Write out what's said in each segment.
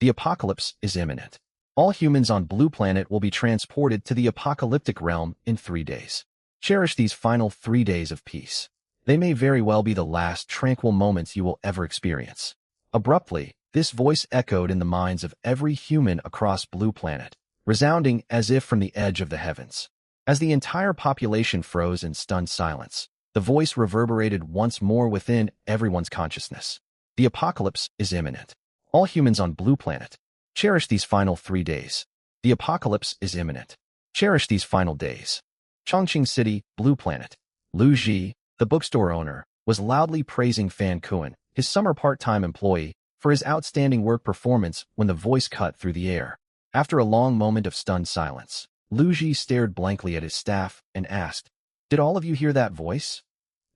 The apocalypse is imminent. All humans on Blue Planet will be transported to the apocalyptic realm in 3 days. Cherish these final 3 days of peace. They may very well be the last tranquil moments you will ever experience. Abruptly, this voice echoed in the minds of every human across Blue Planet, resounding as if from the edge of the heavens. As the entire population froze in stunned silence, the voice reverberated once more within everyone's consciousness. The apocalypse is imminent. All humans on Blue Planet, cherish these final 3 days. The apocalypse is imminent. Cherish these final days. Chongqing City, Blue Planet. Lu Ji, the bookstore owner, was loudly praising Fan Kuan, his summer part-time employee, for his outstanding work performance when the voice cut through the air. After a long moment of stunned silence, Lu Ji stared blankly at his staff and asked, "Did all of you hear that voice?"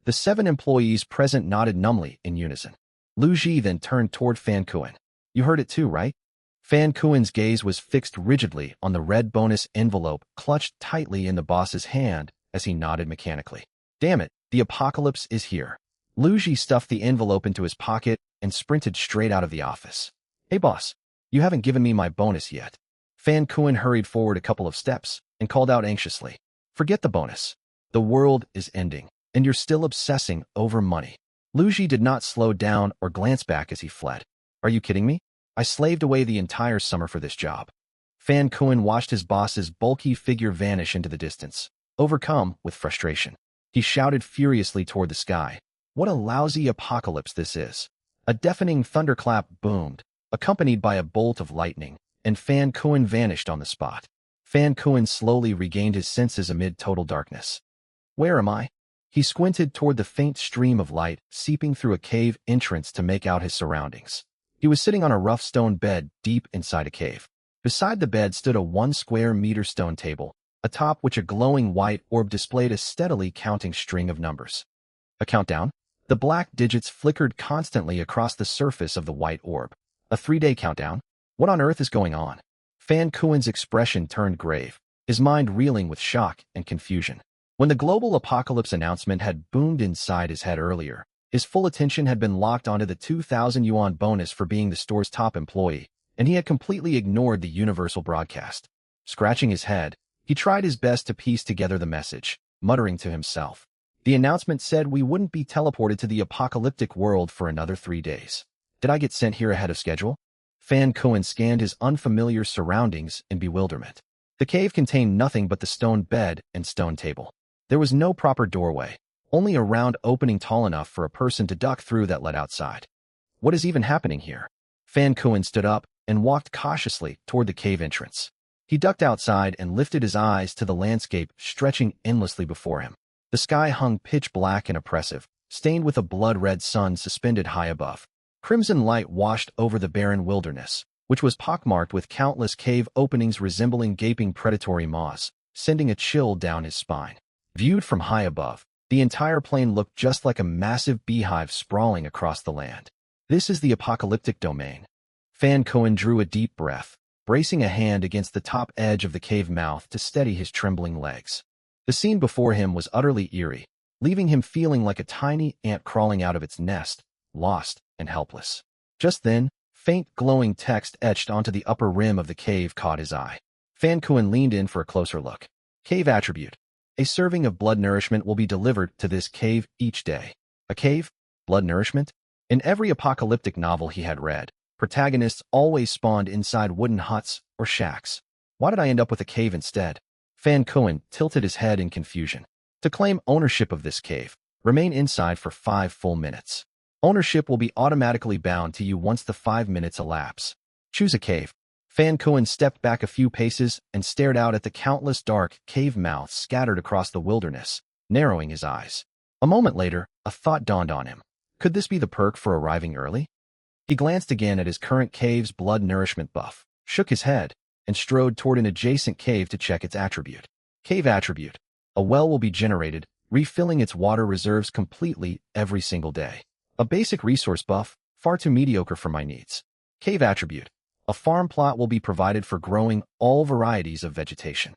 The 7 employees present nodded numbly in unison. Lu Ji then turned toward Fan Kuan. "You heard it too, right?" Fan Kuan's gaze was fixed rigidly on the red bonus envelope clutched tightly in the boss's hand as he nodded mechanically. "Damn it, the apocalypse is here." Lu Ji stuffed the envelope into his pocket and sprinted straight out of the office. "Hey boss, you haven't given me my bonus yet." Fan Kuan hurried forward a couple of steps and called out anxiously, "Forget the bonus. The world is ending, and you're still obsessing over money." Lu Ji did not slow down or glance back as he fled. "Are you kidding me? I slaved away the entire summer for this job." Fan Kuan watched his boss's bulky figure vanish into the distance, overcome with frustration. He shouted furiously toward the sky, "What a lousy apocalypse this is." A deafening thunderclap boomed, accompanied by a bolt of lightning, and Fan Kuan vanished on the spot. Fan Kuan slowly regained his senses amid total darkness. "Where am I?" He squinted toward the faint stream of light seeping through a cave entrance to make out his surroundings. He was sitting on a rough stone bed deep inside a cave. Beside the bed stood a 1 square meter stone table, atop which a glowing white orb displayed a steadily counting string of numbers. A countdown? The black digits flickered constantly across the surface of the white orb. A 3-day countdown? What on earth is going on? Fan Kuan's expression turned grave, his mind reeling with shock and confusion. When the global apocalypse announcement had boomed inside his head earlier, his full attention had been locked onto the 2,000 yuan bonus for being the store's top employee, and he had completely ignored the universal broadcast. Scratching his head, he tried his best to piece together the message, muttering to himself. The announcement said we wouldn't be teleported to the apocalyptic world for another 3 days. Did I get sent here ahead of schedule? Fan Kuan scanned his unfamiliar surroundings in bewilderment. The cave contained nothing but the stone bed and stone table. There was no proper doorway, only a round opening tall enough for a person to duck through that led outside. What is even happening here? Fan Kuan stood up and walked cautiously toward the cave entrance. He ducked outside and lifted his eyes to the landscape stretching endlessly before him. The sky hung pitch black and oppressive, stained with a blood-red sun suspended high above. Crimson light washed over the barren wilderness, which was pockmarked with countless cave openings resembling gaping predatory maws, sending a chill down his spine. Viewed from high above, the entire plain looked just like a massive beehive sprawling across the land. This is the apocalyptic domain. Fan Kuan drew a deep breath, bracing a hand against the top edge of the cave mouth to steady his trembling legs. The scene before him was utterly eerie, leaving him feeling like a tiny ant crawling out of its nest, lost and helpless. Just then, faint glowing text etched onto the upper rim of the cave caught his eye. Fan Kuan leaned in for a closer look. Cave attribute. A serving of blood nourishment will be delivered to this cave each day. A cave? Blood nourishment? In every apocalyptic novel he had read, protagonists always spawned inside wooden huts or shacks. Why did I end up with a cave instead? Fan Kuan tilted his head in confusion. To claim ownership of this cave, remain inside for 5 full minutes. Ownership will be automatically bound to you once the 5 minutes elapse. Choose a cave. Fan Kuan stepped back a few paces and stared out at the countless dark cave mouths scattered across the wilderness, narrowing his eyes. A moment later, a thought dawned on him. Could this be the perk for arriving early? He glanced again at his current cave's blood nourishment buff, shook his head, and strode toward an adjacent cave to check its attribute. Cave attribute. A well will be generated, refilling its water reserves completely every single day. A basic resource buff, far too mediocre for my needs. Cave attribute. A farm plot will be provided for growing all varieties of vegetation.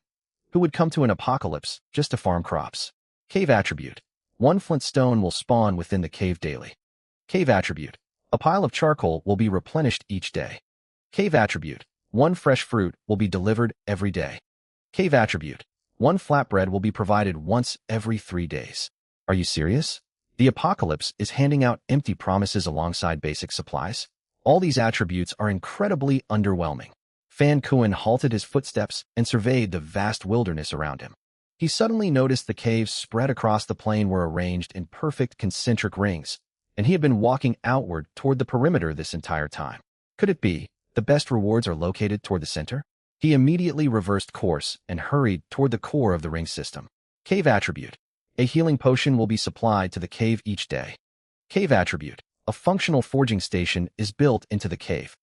Who would come to an apocalypse just to farm crops? Cave attribute. 1 flint stone will spawn within the cave daily. Cave attribute. A pile of charcoal will be replenished each day. Cave attribute. One fresh fruit will be delivered every day. Cave attribute. One flatbread will be provided once every 3 days. Are you serious? The apocalypse is handing out empty promises alongside basic supplies. All these attributes are incredibly underwhelming. Fan Kuan halted his footsteps and surveyed the vast wilderness around him. He suddenly noticed the caves spread across the plain were arranged in perfect concentric rings, and he had been walking outward toward the perimeter this entire time. Could it be the best rewards are located toward the center? He immediately reversed course and hurried toward the core of the ring system. Cave attribute. A healing potion will be supplied to the cave each day. Cave attribute. A functional forging station is built into the cave.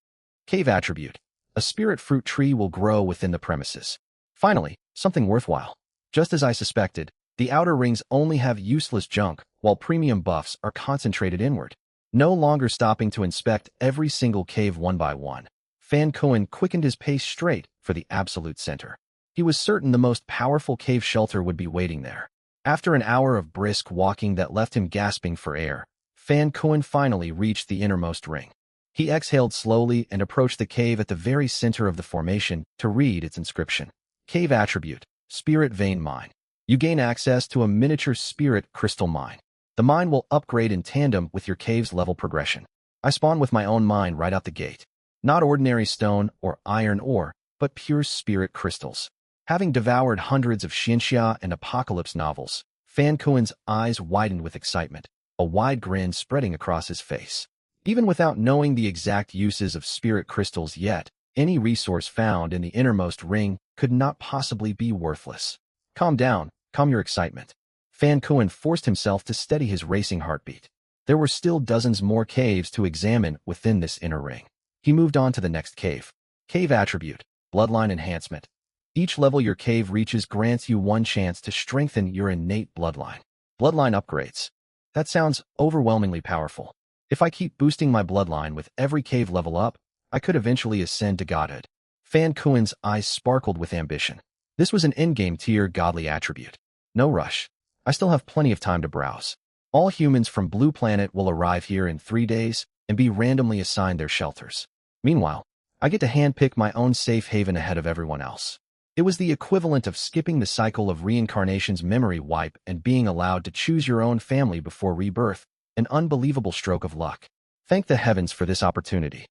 Cave attribute. A spirit fruit tree will grow within the premises. Finally, something worthwhile. Just as I suspected, the outer rings only have useless junk, while premium buffs are concentrated inward. No longer stopping to inspect every single cave one by one, Fan Kuan quickened his pace straight for the absolute center. He was certain the most powerful cave shelter would be waiting there. After an hour of brisk walking that left him gasping for air, Fan Kuan finally reached the innermost ring. He exhaled slowly and approached the cave at the very center of the formation to read its inscription. Cave attribute. Spirit Vein Mine. You gain access to a miniature spirit crystal mine. The mine will upgrade in tandem with your cave's level progression. I spawned with my own mine right out the gate. Not ordinary stone or iron ore, but pure spirit crystals. Having devoured hundreds of Xinxia and Apocalypse novels, Fan Kuan's eyes widened with excitement, a wide grin spreading across his face. Even without knowing the exact uses of spirit crystals yet, any resource found in the innermost ring could not possibly be worthless. Calm down, calm your excitement. Fan Kuan forced himself to steady his racing heartbeat. There were still dozens more caves to examine within this inner ring. He moved on to the next cave. Cave attribute. Bloodline enhancement. Each level your cave reaches grants you one chance to strengthen your innate bloodline. Bloodline upgrades. That sounds overwhelmingly powerful. If I keep boosting my bloodline with every cave level up, I could eventually ascend to godhood. Fan Kuan's eyes sparkled with ambition. This was an endgame tier godly attribute. No rush. I still have plenty of time to browse. All humans from Blue Planet will arrive here in 3 days and be randomly assigned their shelters. Meanwhile, I get to handpick my own safe haven ahead of everyone else. It was the equivalent of skipping the cycle of reincarnation's memory wipe and being allowed to choose your own family before rebirth, an unbelievable stroke of luck. Thank the heavens for this opportunity.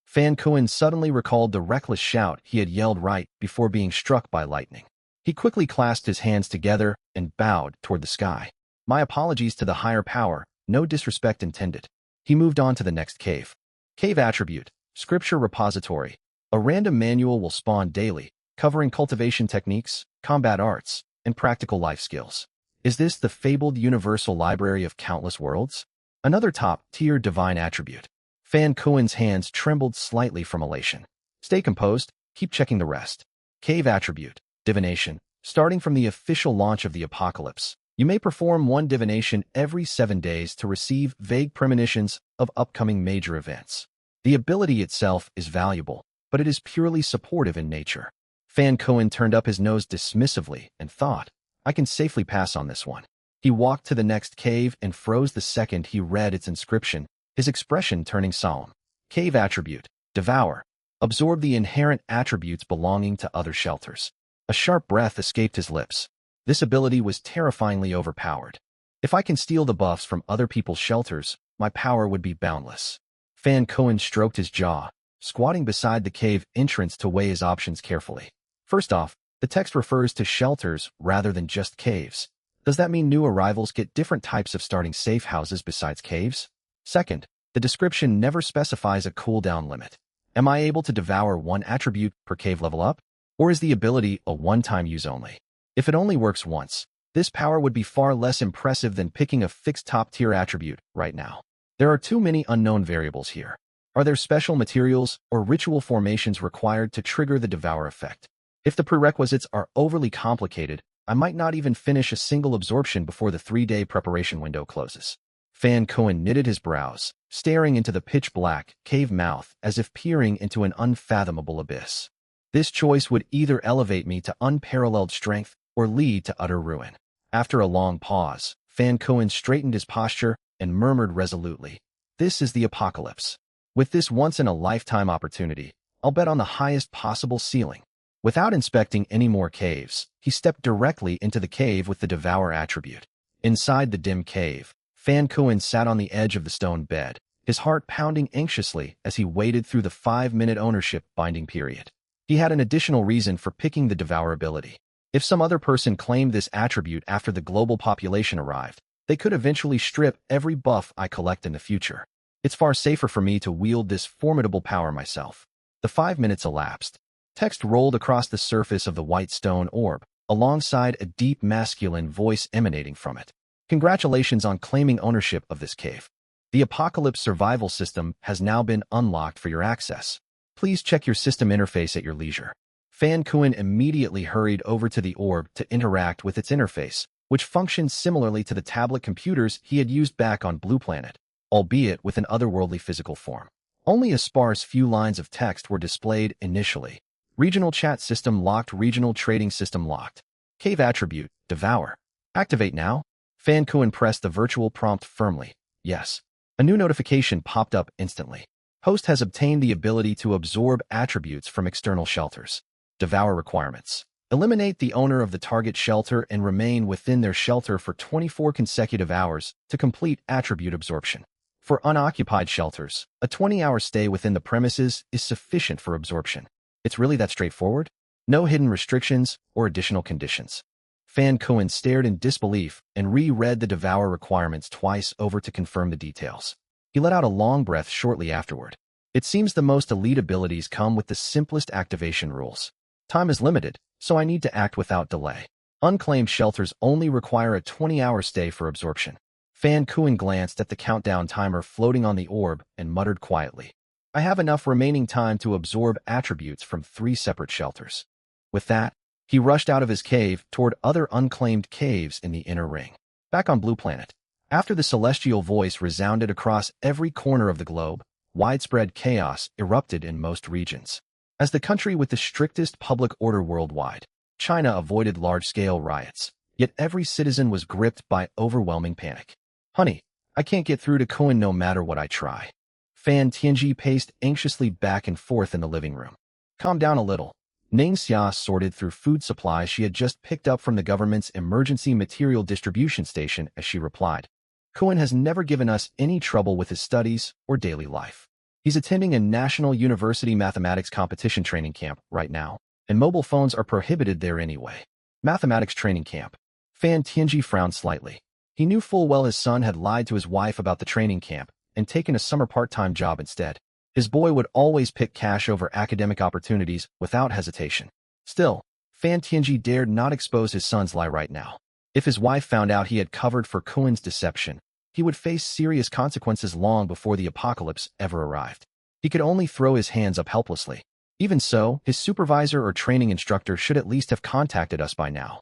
Fan Kuan suddenly recalled the reckless shout he had yelled right before being struck by lightning. He quickly clasped his hands together and bowed toward the sky. My apologies to the higher power, no disrespect intended. He moved on to the next cave. Cave attribute. Scripture repository. A random manual will spawn daily, covering cultivation techniques, combat arts, and practical life skills. Is this the fabled universal library of countless worlds? Another top-tier divine attribute. Fan Kuan's hands trembled slightly from elation. Stay composed, keep checking the rest. Cave attribute. Divination. Starting from the official launch of the apocalypse, you may perform one divination every 7 days to receive vague premonitions of upcoming major events. The ability itself is valuable, but it is purely supportive in nature. Fan Kuan turned up his nose dismissively and thought, I can safely pass on this one. He walked to the next cave and froze the second he read its inscription, his expression turning solemn. Cave attribute. Devour. Absorb the inherent attributes belonging to other shelters. A sharp breath escaped his lips. This ability was terrifyingly overpowered. If I can steal the buffs from other people's shelters, my power would be boundless. Fan Kuan stroked his jaw, squatting beside the cave entrance to weigh his options carefully. First off, the text refers to shelters rather than just caves. Does that mean new arrivals get different types of starting safe houses besides caves? Second, the description never specifies a cooldown limit. Am I able to devour one attribute per cave level up? Or is the ability a one-time use only? If it only works once, this power would be far less impressive than picking a fixed top-tier attribute right now. There are too many unknown variables here. Are there special materials or ritual formations required to trigger the devour effect? If the prerequisites are overly complicated, I might not even finish a single absorption before the 3-day preparation window closes. Fan Kuan knitted his brows, staring into the pitch-black cave mouth as if peering into an unfathomable abyss. This choice would either elevate me to unparalleled strength or lead to utter ruin. After a long pause, Fan Kuan straightened his posture and murmured resolutely, "This is the apocalypse. With this once-in-a-lifetime opportunity, I'll bet on the highest possible ceiling. Without inspecting any more caves, he stepped directly into the cave with the Devour attribute. Inside the dim cave, Fan Kuan sat on the edge of the stone bed, his heart pounding anxiously as he waited through the 5-minute ownership binding period. He had an additional reason for picking the Devour ability. If some other person claimed this attribute after the global population arrived, they could eventually strip every buff I collect in the future. It's far safer for me to wield this formidable power myself. The 5 minutes elapsed. Text rolled across the surface of the white stone orb, alongside a deep masculine voice emanating from it. Congratulations on claiming ownership of this cave. The Apocalypse survival system has now been unlocked for your access. Please check your system interface at your leisure. Fan Kuan immediately hurried over to the orb to interact with its interface, which functioned similarly to the tablet computers he had used back on Blue Planet, albeit with an otherworldly physical form. Only a sparse few lines of text were displayed initially. Regional chat system locked. Regional trading system locked. Cave attribute, Devour. Activate now. Fan Kuan pressed the virtual prompt firmly. Yes. A new notification popped up instantly. Host has obtained the ability to absorb attributes from external shelters. Devour requirements. Eliminate the owner of the target shelter and remain within their shelter for 24 consecutive hours to complete attribute absorption. For unoccupied shelters, a 20-hour stay within the premises is sufficient for absorption. It's really that straightforward? No hidden restrictions or additional conditions. Fan Kuan stared in disbelief and reread the Devour requirements twice over to confirm the details. He let out a long breath shortly afterward. It seems the most elite abilities come with the simplest activation rules. Time is limited, so I need to act without delay. Unclaimed shelters only require a 20-hour stay for absorption. Fan Kuan glanced at the countdown timer floating on the orb and muttered quietly. I have enough remaining time to absorb attributes from 3 separate shelters. With that, he rushed out of his cave toward other unclaimed caves in the inner ring. Back on Blue Planet, after the celestial voice resounded across every corner of the globe, widespread chaos erupted in most regions. As the country with the strictest public order worldwide, China avoided large-scale riots, yet every citizen was gripped by overwhelming panic. Honey, I can't get through to Kuan no matter what I try. Fan Tianji paced anxiously back and forth in the living room. Calm down a little. Ning Xia sorted through food supplies she had just picked up from the government's emergency material distribution station as she replied. Kuan has never given us any trouble with his studies or daily life. He's attending a national university mathematics competition training camp right now, and mobile phones are prohibited there anyway. Mathematics training camp. Fan Tianji frowned slightly. He knew full well his son had lied to his wife about the training camp and taken a summer part-time job instead. His boy would always pick cash over academic opportunities without hesitation. Still, Fan Tianji dared not expose his son's lie right now. If his wife found out he had covered for Kuan's deception, he would face serious consequences long before the apocalypse ever arrived. He could only throw his hands up helplessly. Even so, his supervisor or training instructor should at least have contacted us by now.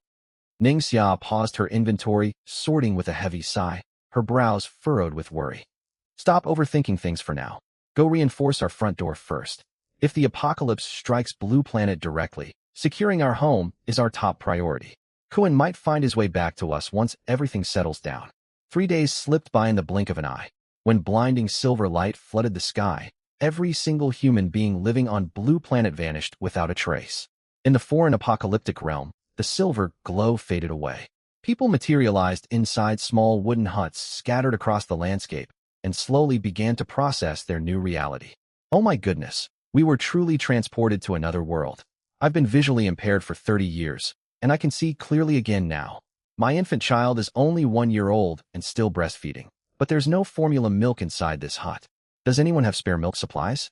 Ning Xia paused her inventory, sorting with a heavy sigh, her brows furrowed with worry. Stop overthinking things for now. Go reinforce our front door first. If the apocalypse strikes Blue Planet directly, securing our home is our top priority. Kuan might find his way back to us once everything settles down. 3 days slipped by in the blink of an eye. When blinding silver light flooded the sky, every single human being living on Blue Planet vanished without a trace. In the foreign apocalyptic realm, the silver glow faded away. People materialized inside small wooden huts scattered across the landscape and slowly began to process their new reality. Oh my goodness, we were truly transported to another world. I've been visually impaired for 30 years, and I can see clearly again now. My infant child is only 1 year old and still breastfeeding, but there's no formula milk inside this hut. Does anyone have spare milk supplies?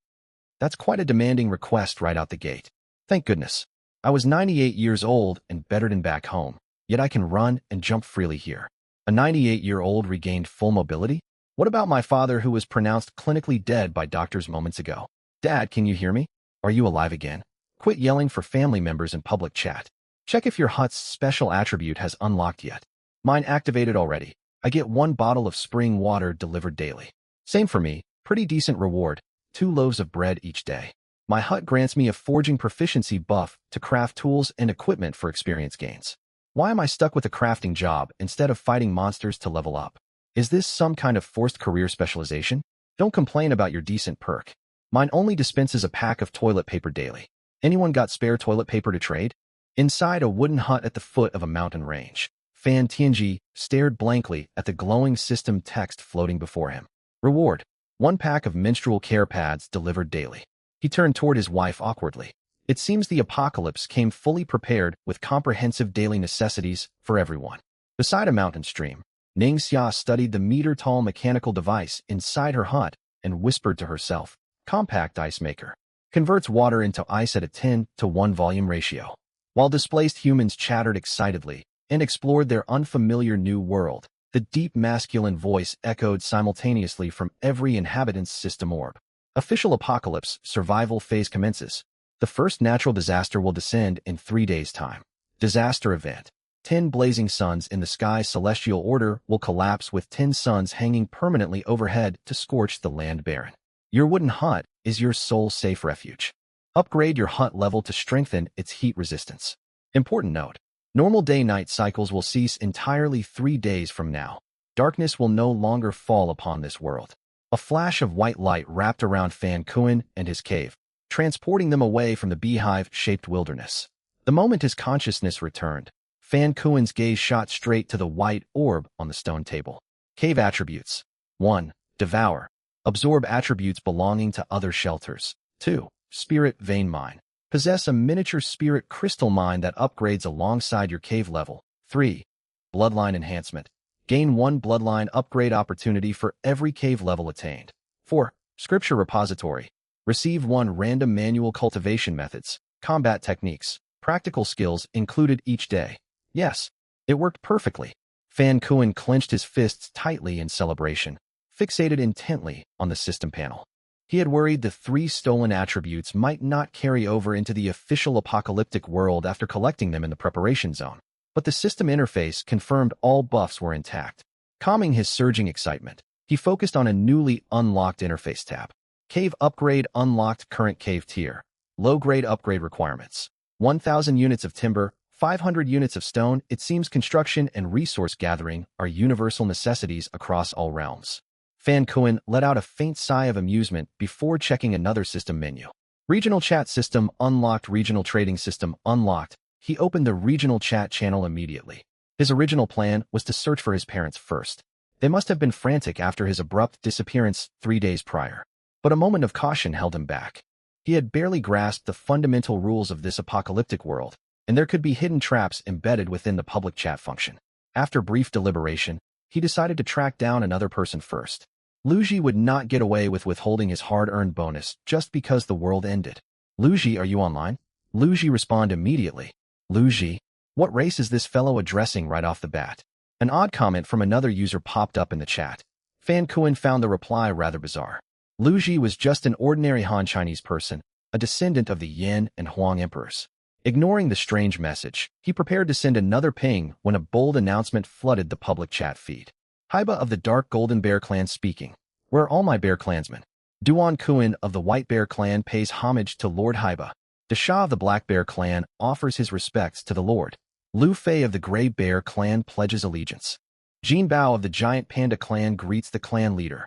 That's quite a demanding request right out the gate. Thank goodness. I was 98 years old and better than back home, yet I can run and jump freely here. A 98-year-old regained full mobility? What about my father who was pronounced clinically dead by doctors moments ago? Dad, can you hear me? Are you alive again? Quit yelling for family members in public chat. Check if your hut's special attribute has unlocked yet. Mine activated already. I get 1 bottle of spring water delivered daily. Same for me, pretty decent reward, 2 loaves of bread each day. My hut grants me a forging proficiency buff to craft tools and equipment for experience gains. Why am I stuck with a crafting job instead of fighting monsters to level up? Is this some kind of forced career specialization? Don't complain about your decent perk. Mine only dispenses a pack of toilet paper daily. Anyone got spare toilet paper to trade? Inside a wooden hut at the foot of a mountain range, Fan Tianji stared blankly at the glowing system text floating before him. Reward: 1 pack of menstrual care pads delivered daily. He turned toward his wife awkwardly. It seems the apocalypse came fully prepared with comprehensive daily necessities for everyone. Beside a mountain stream, Ning Xia studied the meter-tall mechanical device inside her hut and whispered to herself, "Compact ice maker. Converts water into ice at a 10-to-1 volume ratio." While displaced humans chattered excitedly and explored their unfamiliar new world, the deep masculine voice echoed simultaneously from every inhabitant's system orb. Official apocalypse survival phase commences. The first natural disaster will descend in 3 days' time. Disaster event. 10 blazing suns in the sky. Celestial order will collapse with 10 suns hanging permanently overhead to scorch the land barren. Your wooden hut is your sole safe refuge. Upgrade your hut level to strengthen its heat resistance. Important note: normal day-night cycles will cease entirely 3 days from now. Darkness will no longer fall upon this world. A flash of white light wrapped around Fan Kuan and his cave, transporting them away from the beehive-shaped wilderness. The moment his consciousness returned, Fan Kuan's gaze shot straight to the white orb on the stone table. Cave attributes. 1. Devour. Absorb attributes belonging to other shelters. 2. Spirit vein mine. Possess a miniature spirit crystal mine that upgrades alongside your cave level. 3. Bloodline enhancement. Gain 1 bloodline upgrade opportunity for every cave level attained. 4. Scripture repository. Receive 1 random manual cultivation methods, combat techniques, practical skills included each day. Yes, it worked perfectly. Fan Kuan clenched his fists tightly in celebration, fixated intently on the system panel. He had worried the 3 stolen attributes might not carry over into the official apocalyptic world after collecting them in the preparation zone. But the system interface confirmed all buffs were intact. Calming his surging excitement, he focused on a newly unlocked interface tab. Cave upgrade unlocked. Current cave tier. Low-grade upgrade requirements. 1,000 units of timber, 500 units of stone. It seems construction and resource gathering are universal necessities across all realms. Fan Kuan let out a faint sigh of amusement before checking another system menu. Regional chat system unlocked. Regional trading system unlocked. He opened the regional chat channel immediately. His original plan was to search for his parents first. They must have been frantic after his abrupt disappearance 3 days prior. But a moment of caution held him back. He had barely grasped the fundamental rules of this apocalyptic world, and there could be hidden traps embedded within the public chat function. After brief deliberation, he decided to track down another person first. Luigi would not get away with withholding his hard-earned bonus just because the world ended. "Luigi, are you online?" Luigi responded immediately. "Luigi? What race is this fellow addressing right off the bat?" An odd comment from another user popped up in the chat. Fan Kuan found the reply rather bizarre. Luigi was just an ordinary Han Chinese person, a descendant of the Yan and Huang emperors. Ignoring the strange message, he prepared to send another ping when a bold announcement flooded the public chat feed. "Haiba of the Dark Golden Bear Clan speaking. Where are all my bear clansmen? Duan Kuan of the White Bear Clan pays homage to Lord Haiba. The Shah of the Black Bear Clan offers his respects to the Lord. Lu Fei of the Gray Bear Clan pledges allegiance. Jin Bao of the Giant Panda Clan greets the clan leader."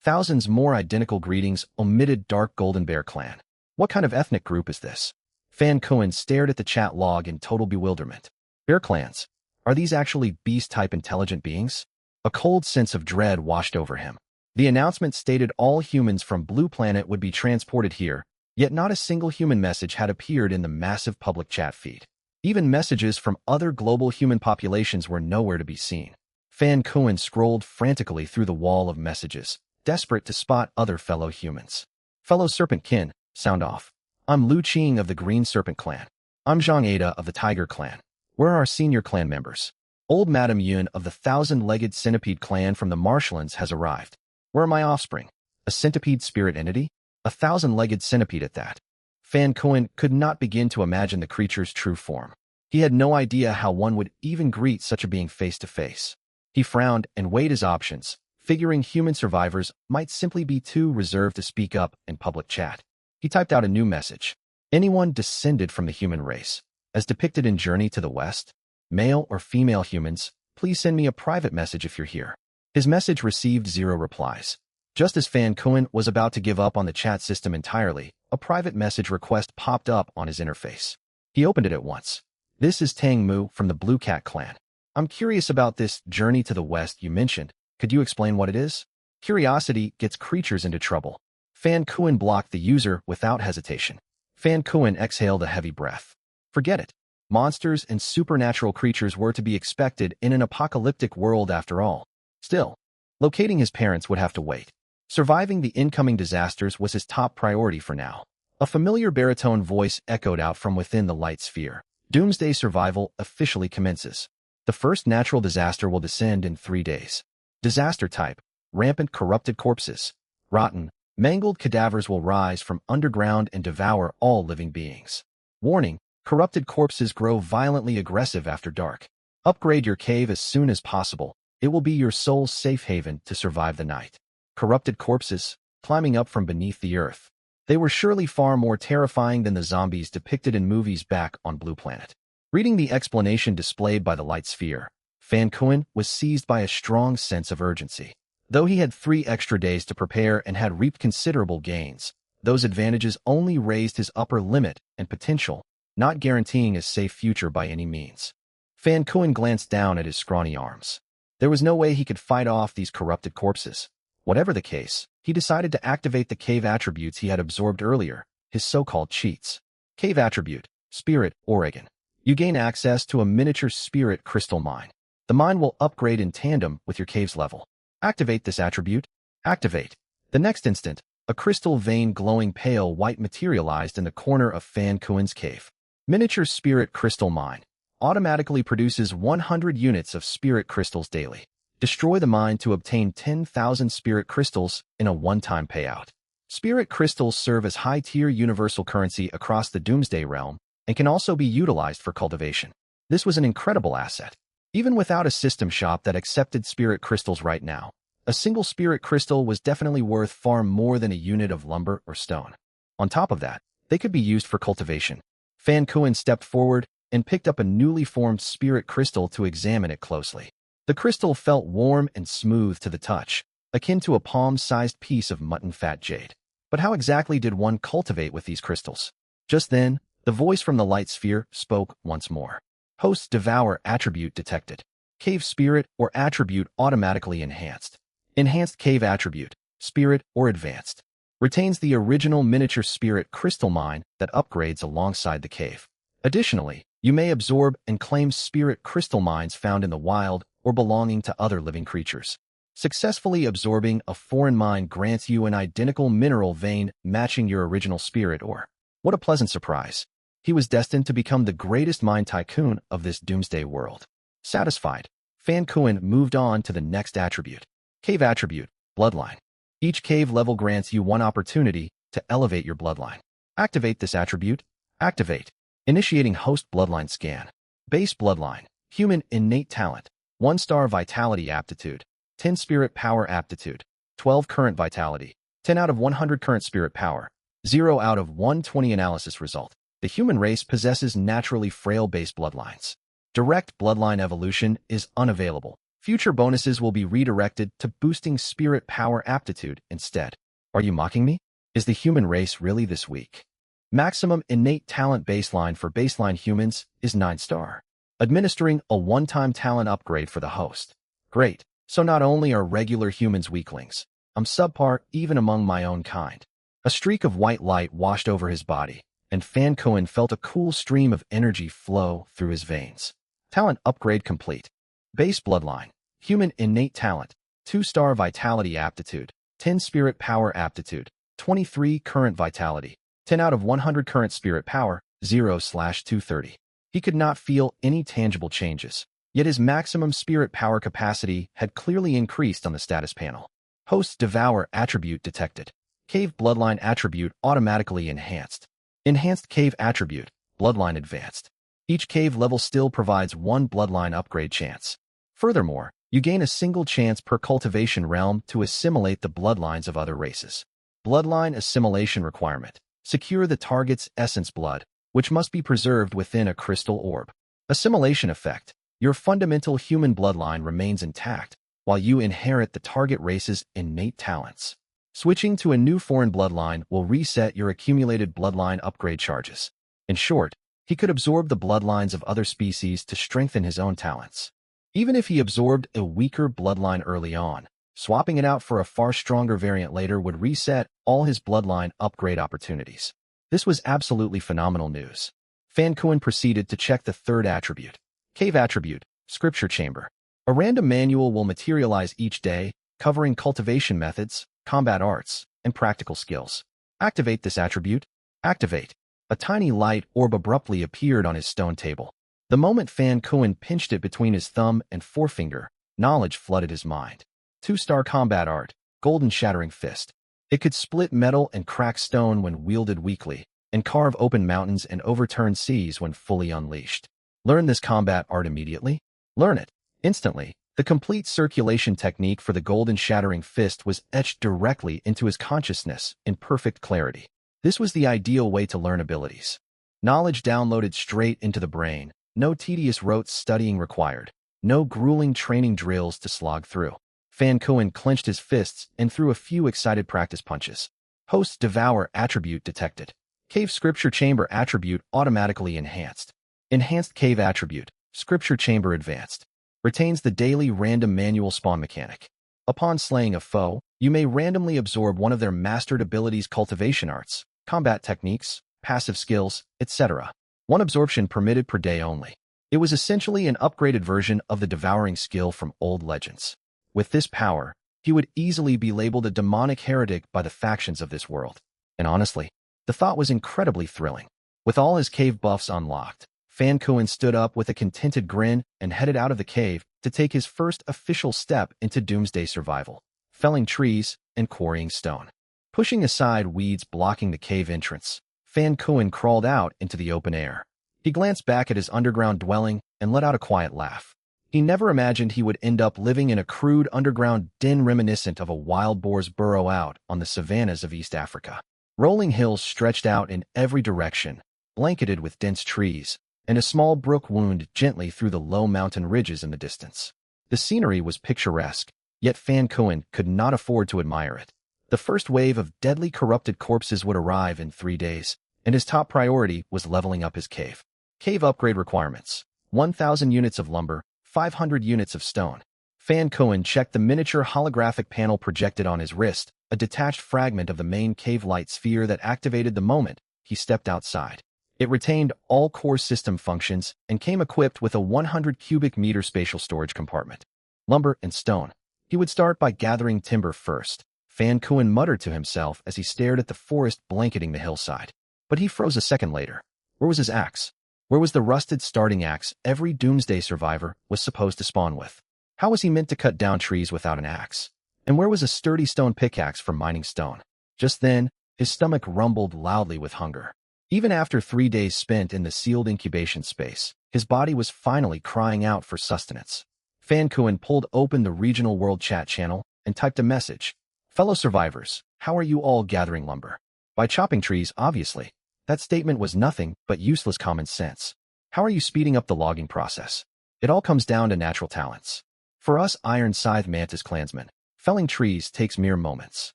Thousands more identical greetings omitted Dark Golden Bear Clan. What kind of ethnic group is this? Fan Kuan stared at the chat log in total bewilderment. Bear clans? Are these actually beast-type intelligent beings? A cold sense of dread washed over him. The announcement stated all humans from Blue Planet would be transported here, yet not a single human message had appeared in the massive public chat feed. Even messages from other global human populations were nowhere to be seen. Fan Kuan scrolled frantically through the wall of messages, desperate to spot other fellow humans. "Fellow Serpent Kin, sound off. I'm Lu Qing of the Green Serpent Clan. I'm Zhang Ada of the Tiger Clan. Where are our senior clan members? Old Madame Yun of the Thousand-Legged Centipede Clan from the Marshlands has arrived. Where are my offspring? A centipede spirit entity? A thousand-legged centipede at that." Fan Kuan could not begin to imagine the creature's true form. He had no idea how one would even greet such a being face to face. He frowned and weighed his options, figuring human survivors might simply be too reserved to speak up in public chat. He typed out a new message. "Anyone descended from the human race, as depicted in Journey to the West? Male or female humans, please send me a private message if you're here." His message received 0 replies. Just as Fan Kuan was about to give up on the chat system entirely, a private message request popped up on his interface. He opened it at once. This is Tang Mu from the Blue Cat clan. I'm curious about this journey to the west you mentioned. Could you explain what it is? Curiosity gets creatures into trouble. Fan Kuan blocked the user without hesitation. Fan Kuan exhaled a heavy breath. Forget it. Monsters and supernatural creatures were to be expected in an apocalyptic world after all. Still, locating his parents would have to wait. Surviving the incoming disasters was his top priority for now. A familiar baritone voice echoed out from within the light sphere. Doomsday survival officially commences. The first natural disaster will descend in 3 days. Disaster type: rampant corrupted corpses. Rotten, mangled cadavers will rise from underground and devour all living beings. Warning: corrupted corpses grow violently aggressive after dark. Upgrade your cave as soon as possible. It will be your soul's safe haven to survive the night. Corrupted corpses, climbing up from beneath the earth. They were surely far more terrifying than the zombies depicted in movies back on Blue Planet. Reading the explanation displayed by the light sphere, Fan Kuan was seized by a strong sense of urgency. Though he had 3 extra days to prepare and had reaped considerable gains, those advantages only raised his upper limit and potential, not guaranteeing a safe future by any means. Fan Kuan glanced down at his scrawny arms. There was no way he could fight off these corrupted corpses. Whatever the case, he decided to activate the cave attributes he had absorbed earlier, his so-called cheats. Cave attribute: Spirit Oregon. You gain access to a miniature spirit crystal mine. The mine will upgrade in tandem with your cave's level. Activate this attribute. Activate. The next instant, a crystal vein glowing pale white materialized in the corner of Fan Kuan's cave. Miniature spirit crystal mine. Automatically produces 100 units of spirit crystals daily. Destroy the mine to obtain 10,000 spirit crystals in a one-time payout. Spirit crystals serve as high-tier universal currency across the Doomsday realm and can also be utilized for cultivation. This was an incredible asset. Even without a system shop that accepted spirit crystals right now, a single spirit crystal was definitely worth far more than a unit of lumber or stone. On top of that, they could be used for cultivation. Fan Kuan stepped forward and picked up a newly formed spirit crystal to examine it closely. The crystal felt warm and smooth to the touch, akin to a palm-sized piece of mutton fat jade. But how exactly did one cultivate with these crystals? Just then, the voice from the light sphere spoke once more. Host Devour attribute detected. Cave spirit or attribute automatically enhanced. Enhanced cave attribute, spirit or advanced. Retains the original miniature spirit crystal mine that upgrades alongside the cave. Additionally, you may absorb and claim spirit crystal mines found in the wild or belonging to other living creatures. Successfully absorbing a foreign mine grants you an identical mineral vein matching your original spirit ore. What a pleasant surprise. He was destined to become the greatest mine tycoon of this doomsday world. Satisfied, Fan Kuan moved on to the next attribute. Cave attribute, bloodline. Each cave level grants you 1 opportunity to elevate your bloodline. Activate this attribute. Activate. Initiating host bloodline scan. Base bloodline, human innate talent, 1-star vitality aptitude, 10 spirit power aptitude, 12 current vitality, 10 out of 100 current spirit power, 0 out of 120 analysis result. The human race possesses naturally frail base bloodlines. Direct bloodline evolution is unavailable. Future bonuses will be redirected to boosting spirit power aptitude instead. Are you mocking me? Is the human race really this weak? Maximum innate talent baseline for baseline humans is 9-star. Administering a one-time talent upgrade for the host. Great. So not only are regular humans weaklings, I'm subpar even among my own kind. A streak of white light washed over his body, and Fan Kuan felt a cool stream of energy flow through his veins. Talent upgrade complete. Base bloodline. Human innate talent. 2-star vitality aptitude. 10 spirit power aptitude. 23 current vitality. 10 out of 100 current spirit power. 0/230. He could not feel any tangible changes, yet his maximum spirit power capacity had clearly increased on the status panel. Host Devour attribute detected. Cave bloodline attribute automatically enhanced. Enhanced cave attribute, bloodline advanced. Each cave level still provides 1 bloodline upgrade chance. Furthermore, you gain a single chance per cultivation realm to assimilate the bloodlines of other races. Bloodline assimilation requirement. Secure the target's essence blood, which must be preserved within a crystal orb. Assimilation effect. Your fundamental human bloodline remains intact, while you inherit the target race's innate talents. Switching to a new foreign bloodline will reset your accumulated bloodline upgrade charges. In short, he could absorb the bloodlines of other species to strengthen his own talents. Even if he absorbed a weaker bloodline early on, swapping it out for a far stronger variant later would reset all his bloodline upgrade opportunities. This was absolutely phenomenal news. Fan Kuan proceeded to check the third attribute. Cave attribute, Scripture Chamber. A random manual will materialize each day, covering cultivation methods, combat arts, and practical skills. Activate this attribute. Activate. A tiny light orb abruptly appeared on his stone table. The moment Fan Kuan pinched it between his thumb and forefinger, knowledge flooded his mind. 2-star combat art, Golden Shattering Fist. It could split metal and crack stone when wielded weakly, and carve open mountains and overturn seas when fully unleashed. Learn this combat art immediately? Learn it. Instantly. The complete circulation technique for the Golden Shattering Fist was etched directly into his consciousness in perfect clarity. This was the ideal way to learn abilities. Knowledge downloaded straight into the brain, no tedious rote studying required, no grueling training drills to slog through. Fan Kuan clenched his fists and threw a few excited practice punches. Host Devour attribute detected. Cave Scripture Chamber attribute automatically enhanced. Enhanced Cave attribute, Scripture Chamber advanced. Retains the daily random manual spawn mechanic. Upon slaying a foe, you may randomly absorb one of their mastered abilities, cultivation arts, combat techniques, passive skills, etc. One absorption permitted per day only. It was essentially an upgraded version of the devouring skill from old legends. With this power, he would easily be labeled a demonic heretic by the factions of this world. And honestly, the thought was incredibly thrilling. With all his cave buffs unlocked, Fan Kuan stood up with a contented grin and headed out of the cave to take his first official step into doomsday survival, felling trees and quarrying stone. Pushing aside weeds blocking the cave entrance, Fan Kuan crawled out into the open air. He glanced back at his underground dwelling and let out a quiet laugh. He never imagined he would end up living in a crude underground den reminiscent of a wild boar's burrow out on the savannas of East Africa. Rolling hills stretched out in every direction, blanketed with dense trees, and a small brook wound gently through the low mountain ridges in the distance. The scenery was picturesque, yet Fan Kuan could not afford to admire it. The first wave of deadly corrupted corpses would arrive in 3 days, and his top priority was leveling up his cave. Cave upgrade requirements: 1,000 units of lumber, 500 units of stone. Fan Kuan checked the miniature holographic panel projected on his wrist, a detached fragment of the main cave light sphere that activated the moment he stepped outside. It retained all core system functions and came equipped with a 100 cubic meter spatial storage compartment. Lumber and stone. He would start by gathering timber first. Fan Kuan muttered to himself as he stared at the forest blanketing the hillside. But he froze a second later. Where was his axe? Where was the rusted starting axe every doomsday survivor was supposed to spawn with? How was he meant to cut down trees without an axe? And where was a sturdy stone pickaxe for mining stone? Just then, his stomach rumbled loudly with hunger. Even after 3 days spent in the sealed incubation space, his body was finally crying out for sustenance. Fan Kuan pulled open the regional world chat channel and typed a message. Fellow survivors, how are you all gathering lumber? By chopping trees, obviously. That statement was nothing but useless common sense. How are you speeding up the logging process? It all comes down to natural talents. For us Iron Scythe Mantis clansmen, felling trees takes mere moments.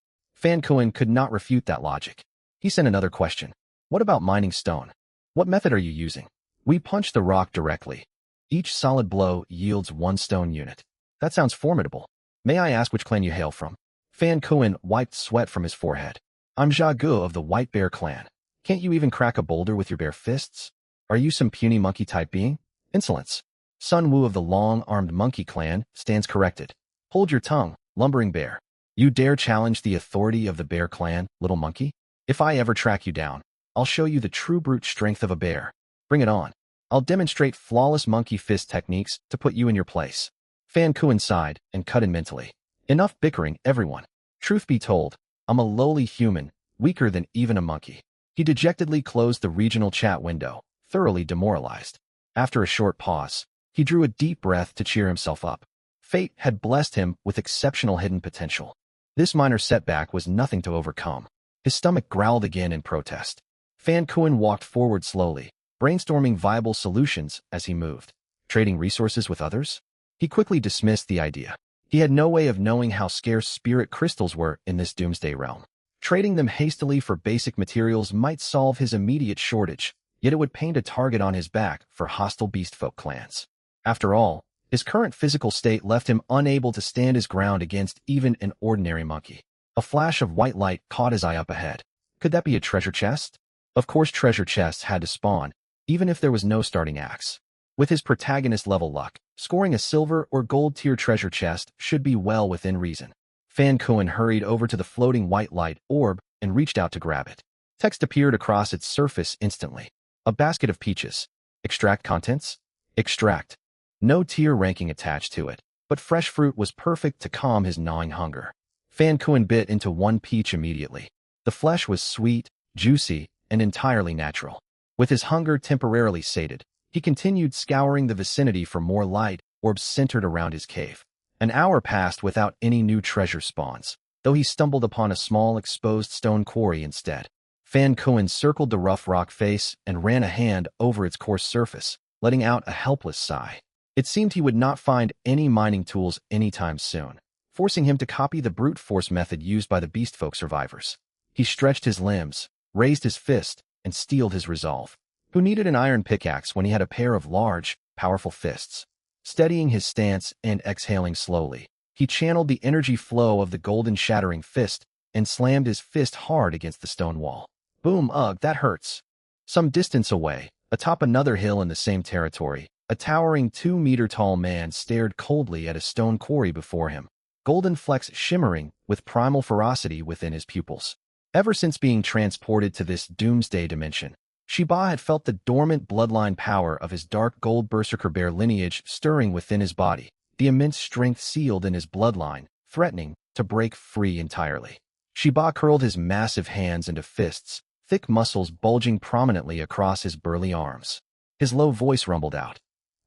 Fan Kuan could not refute that logic. He sent another question. What about mining stone? What method are you using? We punch the rock directly. Each solid blow yields 1 stone unit. That sounds formidable. May I ask which clan you hail from? Fan Kuan wiped sweat from his forehead. I'm Jia Gu of the White Bear clan. Can't you even crack a boulder with your bare fists? Are you some puny monkey-type being? Insolence. Sun Wu of the long-armed monkey clan stands corrected. Hold your tongue, lumbering bear. You dare challenge the authority of the bear clan, little monkey? If I ever track you down, I'll show you the true brute strength of a bear. Bring it on. I'll demonstrate flawless monkey fist techniques to put you in your place. Fan Kuan sighed and cut in mentally. Enough bickering, everyone. Truth be told, I'm a lowly human, weaker than even a monkey. He dejectedly closed the regional chat window, thoroughly demoralized. After a short pause, he drew a deep breath to cheer himself up. Fate had blessed him with exceptional hidden potential. This minor setback was nothing to overcome. His stomach growled again in protest. Fan Kuan walked forward slowly, brainstorming viable solutions as he moved. Trading resources with others? He quickly dismissed the idea. He had no way of knowing how scarce spirit crystals were in this doomsday realm. Trading them hastily for basic materials might solve his immediate shortage, yet it would paint a target on his back for hostile beastfolk clans. After all, his current physical state left him unable to stand his ground against even an ordinary monkey. A flash of white light caught his eye up ahead. Could that be a treasure chest? Of course treasure chests had to spawn, even if there was no starting axe. With his protagonist-level luck, scoring a silver or gold-tier treasure chest should be well within reason. Fan Kuan hurried over to the floating white light orb and reached out to grab it. Text appeared across its surface instantly. A basket of peaches. Extract contents? Extract. No tier ranking attached to it, but fresh fruit was perfect to calm his gnawing hunger. Fan Kuan bit into one peach immediately. The flesh was sweet, juicy, and entirely natural. With his hunger temporarily sated, he continued scouring the vicinity for more light orbs centered around his cave. An hour passed without any new treasure spawns, though he stumbled upon a small exposed stone quarry instead. Fan Kuan circled the rough rock face and ran a hand over its coarse surface, letting out a helpless sigh. It seemed he would not find any mining tools anytime soon, forcing him to copy the brute force method used by the beastfolk survivors. He stretched his limbs, raised his fist, and steeled his resolve. Who needed an iron pickaxe when he had a pair of large, powerful fists? Steadying his stance and exhaling slowly, he channeled the energy flow of the golden shattering fist and slammed his fist hard against the stone wall. Boom, ugh, that hurts. Some distance away, atop another hill in the same territory, a towering 2-meter-tall man stared coldly at a stone quarry before him, golden flecks shimmering with primal ferocity within his pupils. Ever since being transported to this doomsday dimension, Shiba had felt the dormant bloodline power of his dark gold berserker bear lineage stirring within his body, the immense strength sealed in his bloodline, threatening to break free entirely. Shiba curled his massive hands into fists, thick muscles bulging prominently across his burly arms. His low voice rumbled out.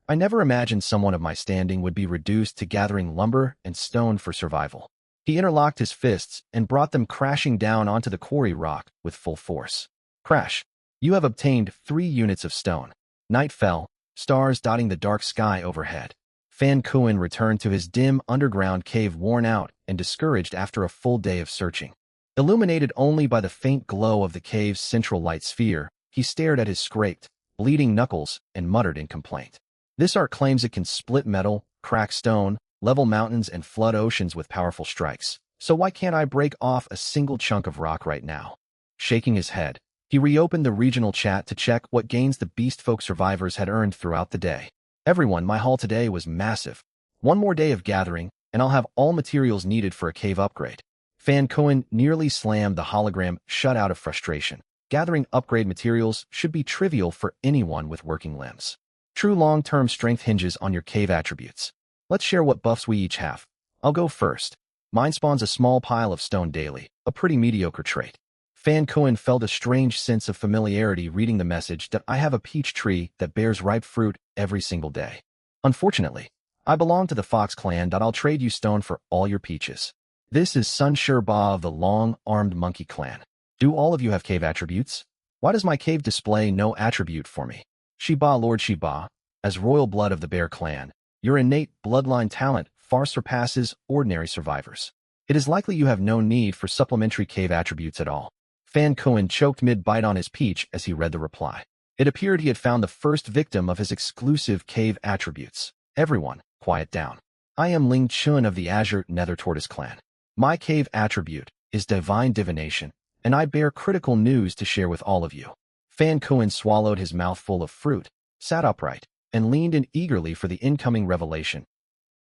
I never imagined someone of my standing would be reduced to gathering lumber and stone for survival. He interlocked his fists and brought them crashing down onto the quarry rock with full force. Crash. You have obtained 3 units of stone. Night fell, stars dotting the dark sky overhead. Fan Kuan returned to his dim underground cave worn out and discouraged after a full day of searching. Illuminated only by the faint glow of the cave's central light sphere, he stared at his scraped, bleeding knuckles and muttered in complaint. This art claims it can split metal, crack stone, level mountains, and flood oceans with powerful strikes. So why can't I break off a single chunk of rock right now? Shaking his head, he reopened the regional chat to check what gains the beastfolk survivors had earned throughout the day. Everyone, my haul today was massive. One more day of gathering, and I'll have all materials needed for a cave upgrade. Fan Kuan nearly slammed the hologram shut out of frustration. Gathering upgrade materials should be trivial for anyone with working limbs. True long-term strength hinges on your cave attributes. Let's share what buffs we each have. I'll go first. Mine spawns a small pile of stone daily, a pretty mediocre trait. Fan Kuan felt a strange sense of familiarity reading the message that I have a peach tree that bears ripe fruit every single day. Unfortunately, I belong to the Fox clan. I'll trade you stone for all your peaches. This is Sun Ba of the long-armed monkey clan. Do all of you have cave attributes? Why does my cave display no attribute for me? Shiba, Lord Shiba, as royal blood of the bear clan, your innate bloodline talent far surpasses ordinary survivors. It is likely you have no need for supplementary cave attributes at all. Fan Kuan choked mid-bite on his peach as he read the reply. It appeared he had found the first victim of his exclusive cave attributes. Everyone, quiet down. I am Ling Chun of the Azure Nether Tortoise clan. My cave attribute is Divine Divination, and I bear critical news to share with all of you. Fan Kuan swallowed his mouthful of fruit, sat upright, and leaned in eagerly for the incoming revelation.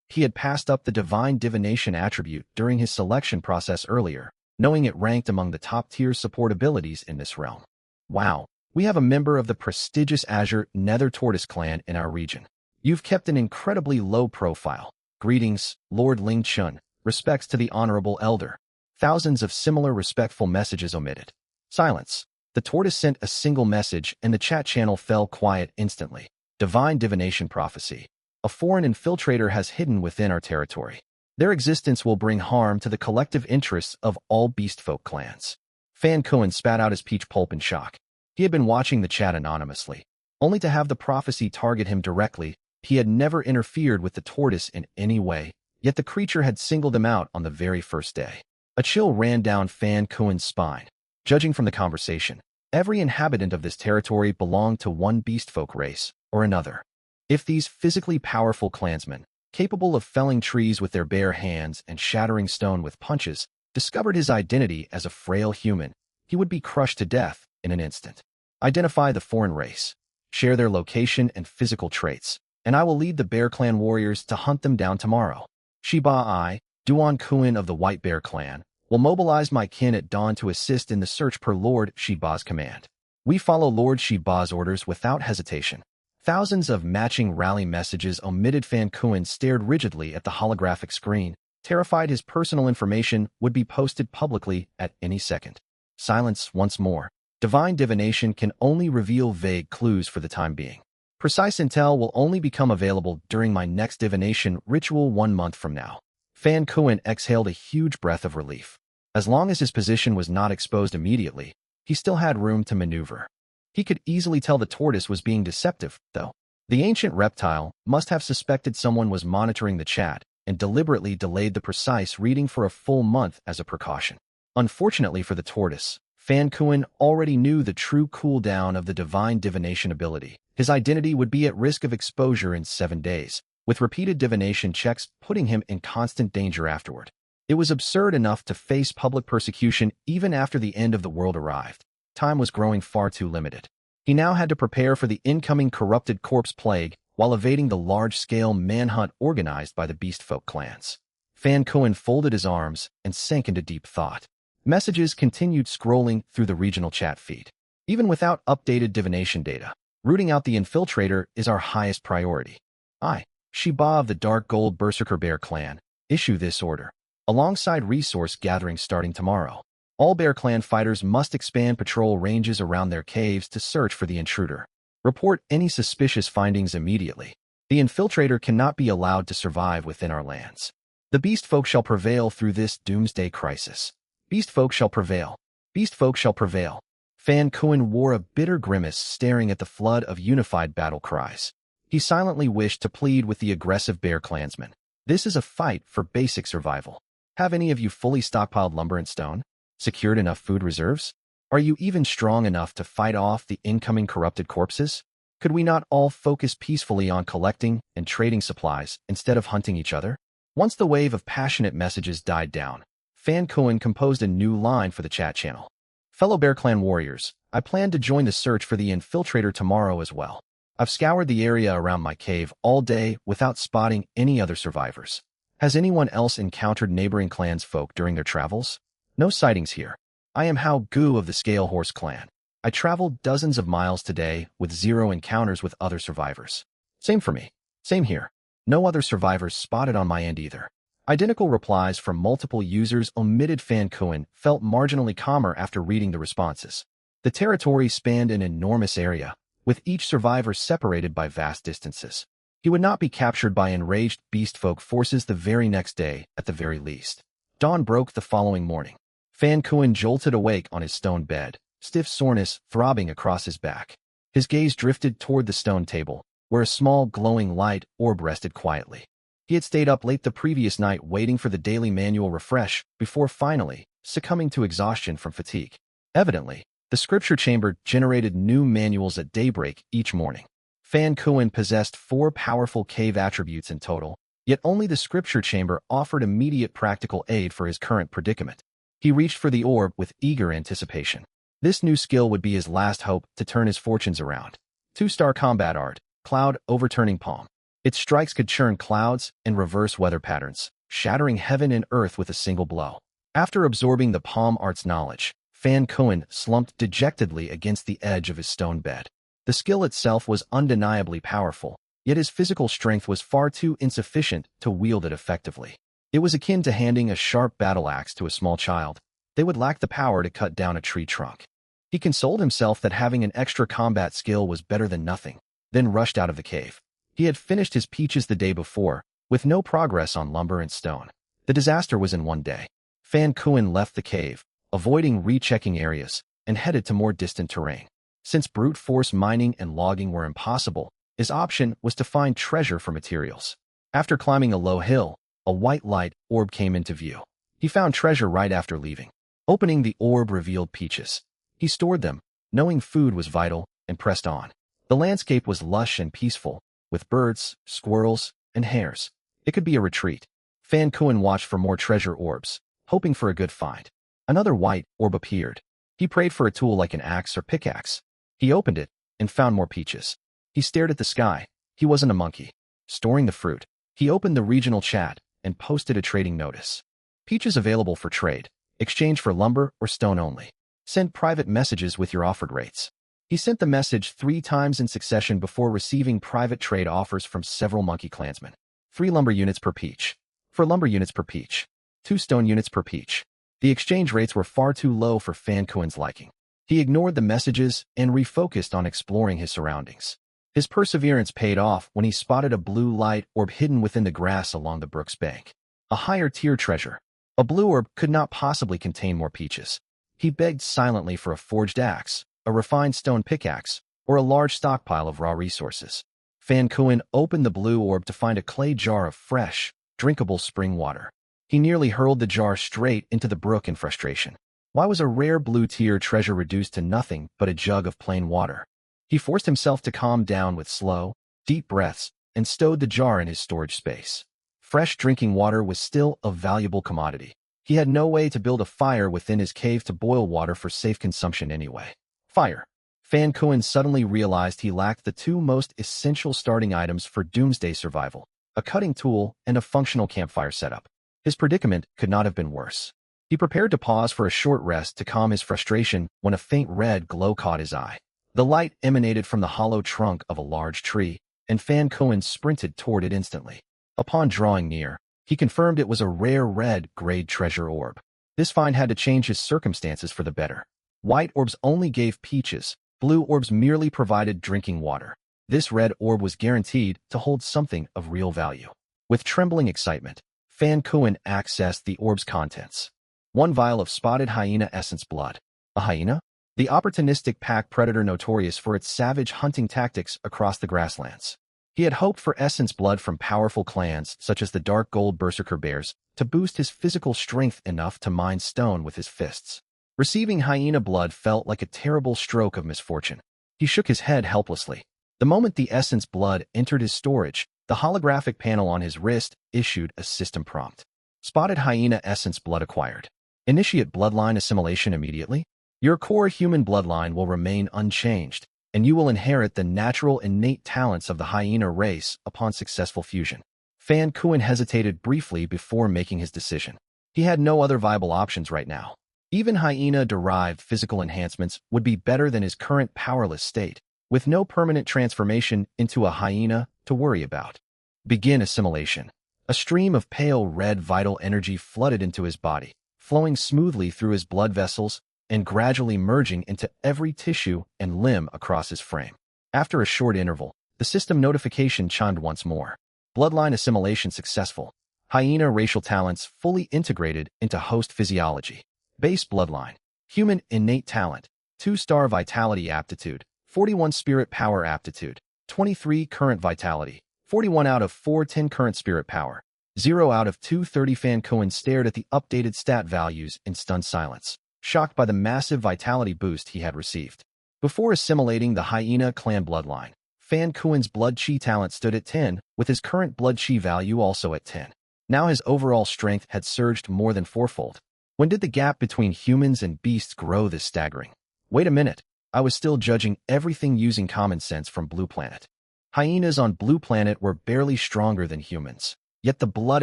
He had passed up the Divine Divination attribute during his selection process earlier, knowing it ranked among the top-tier support abilities in this realm. Wow, we have a member of the prestigious Azure Nether Tortoise clan in our region. You've kept an incredibly low profile. Greetings, Lord Ling Chun. Respects to the Honorable Elder. Thousands of similar respectful messages omitted. Silence. The tortoise sent a single message and the chat channel fell quiet instantly. Divine Divination Prophecy. A foreign infiltrator has hidden within our territory. Their existence will bring harm to the collective interests of all beastfolk clans. Fan Kuan spat out his peach pulp in shock. He had been watching the chat anonymously, only to have the prophecy target him directly. He had never interfered with the tortoise in any way, yet the creature had singled him out on the very first day. A chill ran down Fan Kuen's spine. Judging from the conversation, every inhabitant of this territory belonged to one beastfolk race or another. If these physically powerful clansmen, capable of felling trees with their bare hands and shattering stone with punches, discovered his identity as a frail human, he would be crushed to death in an instant. Identify the foreign race, share their location and physical traits, and I will lead the Bear Clan warriors to hunt them down tomorrow. Shiba I, Duan Kuen of the White Bear Clan, will mobilize my kin at dawn to assist in the search per Lord Shiba's command. We follow Lord Shiba's orders without hesitation. Thousands of matching rally messages omitted. Fan Kuen stared rigidly at the holographic screen, terrified his personal information would be posted publicly at any second. Silence once more. Divine divination can only reveal vague clues for the time being. Precise intel will only become available during my next divination ritual 1 month from now. Fan Kuen exhaled a huge breath of relief. As long as his position was not exposed immediately, he still had room to maneuver. He could easily tell the tortoise was being deceptive, though. The ancient reptile must have suspected someone was monitoring the chat and deliberately delayed the precise reading for a full month as a precaution. Unfortunately for the tortoise, Fan Kuen already knew the true cooldown of the divine divination ability. His identity would be at risk of exposure in 7 days, with repeated divination checks putting him in constant danger afterward. It was absurd enough to face public persecution even after the end of the world arrived. Time was growing far too limited. He now had to prepare for the incoming corrupted corpse plague while evading the large-scale manhunt organized by the Beastfolk clans. Fan Kuen folded his arms and sank into deep thought. Messages continued scrolling through the regional chat feed. Even without updated divination data, rooting out the infiltrator is our highest priority. I, Shiba of the Dark Gold Berserker Bear Clan, issue this order. Alongside resource gathering starting tomorrow, all Bear Clan fighters must expand patrol ranges around their caves to search for the intruder. Report any suspicious findings immediately. The infiltrator cannot be allowed to survive within our lands. The Beastfolk shall prevail through this doomsday crisis. Beastfolk shall prevail. Beastfolk shall prevail. Fan Kuen wore a bitter grimace staring at the flood of unified battle cries. He silently wished to plead with the aggressive bear clansmen. This is a fight for basic survival. Have any of you fully stockpiled lumber and stone? Secured enough food reserves? Are you even strong enough to fight off the incoming corrupted corpses? Could we not all focus peacefully on collecting and trading supplies instead of hunting each other? Once the wave of passionate messages died down, Fan Kuen composed a new line for the chat channel. Fellow Bear Clan warriors, I plan to join the search for the infiltrator tomorrow as well. I've scoured the area around my cave all day without spotting any other survivors. Has anyone else encountered neighboring clans' folk during their travels? No sightings here. I am Hao Gu of the Scale Horse clan. I traveled dozens of miles today with 0 encounters with other survivors. Same for me. Same here. No other survivors spotted on my end either. Identical replies from multiple users omitted. Fan Kuen felt marginally calmer after reading the responses. The territory spanned an enormous area, with each survivor separated by vast distances. He would not be captured by enraged beastfolk forces the very next day, at the very least. Dawn broke the following morning. Fan Kuen jolted awake on his stone bed, stiff soreness throbbing across his back. His gaze drifted toward the stone table, where a small glowing light orb rested quietly. He had stayed up late the previous night waiting for the daily manual refresh before finally succumbing to exhaustion from fatigue. Evidently, the scripture chamber generated new manuals at daybreak each morning. Fan Kuen possessed 4 powerful cave attributes in total, yet only the scripture chamber offered immediate practical aid for his current predicament. He reached for the orb with eager anticipation. This new skill would be his last hope to turn his fortunes around. 2-star combat art, Cloud Overturning Palm. Its strikes could churn clouds and reverse weather patterns, shattering heaven and earth with a single blow. After absorbing the palm art's knowledge, Fan Kuen slumped dejectedly against the edge of his stone bed. The skill itself was undeniably powerful, yet his physical strength was far too insufficient to wield it effectively. It was akin to handing a sharp battle axe to a small child. They would lack the power to cut down a tree trunk. He consoled himself that having an extra combat skill was better than nothing, then rushed out of the cave. He had finished his peaches the day before, with no progress on lumber and stone. The disaster was in one day. Fan Kuen left the cave, avoiding rechecking areas, and headed to more distant terrain. Since brute force mining and logging were impossible, his option was to find treasure for materials. After climbing a low hill, a white light orb came into view. He found treasure right after leaving. Opening the orb revealed peaches. He stored them, knowing food was vital, and pressed on. The landscape was lush and peaceful, with birds, squirrels, and hares. It could be a retreat. Fan Kuan watched for more treasure orbs, hoping for a good find. Another white orb appeared. He prayed for a tool like an axe or pickaxe. He opened it and found more peaches. He stared at the sky. He wasn't a monkey. Storing the fruit, he opened the regional chat and posted a trading notice. Peaches available for trade. Exchange for lumber or stone only. Send private messages with your offered rates. He sent the message 3 times in succession before receiving private trade offers from several monkey clansmen. 3 lumber units per peach. 4 lumber units per peach. 2 stone units per peach. The exchange rates were far too low for Fan Kuan's liking. He ignored the messages and refocused on exploring his surroundings. His perseverance paid off when he spotted a blue light orb hidden within the grass along the brook's bank. A higher-tier treasure. A blue orb could not possibly contain more peaches. He begged silently for a forged axe, a refined stone pickaxe, or a large stockpile of raw resources. Fan Kuan opened the blue orb to find a clay jar of fresh, drinkable spring water. He nearly hurled the jar straight into the brook in frustration. Why was a rare blue-tier treasure reduced to nothing but a jug of plain water? He forced himself to calm down with slow, deep breaths and stowed the jar in his storage space. Fresh drinking water was still a valuable commodity. He had no way to build a fire within his cave to boil water for safe consumption anyway. Fire. Fan Kuan suddenly realized he lacked the 2 most essential starting items for doomsday survival, a cutting tool and a functional campfire setup. His predicament could not have been worse. He prepared to pause for a short rest to calm his frustration when a faint red glow caught his eye. The light emanated from the hollow trunk of a large tree, and Fan Kuan sprinted toward it instantly. Upon drawing near, he confirmed it was a rare red-grade treasure orb. This find had to change his circumstances for the better. White orbs only gave peaches, blue orbs merely provided drinking water. This red orb was guaranteed to hold something of real value. With trembling excitement, Fan Kuan accessed the orb's contents. 1 vial of spotted hyena essence blood. A hyena? The opportunistic pack predator notorious for its savage hunting tactics across the grasslands. He had hoped for essence blood from powerful clans such as the Dark Gold Berserker Bears to boost his physical strength enough to mine stone with his fists. Receiving hyena blood felt like a terrible stroke of misfortune. He shook his head helplessly. The moment the essence blood entered his storage, the holographic panel on his wrist issued a system prompt. Spotted hyena essence blood acquired. Initiate bloodline assimilation immediately. Your core human bloodline will remain unchanged, and you will inherit the natural innate talents of the hyena race upon successful fusion. Fan Kuan hesitated briefly before making his decision. He had no other viable options right now. Even hyena-derived physical enhancements would be better than his current powerless state, with no permanent transformation into a hyena to worry about. Begin assimilation. A stream of pale red vital energy flooded into his body, flowing smoothly through his blood vessels and gradually merging into every tissue and limb across his frame. After a short interval, the system notification chimed once more. Bloodline assimilation successful. Hyena racial talents fully integrated into host physiology. Base bloodline. Human innate talent. 2-star vitality aptitude. 41 spirit power aptitude. 23 current vitality. 41 out of 410 current spirit power. 0 out of 230. Fan Kuan stared at the updated stat values in stunned silence, shocked by the massive vitality boost he had received. Before assimilating the hyena clan bloodline, Fan Kuan's blood chi talent stood at 10, with his current blood chi value also at 10. Now his overall strength had surged more than 4-fold. When did the gap between humans and beasts grow this staggering? Wait a minute, I was still judging everything using common sense from Blue Planet. Hyenas on Blue Planet were barely stronger than humans, yet the blood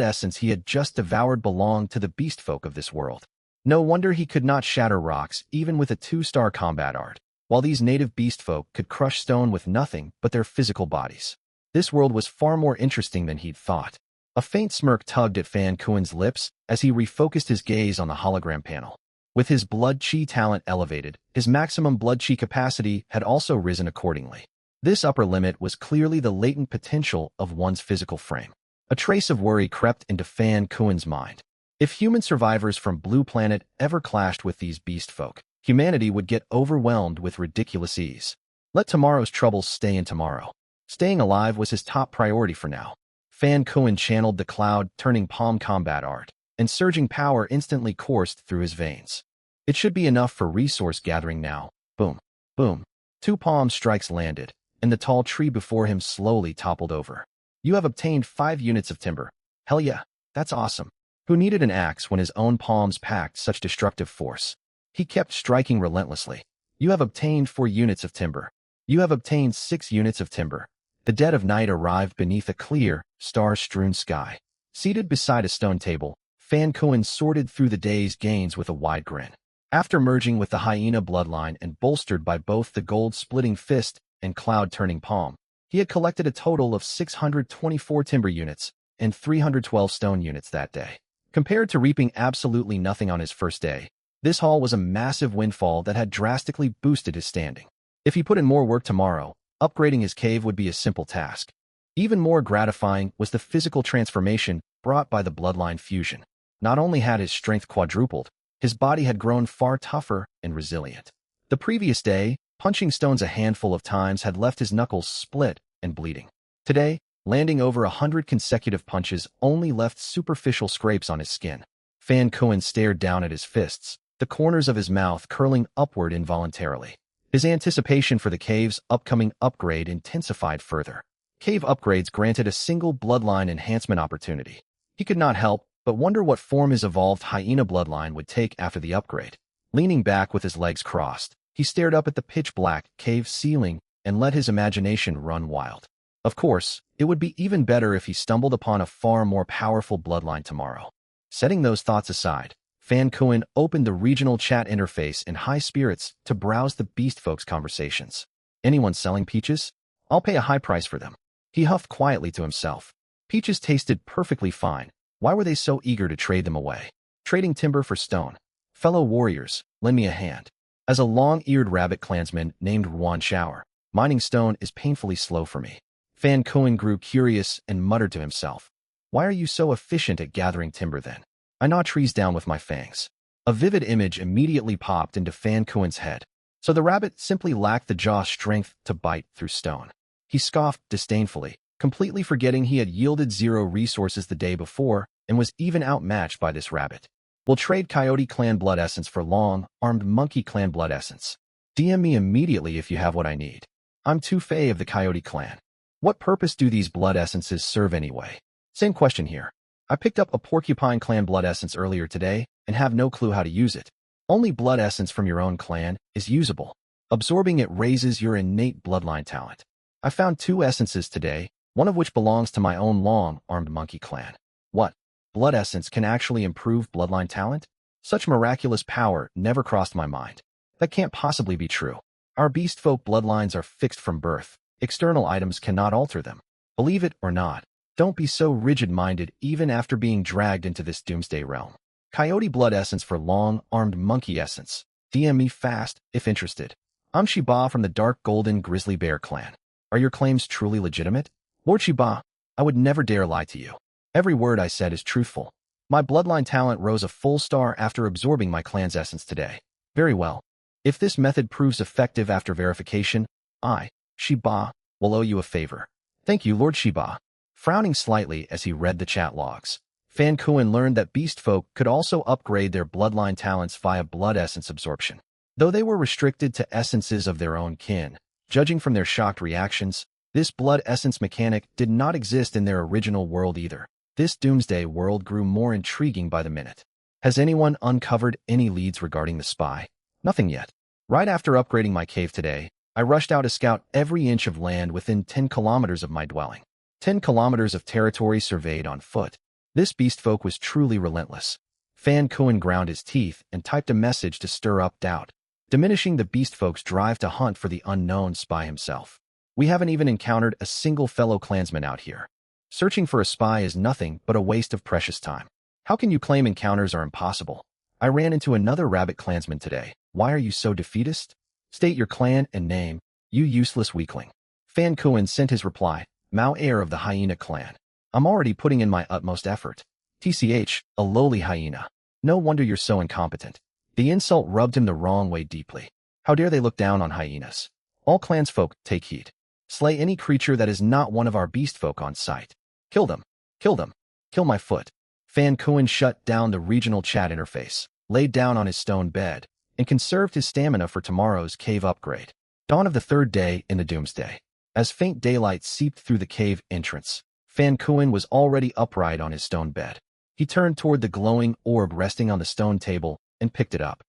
essence he had just devoured belonged to the beast folk of this world. No wonder he could not shatter rocks even with a 2-star combat art, while these native beast folk could crush stone with nothing but their physical bodies. This world was far more interesting than he'd thought. A faint smirk tugged at Fan Kuan's lips as he refocused his gaze on the hologram panel. With his blood chi talent elevated, his maximum blood chi capacity had also risen accordingly. This upper limit was clearly the latent potential of one's physical frame. A trace of worry crept into Fan Kuan's mind. If human survivors from Blue Planet ever clashed with these beast folk, humanity would get overwhelmed with ridiculous ease. Let tomorrow's troubles stay in tomorrow. Staying alive was his top priority for now. Fan Kuan channeled the cloud-turning palm combat art, and surging power instantly coursed through his veins. It should be enough for resource gathering now. Boom. Boom. 2 palm strikes landed, and the tall tree before him slowly toppled over. You have obtained 5 units of timber. Hell yeah, that's awesome. Who needed an axe when his own palms packed such destructive force? He kept striking relentlessly. You have obtained 4 units of timber. You have obtained 6 units of timber. The dead of night arrived beneath a clear, star-strewn sky. Seated beside a stone table, Fan Kuan sorted through the day's gains with a wide grin. After merging with the hyena bloodline and bolstered by both the gold-splitting fist and cloud-turning palm, he had collected a total of 624 timber units and 312 stone units that day. Compared to reaping absolutely nothing on his first day, this haul was a massive windfall that had drastically boosted his standing. If he put in more work tomorrow, upgrading his cave would be a simple task. Even more gratifying was the physical transformation brought by the bloodline fusion. Not only had his strength quadrupled, his body had grown far tougher and resilient. The previous day, punching stones a handful of times had left his knuckles split and bleeding. Today, landing over 100 consecutive punches only left superficial scrapes on his skin. Fan Kuan stared down at his fists, the corners of his mouth curling upward involuntarily. His anticipation for the cave's upcoming upgrade intensified further. Cave upgrades granted a single bloodline enhancement opportunity. He could not help but wonder what form his evolved hyena bloodline would take after the upgrade. Leaning back with his legs crossed, he stared up at the pitch-black cave ceiling and let his imagination run wild. Of course, it would be even better if he stumbled upon a far more powerful bloodline tomorrow. Setting those thoughts aside, Fan Kuan opened the regional chat interface in high spirits to browse the beast folks' conversations. Anyone selling peaches? I'll pay a high price for them. He huffed quietly to himself. Peaches tasted perfectly fine. Why were they so eager to trade them away? Trading timber for stone. Fellow warriors, lend me a hand. As a long-eared rabbit clansman named Ruan Shower, mining stone is painfully slow for me. Fan Kuan grew curious and muttered to himself. Why are you so efficient at gathering timber then? I gnaw trees down with my fangs. A vivid image immediately popped into Fan Kuan's head. So the rabbit simply lacked the jaw strength to bite through stone. He scoffed disdainfully, completely forgetting he had yielded 0 resources the day before and was even outmatched by this rabbit. We'll trade Coyote Clan Blood Essence for Long-Armed Monkey Clan Blood Essence. DM me immediately if you have what I need. I'm too fey of the Coyote Clan. What purpose do these blood essences serve anyway? Same question here. I picked up a Porcupine Clan Blood Essence earlier today and have no clue how to use it. Only blood essence from your own clan is usable. Absorbing it raises your innate bloodline talent. I found 2 essences today, one of which belongs to my own Long-Armed Monkey Clan. What? Blood essence can actually improve bloodline talent? Such miraculous power never crossed my mind. That can't possibly be true. Our beast folk bloodlines are fixed from birth. External items cannot alter them. Believe it or not, don't be so rigid-minded even after being dragged into this doomsday realm. Coyote Blood Essence for Long-Armed Monkey Essence. DM me fast, if interested. I'm Shiba from the Dark Golden Grizzly Bear Clan. Are your claims truly legitimate? Lord Shiba, I would never dare lie to you. Every word I said is truthful. My bloodline talent rose a full star after absorbing my clan's essence today. Very well. If this method proves effective after verification, I, Shiba, will owe you a favor. Thank you, Lord Shiba. Frowning slightly as he read the chat logs, Fan Kuan learned that beast folk could also upgrade their bloodline talents via blood essence absorption. Though they were restricted to essences of their own kin, judging from their shocked reactions, this blood essence mechanic did not exist in their original world either. This doomsday world grew more intriguing by the minute. Has anyone uncovered any leads regarding the spy? Nothing yet. Right after upgrading my cave today, I rushed out to scout every inch of land within 10 kilometers of my dwelling. 10 kilometers of territory surveyed on foot. This beast folk was truly relentless. Fan Kuan ground his teeth and typed a message to stir up doubt, diminishing the beast folk's drive to hunt for the unknown spy himself. We haven't even encountered a single fellow clansman out here. Searching for a spy is nothing but a waste of precious time. How can you claim encounters are impossible? I ran into another rabbit clansman today. Why are you so defeatist? State your clan and name, you useless weakling. Fan Kuan sent his reply, Mao heir of the hyena clan. I'm already putting in my utmost effort. TCH, a lowly hyena. No wonder you're so incompetent. The insult rubbed him the wrong way deeply. How dare they look down on hyenas? All clansfolk, take heed. Slay any creature that is not one of our beast folk on sight. Kill them. Kill them. Kill my foot. Fan Kuan shut down the regional chat interface, laid down on his stone bed, and conserved his stamina for tomorrow's cave upgrade. Dawn of the third day in the doomsday. As faint daylight seeped through the cave entrance, Fan Kuan was already upright on his stone bed. He turned toward the glowing orb resting on the stone table and picked it up.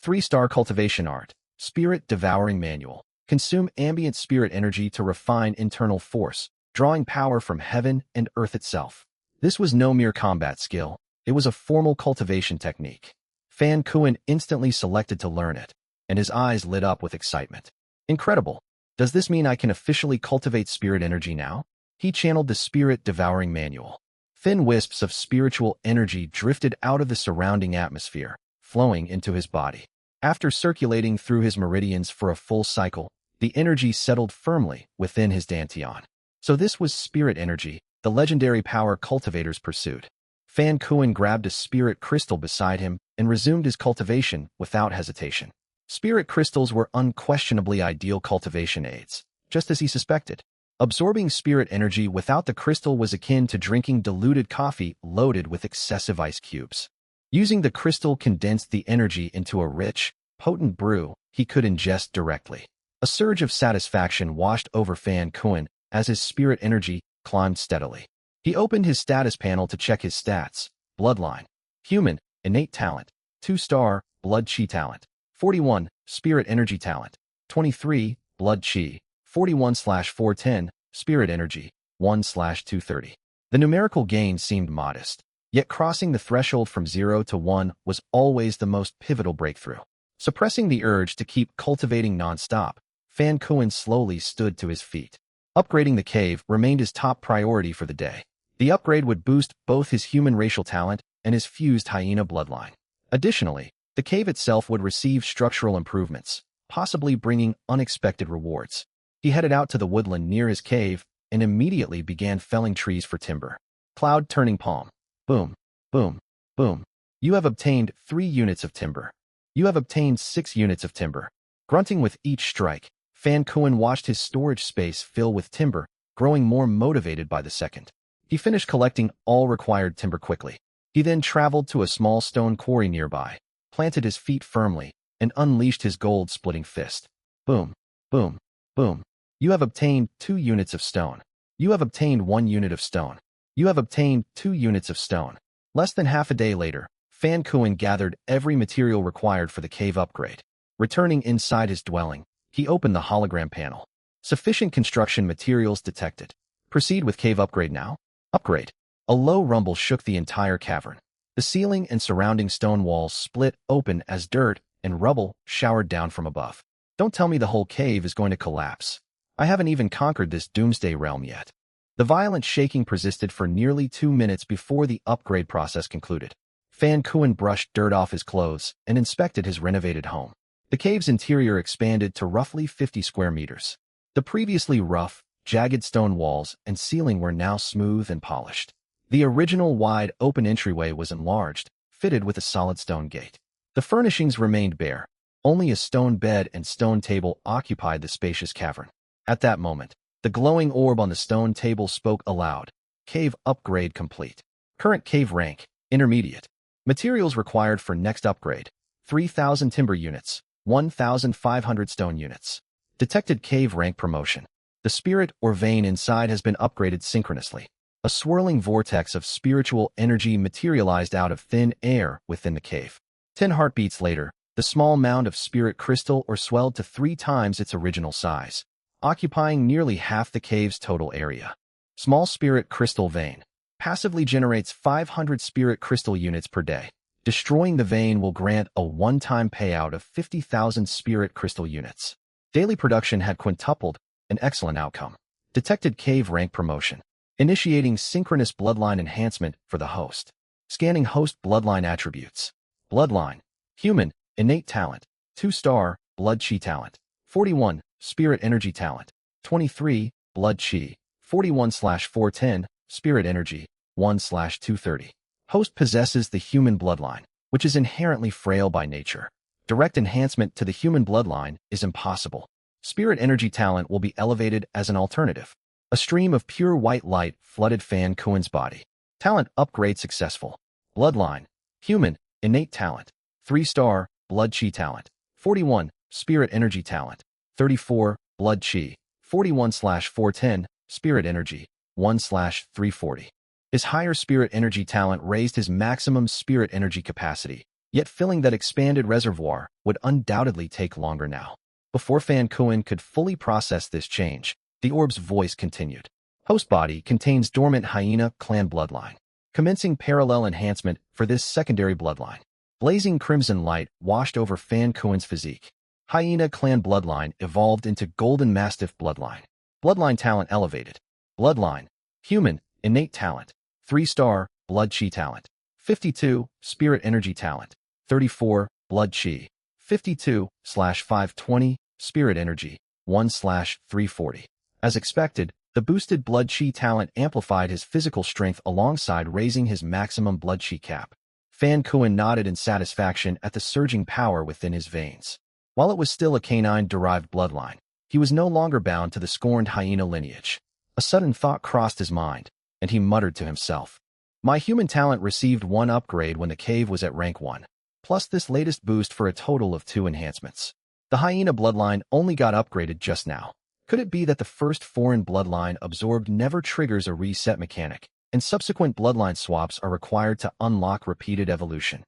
3-star cultivation art. Spirit Devouring Manual. Consume ambient spirit energy to refine internal force, drawing power from heaven and earth itself. This was no mere combat skill. It was a formal cultivation technique. Fan Kuan instantly selected to learn it, and his eyes lit up with excitement. Incredible! Does this mean I can officially cultivate spirit energy now? He channeled the Spirit Devouring Manual. Thin wisps of spiritual energy drifted out of the surrounding atmosphere, flowing into his body. After circulating through his meridians for a full cycle, the energy settled firmly within his dantian. So this was spirit energy, the legendary power cultivators pursued. Fan Kuan grabbed a spirit crystal beside him and resumed his cultivation without hesitation. Spirit crystals were unquestionably ideal cultivation aids, just as he suspected. Absorbing spirit energy without the crystal was akin to drinking diluted coffee loaded with excessive ice cubes. Using the crystal condensed the energy into a rich, potent brew he could ingest directly. A surge of satisfaction washed over Fan Kuan as his spirit energy climbed steadily. He opened his status panel to check his stats. Bloodline. Human, innate talent. 2-star, blood chi talent. 41, spirit energy talent. 23, blood chi. 41/410, spirit energy. 1/230. The numerical gain seemed modest, yet crossing the threshold from 0 to 1 was always the most pivotal breakthrough. Suppressing the urge to keep cultivating non-stop, Fan Kuan slowly stood to his feet. Upgrading the cave remained his top priority for the day. The upgrade would boost both his human racial talent and his fused hyena bloodline. Additionally, the cave itself would receive structural improvements, possibly bringing unexpected rewards. He headed out to the woodland near his cave and immediately began felling trees for timber. Cloud turning palm. Boom, boom, boom. You have obtained 3 units of timber. You have obtained 6 units of timber. Grunting with each strike, Fan Kuan watched his storage space fill with timber, growing more motivated by the second. He finished collecting all required timber quickly. He then traveled to a small stone quarry nearby, planted his feet firmly, and unleashed his gold-splitting fist. Boom, boom, boom. You have obtained 2 units of stone. You have obtained 1 unit of stone. You have obtained 2 units of stone. Less than half a day later, Fan Kuan gathered every material required for the cave upgrade. Returning inside his dwelling, he opened the hologram panel. Sufficient construction materials detected. Proceed with cave upgrade now. Upgrade. A low rumble shook the entire cavern. The ceiling and surrounding stone walls split open as dirt and rubble showered down from above. Don't tell me the whole cave is going to collapse. I haven't even conquered this doomsday realm yet. The violent shaking persisted for nearly 2 minutes before the upgrade process concluded. Fan Kuan brushed dirt off his clothes and inspected his renovated home. The cave's interior expanded to roughly 50 square meters. The previously rough, jagged stone walls and ceiling were now smooth and polished. The original wide open entryway was enlarged, fitted with a solid stone gate. The furnishings remained bare. Only a stone bed and stone table occupied the spacious cavern. At that moment, the glowing orb on the stone table spoke aloud. Cave upgrade complete. Current cave rank, intermediate. Materials required for next upgrade. 3,000 timber units, 1,500 stone units. Detected cave rank promotion. The spirit or vein inside has been upgraded synchronously. A swirling vortex of spiritual energy materialized out of thin air within the cave. 10 heartbeats later, the small mound of spirit crystal or swelled to 3 times its original size, occupying nearly half the cave's total area. Small spirit crystal vein. Passively generates 500 spirit crystal units per day. Destroying the vein will grant a one-time payout of 50,000 spirit crystal units. Daily production had quintupled, an excellent outcome. Detected cave rank promotion. Initiating synchronous bloodline enhancement for the host. Scanning host bloodline attributes. Bloodline. Human, innate talent. 2-star, blood chi talent. 41, spirit energy talent. 23, blood chi. 41/410, spirit energy. 1/230. Host possesses the human bloodline, which is inherently frail by nature. Direct enhancement to the human bloodline is impossible. Spirit energy talent will be elevated as an alternative. A stream of pure white light flooded Fan Kuan's body. Talent upgrade successful. Bloodline. Human. Innate talent. 3-star. Blood Chi talent. 41. Spirit energy talent. 34. Blood Chi. 41/410. Spirit energy. 1/340. His higher spirit energy talent raised his maximum spirit energy capacity, yet filling that expanded reservoir would undoubtedly take longer now. Before Fan Kuan could fully process this change, the orb's voice continued. Host body contains dormant hyena clan bloodline. Commencing parallel enhancement for this secondary bloodline. Blazing crimson light washed over Fan Kuan's physique. Hyena clan bloodline evolved into golden mastiff bloodline. Bloodline talent elevated. Bloodline. Human. Innate talent. 3-star. Blood Chi talent. 52. Spirit energy talent. 34. Blood Chi. 52/520. Spirit energy. 1/340. As expected, the boosted Blood Chi talent amplified his physical strength alongside raising his maximum Blood Chi cap. Fan Kuan nodded in satisfaction at the surging power within his veins. While it was still a canine-derived bloodline, he was no longer bound to the scorned hyena lineage. A sudden thought crossed his mind, and he muttered to himself. My human talent received 1 upgrade when the cave was at rank 1, plus this latest boost for a total of 2 enhancements. The hyena bloodline only got upgraded just now. Could it be that the first foreign bloodline absorbed never triggers a reset mechanic, and subsequent bloodline swaps are required to unlock repeated evolution?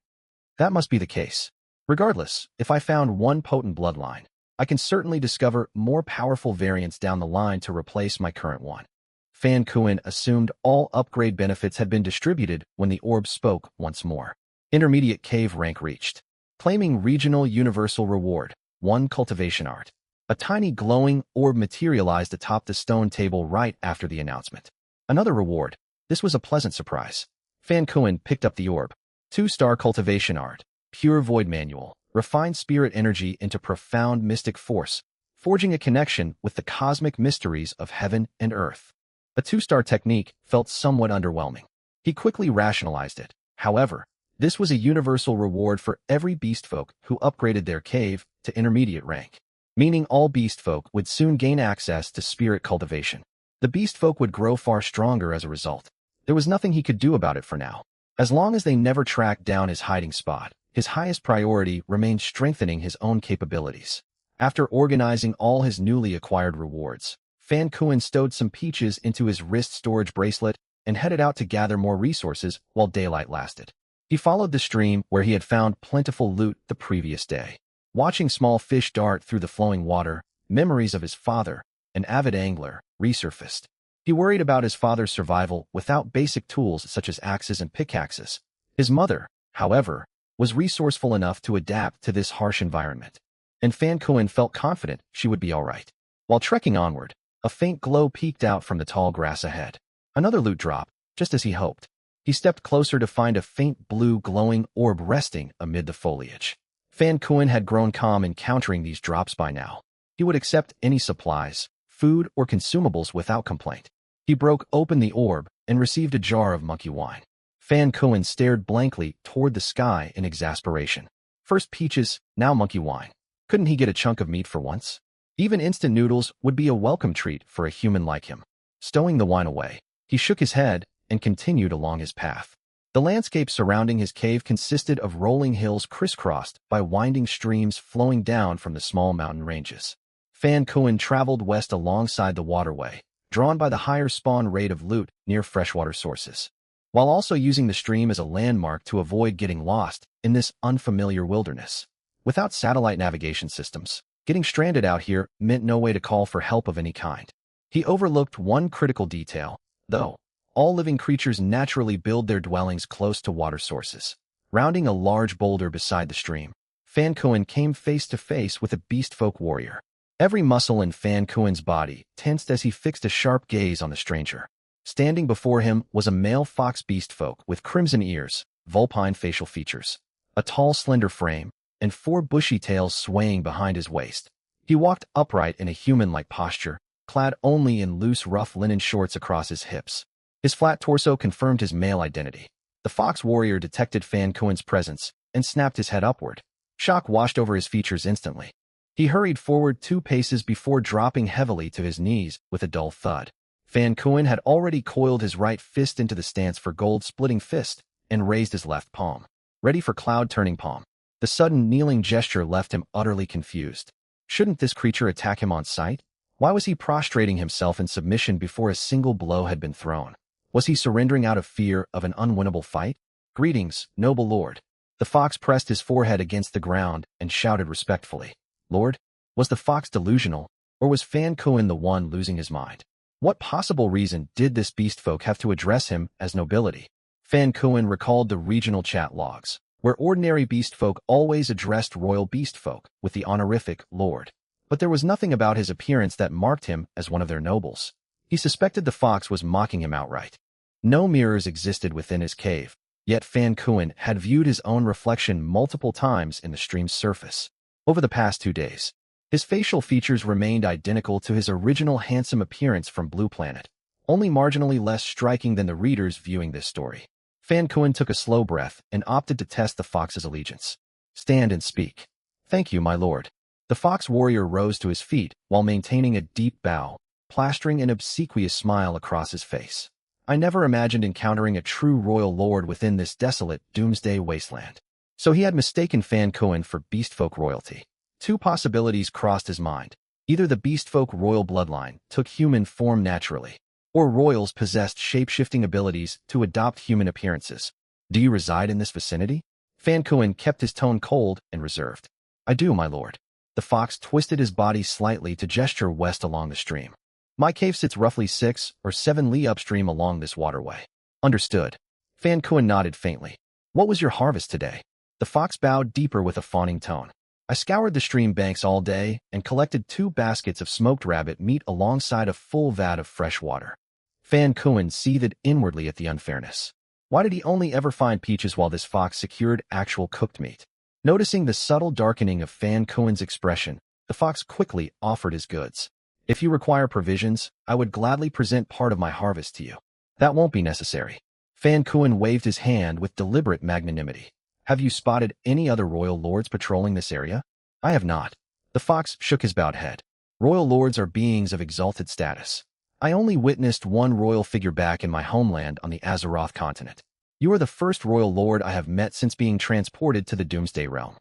That must be the case. Regardless, if I found 1 potent bloodline, I can certainly discover more powerful variants down the line to replace my current one. Fan Kuan assumed all upgrade benefits had been distributed when the orb spoke once more. Intermediate cave rank reached. Claiming regional universal reward, 1 cultivation art. A tiny glowing orb materialized atop the stone table right after the announcement. Another reward. This was a pleasant surprise. Fan Kuan picked up the orb. 2-star cultivation art. Pure void manual. Refined spirit energy into profound mystic force, forging a connection with the cosmic mysteries of heaven and earth. A 2-star technique felt somewhat underwhelming. He quickly rationalized it. However, this was a universal reward for every beastfolk who upgraded their cave to intermediate rank, meaning all beastfolk would soon gain access to spirit cultivation. The beastfolk would grow far stronger as a result. There was nothing he could do about it for now. As long as they never tracked down his hiding spot, his highest priority remained strengthening his own capabilities. After organizing all his newly acquired rewards, Fan Kuan stowed some peaches into his wrist storage bracelet and headed out to gather more resources while daylight lasted. He followed the stream where he had found plentiful loot the previous day. Watching small fish dart through the flowing water, memories of his father, an avid angler, resurfaced. He worried about his father's survival without basic tools such as axes and pickaxes. His mother, however, was resourceful enough to adapt to this harsh environment, and Fan Kuan felt confident she would be all right. While trekking onward, a faint glow peeked out from the tall grass ahead. Another loot drop, just as he hoped. He stepped closer to find a faint blue glowing orb resting amid the foliage. Fan Kuan had grown calm encountering these drops by now. He would accept any supplies, food, or consumables without complaint. He broke open the orb and received a jar of monkey wine. Fan Kuan stared blankly toward the sky in exasperation. First peaches, now monkey wine. Couldn't he get a chunk of meat for once? Even instant noodles would be a welcome treat for a human like him. Stowing the wine away, he shook his head and continued along his path. The landscape surrounding his cave consisted of rolling hills crisscrossed by winding streams flowing down from the small mountain ranges. Fan Kuan traveled west alongside the waterway, drawn by the higher spawn rate of loot near freshwater sources, while also using the stream as a landmark to avoid getting lost in this unfamiliar wilderness. Without satellite navigation systems, getting stranded out here meant no way to call for help of any kind. He overlooked one critical detail, though. All living creatures naturally build their dwellings close to water sources. Rounding a large boulder beside the stream, Fan Kuan came face to face with a beastfolk warrior. Every muscle in Fan Kuan's body tensed as he fixed a sharp gaze on the stranger. Standing before him was a male fox beastfolk with crimson ears, vulpine facial features, a tall slender frame, and 4 bushy tails swaying behind his waist. He walked upright in a human-like posture, clad only in loose rough linen shorts across his hips. His flat torso confirmed his male identity. The fox warrior detected Fan Kuan's presence and snapped his head upward. Shock washed over his features instantly. He hurried forward 2 paces before dropping heavily to his knees with a dull thud. Fan Kuan had already coiled his right fist into the stance for gold-splitting fist and raised his left palm, ready for cloud-turning palm. The sudden kneeling gesture left him utterly confused. Shouldn't this creature attack him on sight? Why was he prostrating himself in submission before a single blow had been thrown? Was he surrendering out of fear of an unwinnable fight? Greetings, noble lord. The fox pressed his forehead against the ground and shouted respectfully. Lord? Was the fox delusional, or was Fan Kuan the one losing his mind? What possible reason did this beast folk have to address him as nobility? Fan Kuan recalled the regional chat logs, where ordinary beast folk always addressed royal beast folk with the honorific lord. But there was nothing about his appearance that marked him as one of their nobles. He suspected the fox was mocking him outright. No mirrors existed within his cave, yet Fan Kuan had viewed his own reflection multiple times in the stream's surface. Over the past 2 days, his facial features remained identical to his original handsome appearance from Blue Planet, only marginally less striking than the readers viewing this story. Fan Kuan took a slow breath and opted to test the fox's allegiance. Stand and speak. Thank you, my lord. The fox warrior rose to his feet while maintaining a deep bow, plastering an obsequious smile across his face. I never imagined encountering a true royal lord within this desolate doomsday wasteland. So he had mistaken Fan Kuan for beastfolk royalty. 2 possibilities crossed his mind. Either the beastfolk royal bloodline took human form naturally, or royals possessed shape-shifting abilities to adopt human appearances. Do you reside in this vicinity? Fan Kuan kept his tone cold and reserved. I do, my lord. The fox twisted his body slightly to gesture west along the stream. My cave sits roughly 6 or 7 li upstream along this waterway. Understood. Fan Kuan nodded faintly. What was your harvest today? The fox bowed deeper with a fawning tone. I scoured the stream banks all day and collected 2 baskets of smoked rabbit meat alongside a full vat of fresh water. Fan Kuan seethed inwardly at the unfairness. Why did he only ever find peaches while this fox secured actual cooked meat? Noticing the subtle darkening of Fan Kuan's expression, the fox quickly offered his goods. If you require provisions, I would gladly present part of my harvest to you. That won't be necessary. Fan Kuan waved his hand with deliberate magnanimity. Have you spotted any other royal lords patrolling this area? I have not. The fox shook his bowed head. Royal lords are beings of exalted status. I only witnessed one royal figure back in my homeland on the Azeroth continent. You are the first royal lord I have met since being transported to the Doomsday Realm.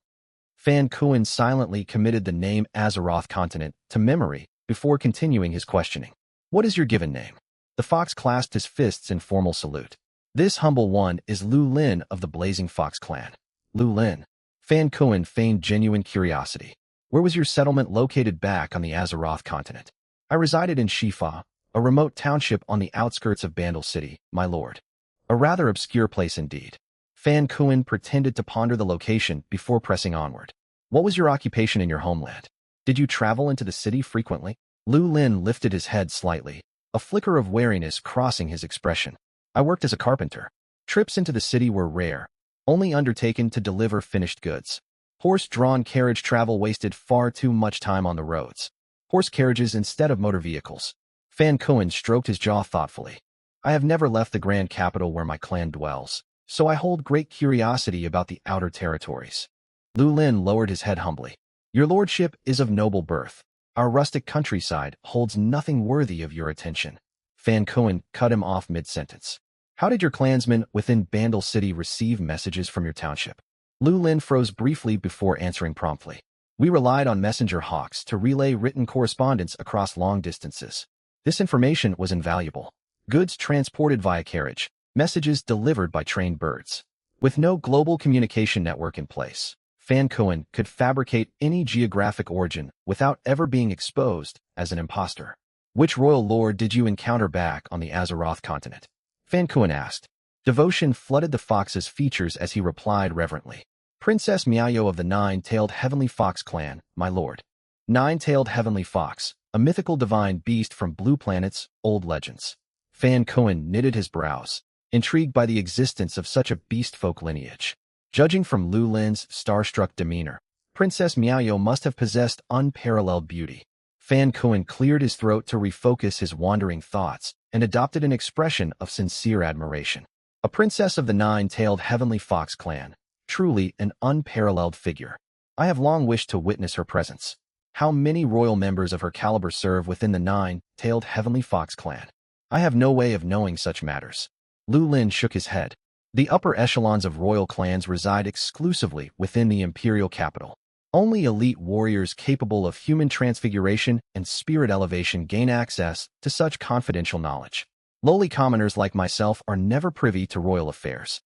Fan Kuan silently committed the name Azeroth continent to memory before continuing his questioning. What is your given name? The fox clasped his fists in formal salute. This humble one is Lu Lin of the Blazing Fox clan. Lu Lin. Fan Kuan feigned genuine curiosity. Where was your settlement located back on the Azeroth continent? I resided in Shifa, a remote township on the outskirts of Bandle City, my lord. A rather obscure place indeed. Fan Kuan pretended to ponder the location before pressing onward. What was your occupation in your homeland? Did you travel into the city frequently? Lu Lin lifted his head slightly, a flicker of wariness crossing his expression. I worked as a carpenter. Trips into the city were rare, only undertaken to deliver finished goods. Horse-drawn carriage travel wasted far too much time on the roads. Horse carriages instead of motor vehicles. Fan Kuan stroked his jaw thoughtfully. I have never left the grand capital where my clan dwells, so I hold great curiosity about the outer territories. Lu Lin lowered his head humbly. Your lordship is of noble birth. Our rustic countryside holds nothing worthy of your attention. Fan Kuan cut him off mid-sentence. How did your clansmen within Bandle City receive messages from your township? Lu Lin froze briefly before answering promptly. We relied on messenger hawks to relay written correspondence across long distances. This information was invaluable. Goods transported via carriage, messages delivered by trained birds. With no global communication network in place, Fan Kuan could fabricate any geographic origin without ever being exposed as an imposter. Which royal lord did you encounter back on the Azeroth continent? Fan Kuan asked. Devotion flooded the fox's features as he replied reverently. Princess Miaoyo of the Nine-Tailed Heavenly Fox clan, my lord. Nine-Tailed Heavenly Fox, a mythical divine beast from Blue Planet's old legends. Fan Kuan knitted his brows, intrigued by the existence of such a beast-folk lineage. Judging from Lu Lin's starstruck demeanor, Princess Miaoyo must have possessed unparalleled beauty. Fan Kuan cleared his throat to refocus his wandering thoughts and adopted an expression of sincere admiration. A princess of the Nine-Tailed Heavenly Fox clan, truly an unparalleled figure. I have long wished to witness her presence. How many royal members of her caliber serve within the Nine-Tailed Heavenly Fox clan? I have no way of knowing such matters. Lu Lin shook his head. The upper echelons of royal clans reside exclusively within the imperial capital. Only elite warriors capable of human transfiguration and spirit elevation gain access to such confidential knowledge. Lowly commoners like myself are never privy to royal affairs.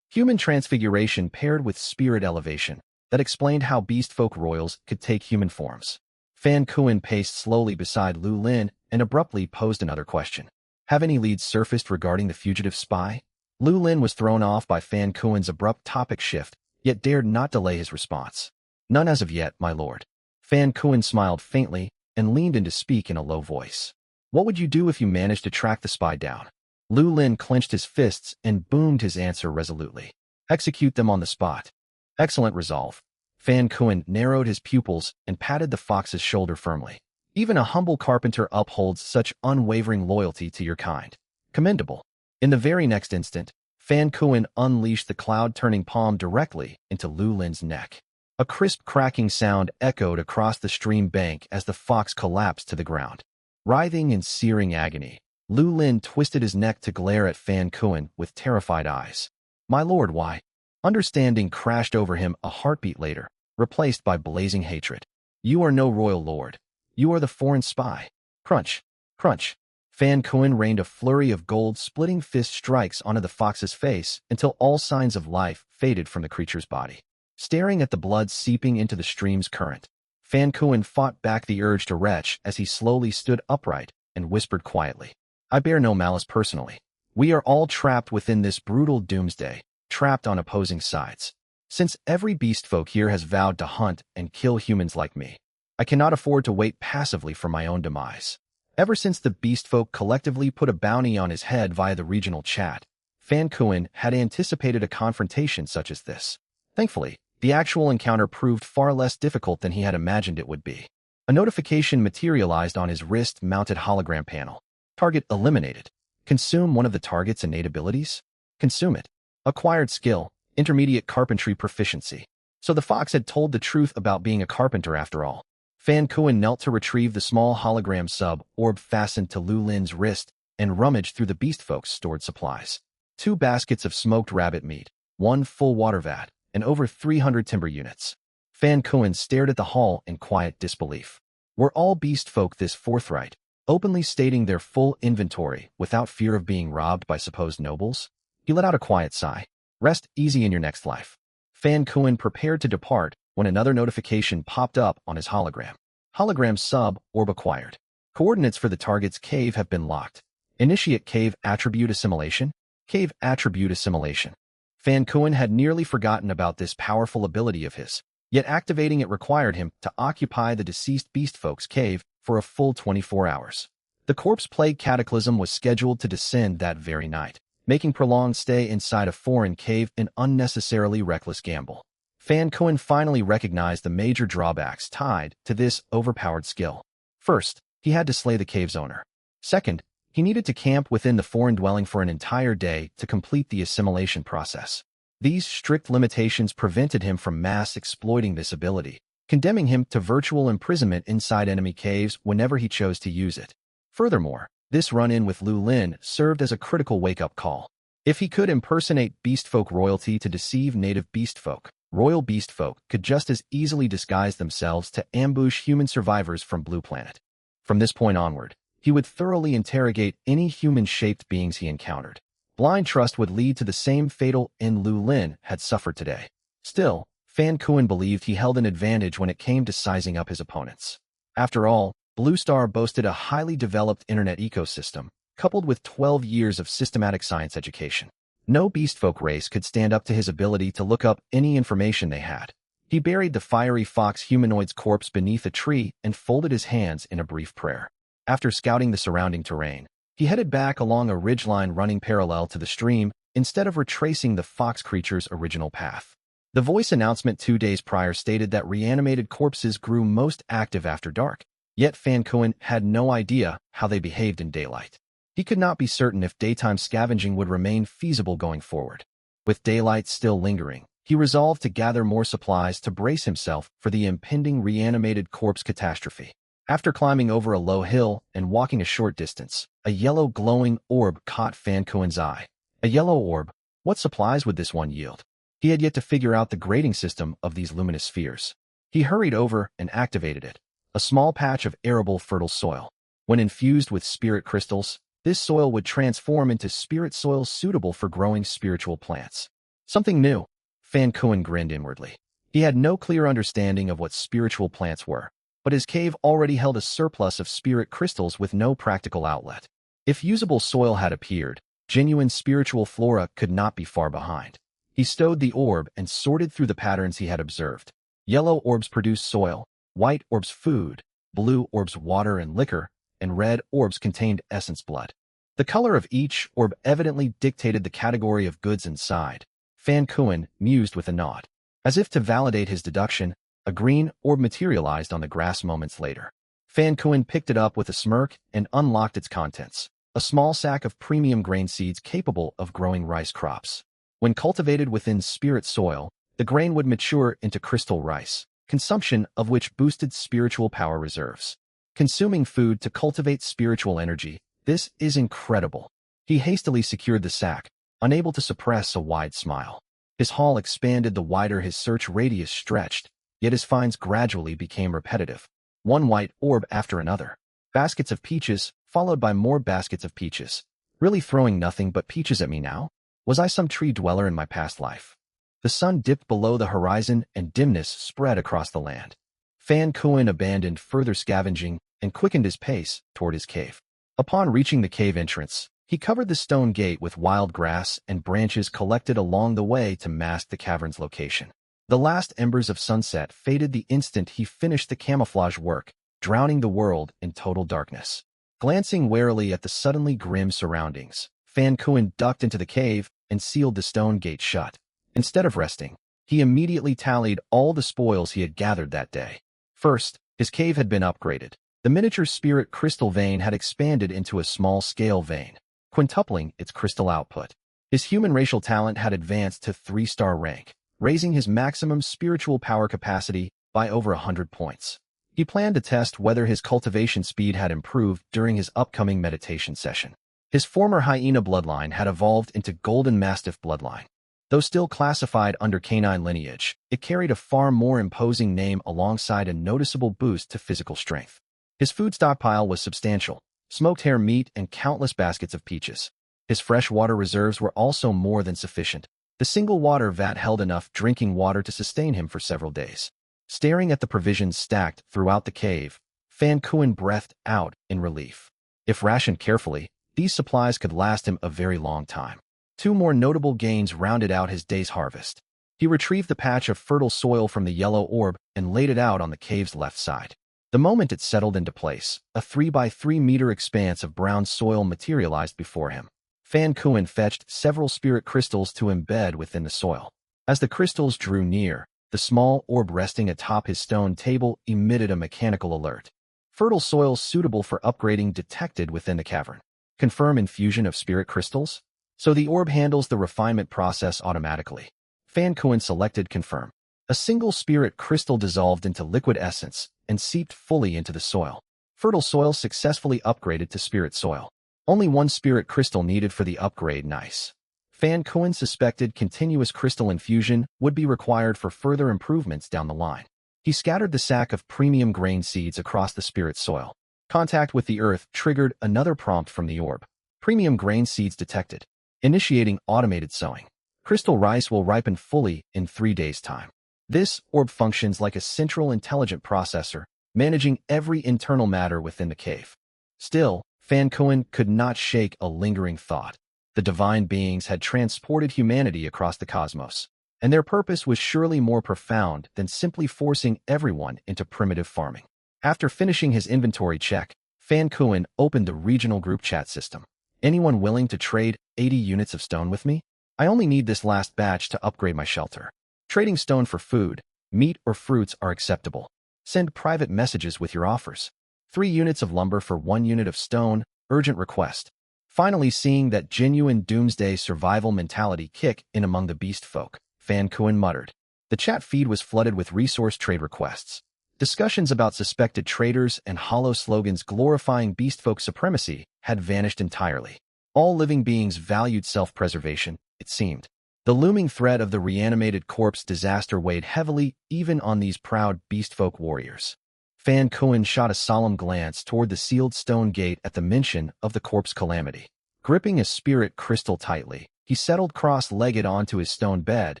Human transfiguration paired with spirit elevation. That explained how beast-folk royals could take human forms. Fan Kuan paced slowly beside Lu Lin and abruptly posed another question. Have any leads surfaced regarding the fugitive spy? Lu Lin was thrown off by Fan Kuan's abrupt topic shift, yet dared not delay his response. None as of yet, my lord. Fan Kuan smiled faintly and leaned in to speak in a low voice. What would you do if you managed to track the spy down? Lu Lin clenched his fists and boomed his answer resolutely. Execute them on the spot. Excellent resolve. Fan Kuan narrowed his pupils and patted the fox's shoulder firmly. Even a humble carpenter upholds such unwavering loyalty to your kind. Commendable. In the very next instant, Fan Kuan unleashed the cloud-turning palm directly into Lu Lin's neck. A crisp cracking sound echoed across the stream bank as the fox collapsed to the ground. Writhing in searing agony, Lu Lin twisted his neck to glare at Fan Kuan with terrified eyes. My lord, why? Understanding crashed over him a heartbeat later, replaced by blazing hatred. You are no royal lord. You are the foreign spy. Crunch. Crunch. Fan Kuan rained a flurry of gold-splitting fist strikes onto the fox's face until all signs of life faded from the creature's body. Staring at the blood seeping into the stream's current, Fan Kuan fought back the urge to retch as he slowly stood upright and whispered quietly. I bear no malice personally. We are all trapped within this brutal doomsday, trapped on opposing sides. Since every beast folk here has vowed to hunt and kill humans like me, I cannot afford to wait passively for my own demise. Ever since the beast folk collectively put a bounty on his head via the regional chat, Fan Kuan had anticipated a confrontation such as this. Thankfully, the actual encounter proved far less difficult than he had imagined it would be. A notification materialized on his wrist-mounted hologram panel. Target eliminated. Consume one of the target's innate abilities? Consume it. Acquired skill, intermediate carpentry proficiency. So the fox had told the truth about being a carpenter after all. Fan Kuan knelt to retrieve the small hologram sub-orb fastened to Lu Lin's wrist and rummaged through the beast folk's stored supplies. 2 baskets of smoked rabbit meat, 1 full water vat, and over 300 timber units. Fan Kuan stared at the haul in quiet disbelief. Were all beast folk this forthright, openly stating their full inventory without fear of being robbed by supposed nobles? He let out a quiet sigh. Rest easy in your next life. Fan Kuan prepared to depart when another notification popped up on his hologram. Hologram sub-orb acquired. Coordinates for the target's cave have been locked. Initiate cave attribute assimilation. Cave attribute assimilation. Fan Kuan had nearly forgotten about this powerful ability of his, yet activating it required him to occupy the deceased beast folk's cave for a full 24 hours. The corpse plague cataclysm was scheduled to descend that very night, making prolonged stay inside a foreign cave an unnecessarily reckless gamble. Fan Kuan finally recognized the major drawbacks tied to this overpowered skill. First, he had to slay the cave's owner. Second, he needed to camp within the foreign dwelling for an entire day to complete the assimilation process. These strict limitations prevented him from mass exploiting this ability, condemning him to virtual imprisonment inside enemy caves whenever he chose to use it. Furthermore, this run-in with Lu Lin served as a critical wake-up call. If he could impersonate beastfolk royalty to deceive native beastfolk, royal beastfolk could just as easily disguise themselves to ambush human survivors from Blue Planet. From this point onward, he would thoroughly interrogate any human-shaped beings he encountered. Blind trust would lead to the same fatal end Lu Lin had suffered today. Still, Fan Kuan believed he held an advantage when it came to sizing up his opponents. After all, Blue Star boasted a highly developed internet ecosystem, coupled with 12 years of systematic science education. No beastfolk race could stand up to his ability to look up any information they had. He buried the fiery fox humanoid's corpse beneath a tree and folded his hands in a brief prayer. After scouting the surrounding terrain, he headed back along a ridgeline running parallel to the stream instead of retracing the fox creature's original path. The voice announcement 2 days prior stated that reanimated corpses grew most active after dark, yet Fan Kuan had no idea how they behaved in daylight. He could not be certain if daytime scavenging would remain feasible going forward. With daylight still lingering, he resolved to gather more supplies to brace himself for the impending reanimated corpse catastrophe. After climbing over a low hill and walking a short distance, a yellow glowing orb caught Fan Kuen's eye. A yellow orb? What supplies would this one yield? He had yet to figure out the grading system of these luminous spheres. He hurried over and activated it. A small patch of arable fertile soil. When infused with spirit crystals, this soil would transform into spirit soil suitable for growing spiritual plants. Something new. Fan Kuen grinned inwardly. He had no clear understanding of what spiritual plants were, but his cave already held a surplus of spirit crystals with no practical outlet. If usable soil had appeared, genuine spiritual flora could not be far behind. He stowed the orb and sorted through the patterns he had observed. Yellow orbs produced soil, white orbs food, blue orbs water and liquor, and red orbs contained essence blood. The color of each orb evidently dictated the category of goods inside. Fan Kuen mused with a nod. As if to validate his deduction, a green orb materialized on the grass moments later. Fan Kuen picked it up with a smirk and unlocked its contents. A small sack of premium grain seeds capable of growing rice crops. When cultivated within spirit soil, the grain would mature into crystal rice, consumption of which boosted spiritual power reserves. Consuming food to cultivate spiritual energy, this is incredible. He hastily secured the sack, unable to suppress a wide smile. His haul expanded the wider his search radius stretched, yet his finds gradually became repetitive. One white orb after another. Baskets of peaches, followed by more baskets of peaches. Really throwing nothing but peaches at me now? Was I some tree dweller in my past life? The sun dipped below the horizon and dimness spread across the land. Fan Kuen abandoned further scavenging and quickened his pace toward his cave. Upon reaching the cave entrance, he covered the stone gate with wild grass and branches collected along the way to mask the cavern's location. The last embers of sunset faded the instant he finished the camouflage work, drowning the world in total darkness. Glancing warily at the suddenly grim surroundings, Fan Kuen ducked into the cave and sealed the stone gate shut. Instead of resting, he immediately tallied all the spoils he had gathered that day. First, his cave had been upgraded. The miniature spirit crystal vein had expanded into a small-scale vein, quintupling its crystal output. His human racial talent had advanced to 3-star rank, raising his maximum spiritual power capacity by over 100 points. He planned to test whether his cultivation speed had improved during his upcoming meditation session. His former hyena bloodline had evolved into golden mastiff bloodline. Though still classified under canine lineage, it carried a far more imposing name alongside a noticeable boost to physical strength. His food stockpile was substantial, smoked hare meat and countless baskets of peaches. His freshwater reserves were also more than sufficient. The single water vat held enough drinking water to sustain him for several days. Staring at the provisions stacked throughout the cave, Fan Kuen breathed out in relief. If rationed carefully, these supplies could last him a very long time. 2 more notable gains rounded out his day's harvest. He retrieved the patch of fertile soil from the yellow orb and laid it out on the cave's left side. The moment it settled into place, a 3-by-3-meter expanse of brown soil materialized before him. Fan Kuen fetched several spirit crystals to embed within the soil. As the crystals drew near, the small orb resting atop his stone table emitted a mechanical alert. Fertile soil suitable for upgrading detected within the cavern. Confirm infusion of spirit crystals? So the orb handles the refinement process automatically. Fan Kuen selected Confirm. A single spirit crystal dissolved into liquid essence and seeped fully into the soil. Fertile soil successfully upgraded to spirit soil. Only 1 spirit crystal needed for the upgrade. Nice. Fan Kuen suspected continuous crystal infusion would be required for further improvements down the line. He scattered the sack of premium grain seeds across the spirit soil. Contact with the earth triggered another prompt from the orb. Premium grain seeds detected. Initiating automated sowing. Crystal rice will ripen fully in 3 days' time. This orb functions like a central intelligent processor, managing every internal matter within the cave. Still, Fan Kuen could not shake a lingering thought. The divine beings had transported humanity across the cosmos, and their purpose was surely more profound than simply forcing everyone into primitive farming. After finishing his inventory check, Fan Kuen opened the regional group chat system. Anyone willing to trade 80 units of stone with me? I only need this last batch to upgrade my shelter. Trading stone for food, meat, or fruits are acceptable. Send private messages with your offers. 3 units of lumber for 1 unit of stone, urgent request. Finally, seeing that genuine doomsday survival mentality kick in among the beast folk, Fan Kuen muttered. The chat feed was flooded with resource trade requests. Discussions about suspected traitors and hollow slogans glorifying beastfolk supremacy had vanished entirely. All living beings valued self-preservation, it seemed. The looming threat of the reanimated corpse disaster weighed heavily even on these proud beastfolk warriors. Fan Kuan shot a solemn glance toward the sealed stone gate at the mention of the corpse calamity. Gripping his spirit crystal tightly, he settled cross-legged onto his stone bed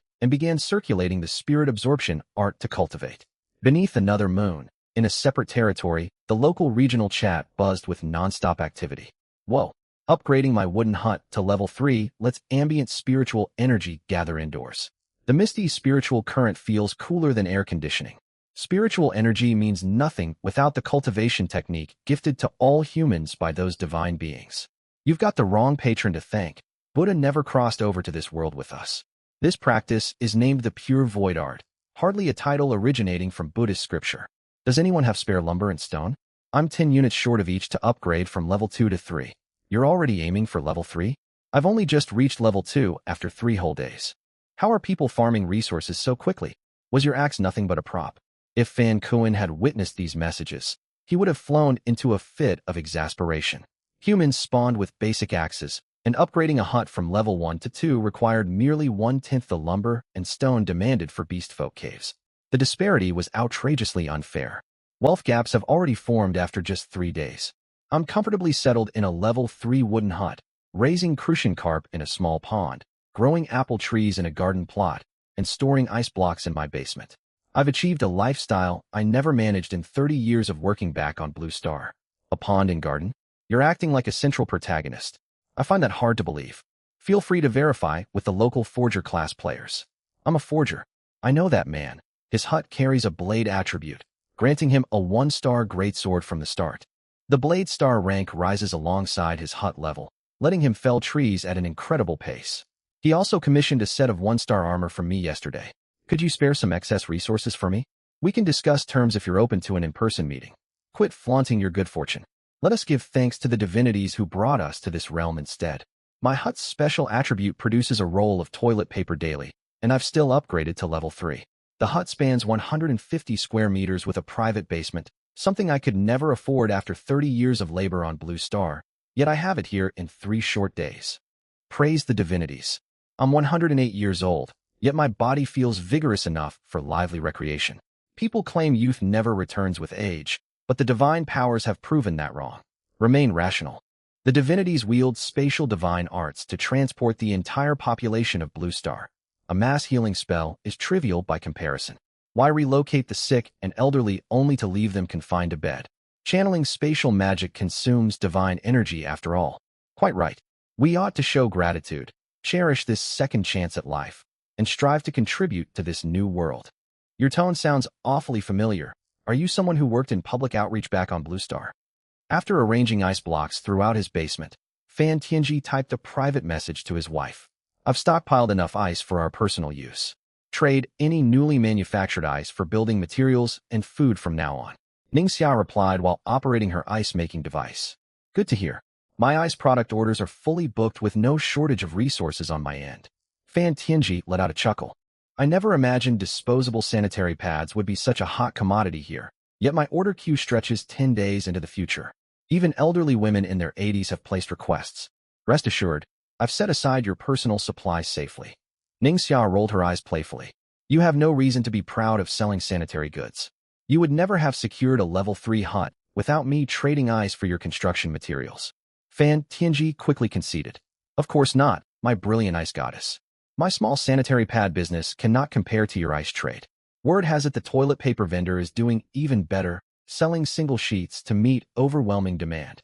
and began circulating the spirit absorption art to cultivate. Beneath another moon, in a separate territory, the local regional chat buzzed with non-stop activity. Whoa! Upgrading my wooden hut to level 3 lets ambient spiritual energy gather indoors. The misty spiritual current feels cooler than air conditioning. Spiritual energy means nothing without the cultivation technique gifted to all humans by those divine beings. You've got the wrong patron to thank. Buddha never crossed over to this world with us. This practice is named the Pure Void Art, hardly a title originating from Buddhist scripture. Does anyone have spare lumber and stone? I'm 10 units short of each to upgrade from level 2 to 3. You're already aiming for level 3? I've only just reached level 2 after 3 whole days. How are people farming resources so quickly? Was your axe nothing but a prop? If Fan Kuan had witnessed these messages, he would have flown into a fit of exasperation. Humans spawned with basic axes, and upgrading a hut from level 1 to 2 required merely 1/10 the lumber and stone demanded for beastfolk caves. The disparity was outrageously unfair. Wealth gaps have already formed after just 3 days. I'm comfortably settled in a level 3 wooden hut, raising crucian carp in a small pond, growing apple trees in a garden plot, and storing ice blocks in my basement. I've achieved a lifestyle I never managed in 30 years of working back on Blue Star. A pond and garden? You're acting like a central protagonist. I find that hard to believe. Feel free to verify with the local forger class players. I'm a forger. I know that man. His hut carries a blade attribute, granting him a 1-star greatsword from the start. The blade star rank rises alongside his hut level, letting him fell trees at an incredible pace. He also commissioned a set of 1-star armor from me yesterday. Could you spare some excess resources for me? We can discuss terms if you're open to an in-person meeting. Quit flaunting your good fortune. Let us give thanks to the divinities who brought us to this realm instead. My hut's special attribute produces a roll of toilet paper daily, and I've still upgraded to level 3. The hut spans 150 square meters with a private basement, something I could never afford after 30 years of labor on Blue Star, yet I have it here in 3 short days. Praise the divinities. I'm 108 years old, yet my body feels vigorous enough for lively recreation. People claim youth never returns with age, but the divine powers have proven that wrong. Remain rational. The divinities wield spatial divine arts to transport the entire population of Blue Star. A mass healing spell is trivial by comparison. Why relocate the sick and elderly only to leave them confined to bed? Channeling spatial magic consumes divine energy after all. Quite right. We ought to show gratitude, cherish this second chance at life, and strive to contribute to this new world. Your tone sounds awfully familiar. Are you someone who worked in public outreach back on Blue Star? After arranging ice blocks throughout his basement, Fan Tianji typed a private message to his wife. I've stockpiled enough ice for our personal use. Trade any newly manufactured ice for building materials and food from now on. Ningxia replied while operating her ice-making device. Good to hear. My ice product orders are fully booked with no shortage of resources on my end. Fan Tianji let out a chuckle. I never imagined disposable sanitary pads would be such a hot commodity here, yet my order queue stretches 10 days into the future. Even elderly women in their 80s have placed requests. Rest assured, I've set aside your personal supplies safely. Ningxia rolled her eyes playfully. You have no reason to be proud of selling sanitary goods. You would never have secured a level 3 hut without me trading ice for your construction materials. Fan Tianji quickly conceded. Of course not, my brilliant ice goddess. My small sanitary pad business cannot compare to your ice trade. Word has it the toilet paper vendor is doing even better, selling single sheets to meet overwhelming demand.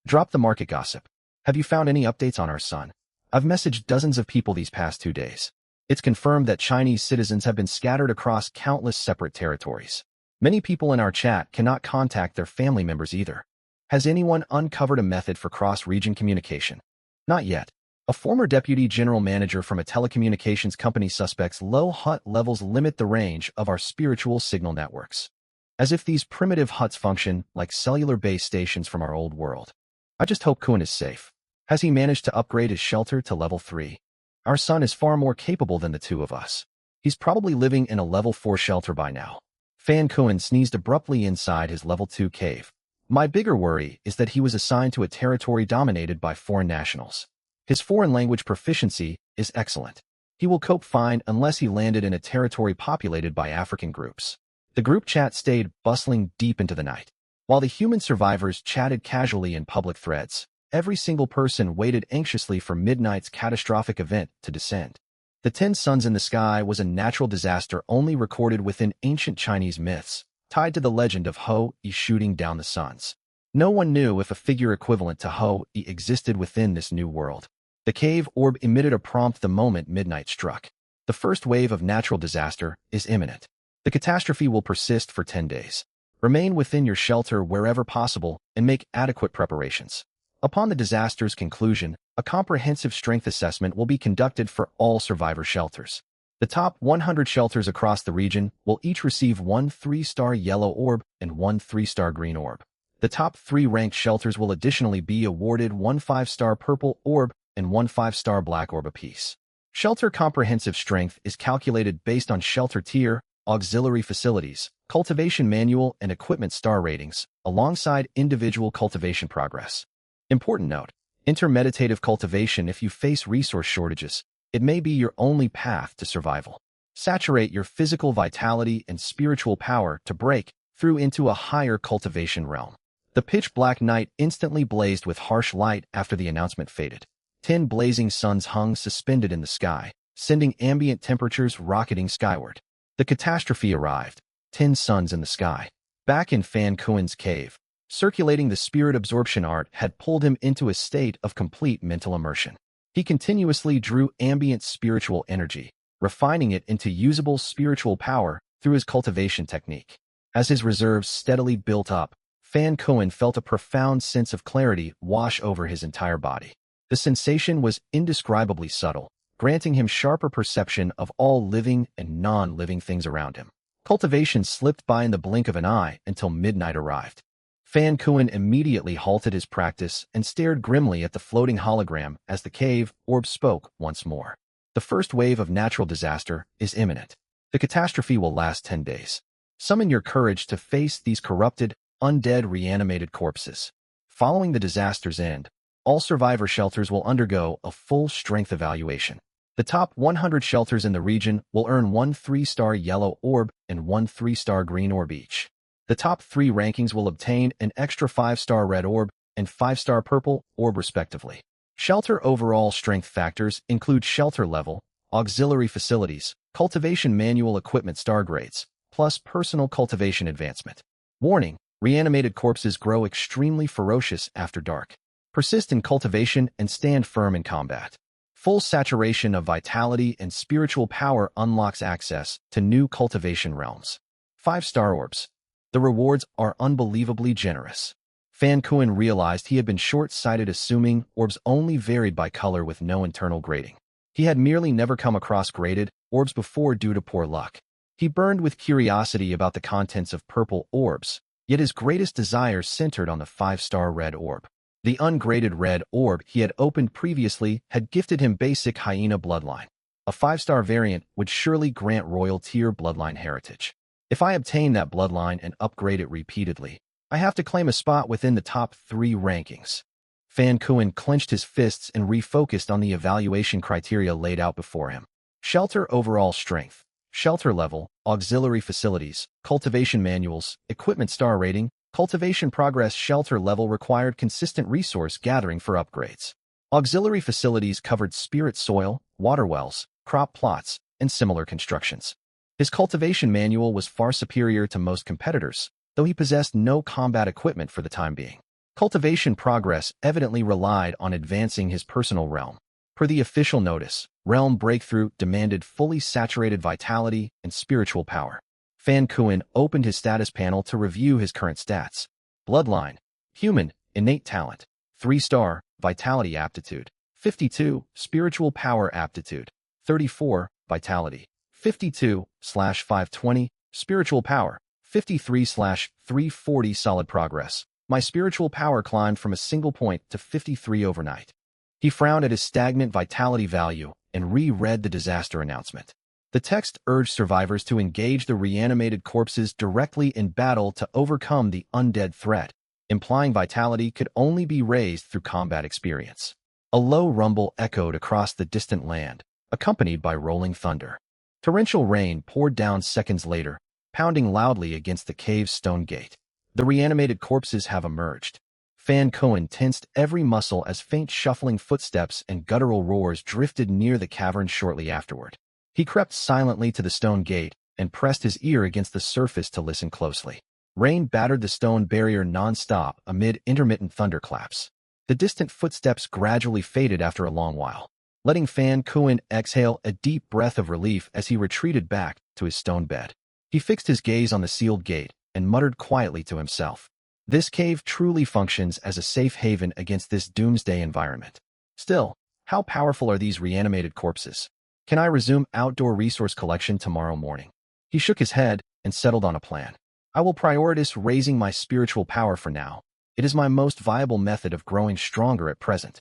Drop the market gossip. Have you found any updates on our son? I've messaged dozens of people these past 2 days. It's confirmed that Chinese citizens have been scattered across countless separate territories. Many people in our chat cannot contact their family members either. Has anyone uncovered a method for cross-region communication? Not yet. A former deputy general manager from a telecommunications company suspects low hut levels limit the range of our spiritual signal networks. As if these primitive huts function like cellular base stations from our old world. I just hope Kuan is safe. Has he managed to upgrade his shelter to level 3? Our son is far more capable than the two of us. He's probably living in a level 4 shelter by now. Fan Kuan sneezed abruptly inside his level 2 cave. My bigger worry is that he was assigned to a territory dominated by foreign nationals. His foreign language proficiency is excellent. He will cope fine unless he landed in a territory populated by African groups. The group chat stayed bustling deep into the night. While the human survivors chatted casually in public threads, every single person waited anxiously for midnight's catastrophic event to descend. The 10 suns in the sky was a natural disaster only recorded within ancient Chinese myths, tied to the legend of Ho-Yi shooting down the suns. No one knew if a figure equivalent to Ho-Yi existed within this new world. The cave orb emitted a prompt the moment midnight struck. The first wave of natural disaster is imminent. The catastrophe will persist for 10 days. Remain within your shelter wherever possible and make adequate preparations. Upon the disaster's conclusion, a comprehensive strength assessment will be conducted for all survivor shelters. The top 100 shelters across the region will each receive 1 3-star yellow orb and 1 3-star green orb. The top 3 ranked shelters will additionally be awarded 1 5-star purple orb and 1 5-star black orb apiece. Shelter comprehensive strength is calculated based on shelter tier, auxiliary facilities, cultivation manual, and equipment star ratings, alongside individual cultivation progress. Important note: intermeditative cultivation. If you face resource shortages, it may be your only path to survival. Saturate your physical vitality and spiritual power to break through into a higher cultivation realm. The pitch-black night instantly blazed with harsh light after the announcement faded. 10 blazing suns hung suspended in the sky, sending ambient temperatures rocketing skyward. The catastrophe arrived. 10 suns in the sky. Back in Fan Kuan's cave, circulating the spirit absorption art had pulled him into a state of complete mental immersion. He continuously drew ambient spiritual energy, refining it into usable spiritual power through his cultivation technique. As his reserves steadily built up, Fan Kuan felt a profound sense of clarity wash over his entire body. The sensation was indescribably subtle, granting him sharper perception of all living and non-living things around him. Cultivation slipped by in the blink of an eye until midnight arrived. Fan Kuan immediately halted his practice and stared grimly at the floating hologram as the cave orb spoke once more. The first wave of natural disaster is imminent. The catastrophe will last 10 days. Summon your courage to face these corrupted, undead reanimated corpses. Following the disaster's end, all survivor shelters will undergo a full strength evaluation. The top 100 shelters in the region will earn 1 3-star yellow orb and 1 3-star green orb each. The top 3 rankings will obtain an extra 5-star red orb and 5-star purple orb respectively. Shelter overall strength factors include shelter level, auxiliary facilities, cultivation manual equipment star grades, plus personal cultivation advancement. Warning: reanimated corpses grow extremely ferocious after dark. Persist in cultivation and stand firm in combat. Full saturation of vitality and spiritual power unlocks access to new cultivation realms. 5-star orbs. The rewards are unbelievably generous. Fan Kuan realized he had been short-sighted assuming orbs only varied by color with no internal grading. He had merely never come across graded orbs before due to poor luck. He burned with curiosity about the contents of purple orbs, yet his greatest desire centered on the 5-star red orb. The ungraded red orb he had opened previously had gifted him basic hyena bloodline. A 5-star variant would surely grant royal tier bloodline heritage. If I obtain that bloodline and upgrade it repeatedly, I have to claim a spot within the top 3 rankings. Fan Kuan clenched his fists and refocused on the evaluation criteria laid out before him. Shelter overall strength, shelter level, auxiliary facilities, cultivation manuals, equipment star rating, cultivation progress. Shelter level required consistent resource gathering for upgrades. Auxiliary facilities covered spirit soil, water wells, crop plots, and similar constructions. His cultivation manual was far superior to most competitors, though he possessed no combat equipment for the time being. Cultivation progress evidently relied on advancing his personal realm. Per the official notice, realm breakthrough demanded fully saturated vitality and spiritual power. Fan Kuan opened his status panel to review his current stats. Bloodline: human, innate talent, 3-star, vitality aptitude, 52, spiritual power aptitude, 34, vitality, 52/520, spiritual power, 53/340. Solid progress. My spiritual power climbed from a single point to 53 overnight. He frowned at his stagnant vitality value and reread the disaster announcement. The text urged survivors to engage the reanimated corpses directly in battle to overcome the undead threat, implying vitality could only be raised through combat experience. A low rumble echoed across the distant land, accompanied by rolling thunder. Torrential rain poured down seconds later, pounding loudly against the cave's stone gate. The reanimated corpses have emerged. Fan Cohen tensed every muscle as faint shuffling footsteps and guttural roars drifted near the cavern shortly afterward. He crept silently to the stone gate and pressed his ear against the surface to listen closely. Rain battered the stone barrier non-stop amid intermittent thunderclaps. The distant footsteps gradually faded after a long while, letting Fan Cohen exhale a deep breath of relief as he retreated back to his stone bed. He fixed his gaze on the sealed gate and muttered quietly to himself. This cave truly functions as a safe haven against this doomsday environment. Still, how powerful are these reanimated corpses? Can I resume outdoor resource collection tomorrow morning? He shook his head and settled on a plan. I will prioritize raising my spiritual power for now. It is my most viable method of growing stronger at present.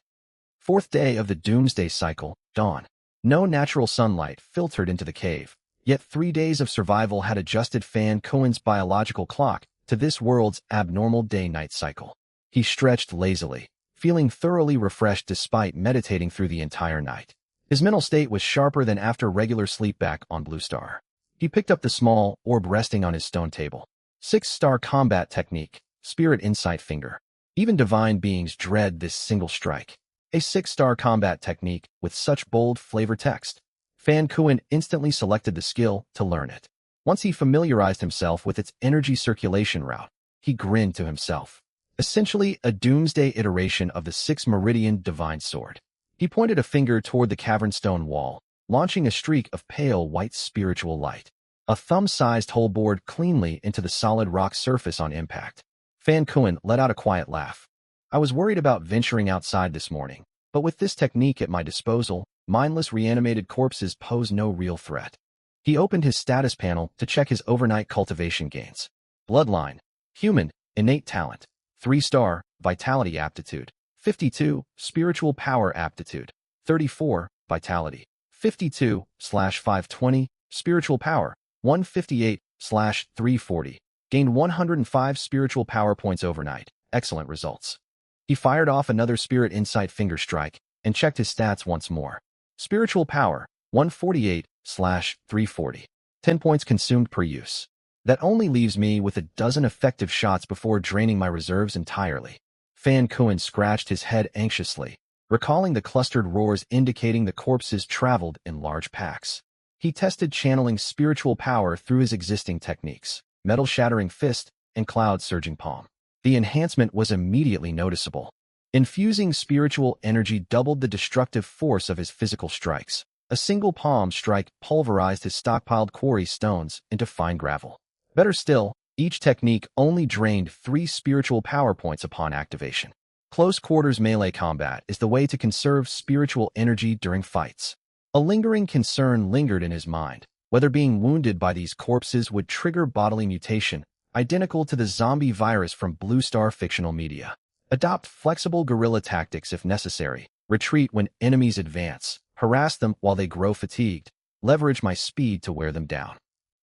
Fourth day of the doomsday cycle, dawn. No natural sunlight filtered into the cave, yet 3 days of survival had adjusted Fan Cohen's biological clock to this world's abnormal day-night cycle. He stretched lazily, feeling thoroughly refreshed despite meditating through the entire night. His mental state was sharper than after regular sleep back on Blue Star. He picked up the small orb resting on his stone table. 6-star combat technique, Spirit Insight Finger. Even divine beings dread this single strike. A 6-star combat technique with such bold flavor text. Fan Cohen instantly selected the skill to learn it. Once he familiarized himself with its energy circulation route, he grinned to himself. Essentially a doomsday iteration of the 6-meridian divine sword. He pointed a finger toward the cavern stone wall, launching a streak of pale white spiritual light. A thumb-sized hole bored cleanly into the solid rock surface on impact. Fan Cohen let out a quiet laugh. I was worried about venturing outside this morning, but with this technique at my disposal, mindless reanimated corpses pose no real threat. He opened his status panel to check his overnight cultivation gains. Bloodline, Human, Innate Talent, 3-star, Vitality Aptitude, 52, Spiritual Power Aptitude, 34, Vitality, 52/520, Spiritual Power, 158/340. Gained 105 spiritual power points overnight. Excellent results. He fired off another Spirit Insight Finger strike and checked his stats once more. Spiritual Power, 148/340. 10 points consumed per use. That only leaves me with a dozen effective shots before draining my reserves entirely. Fan Cohen scratched his head anxiously, recalling the clustered roars indicating the corpses traveled in large packs. He tested channeling spiritual power through his existing techniques, Metal Shattering Fist and Cloud Surging Palm. The enhancement was immediately noticeable. Infusing spiritual energy doubled the destructive force of his physical strikes. A single palm strike pulverized his stockpiled quarry stones into fine gravel. Better still, each technique only drained 3 spiritual power points upon activation. Close quarters melee combat is the way to conserve spiritual energy during fights. A lingering concern lingered in his mind, whether being wounded by these corpses would trigger bodily mutation, identical to the zombie virus from Blue Star fictional media. Adopt flexible guerrilla tactics if necessary, retreat when enemies advance, harass them while they grow fatigued, leverage my speed to wear them down.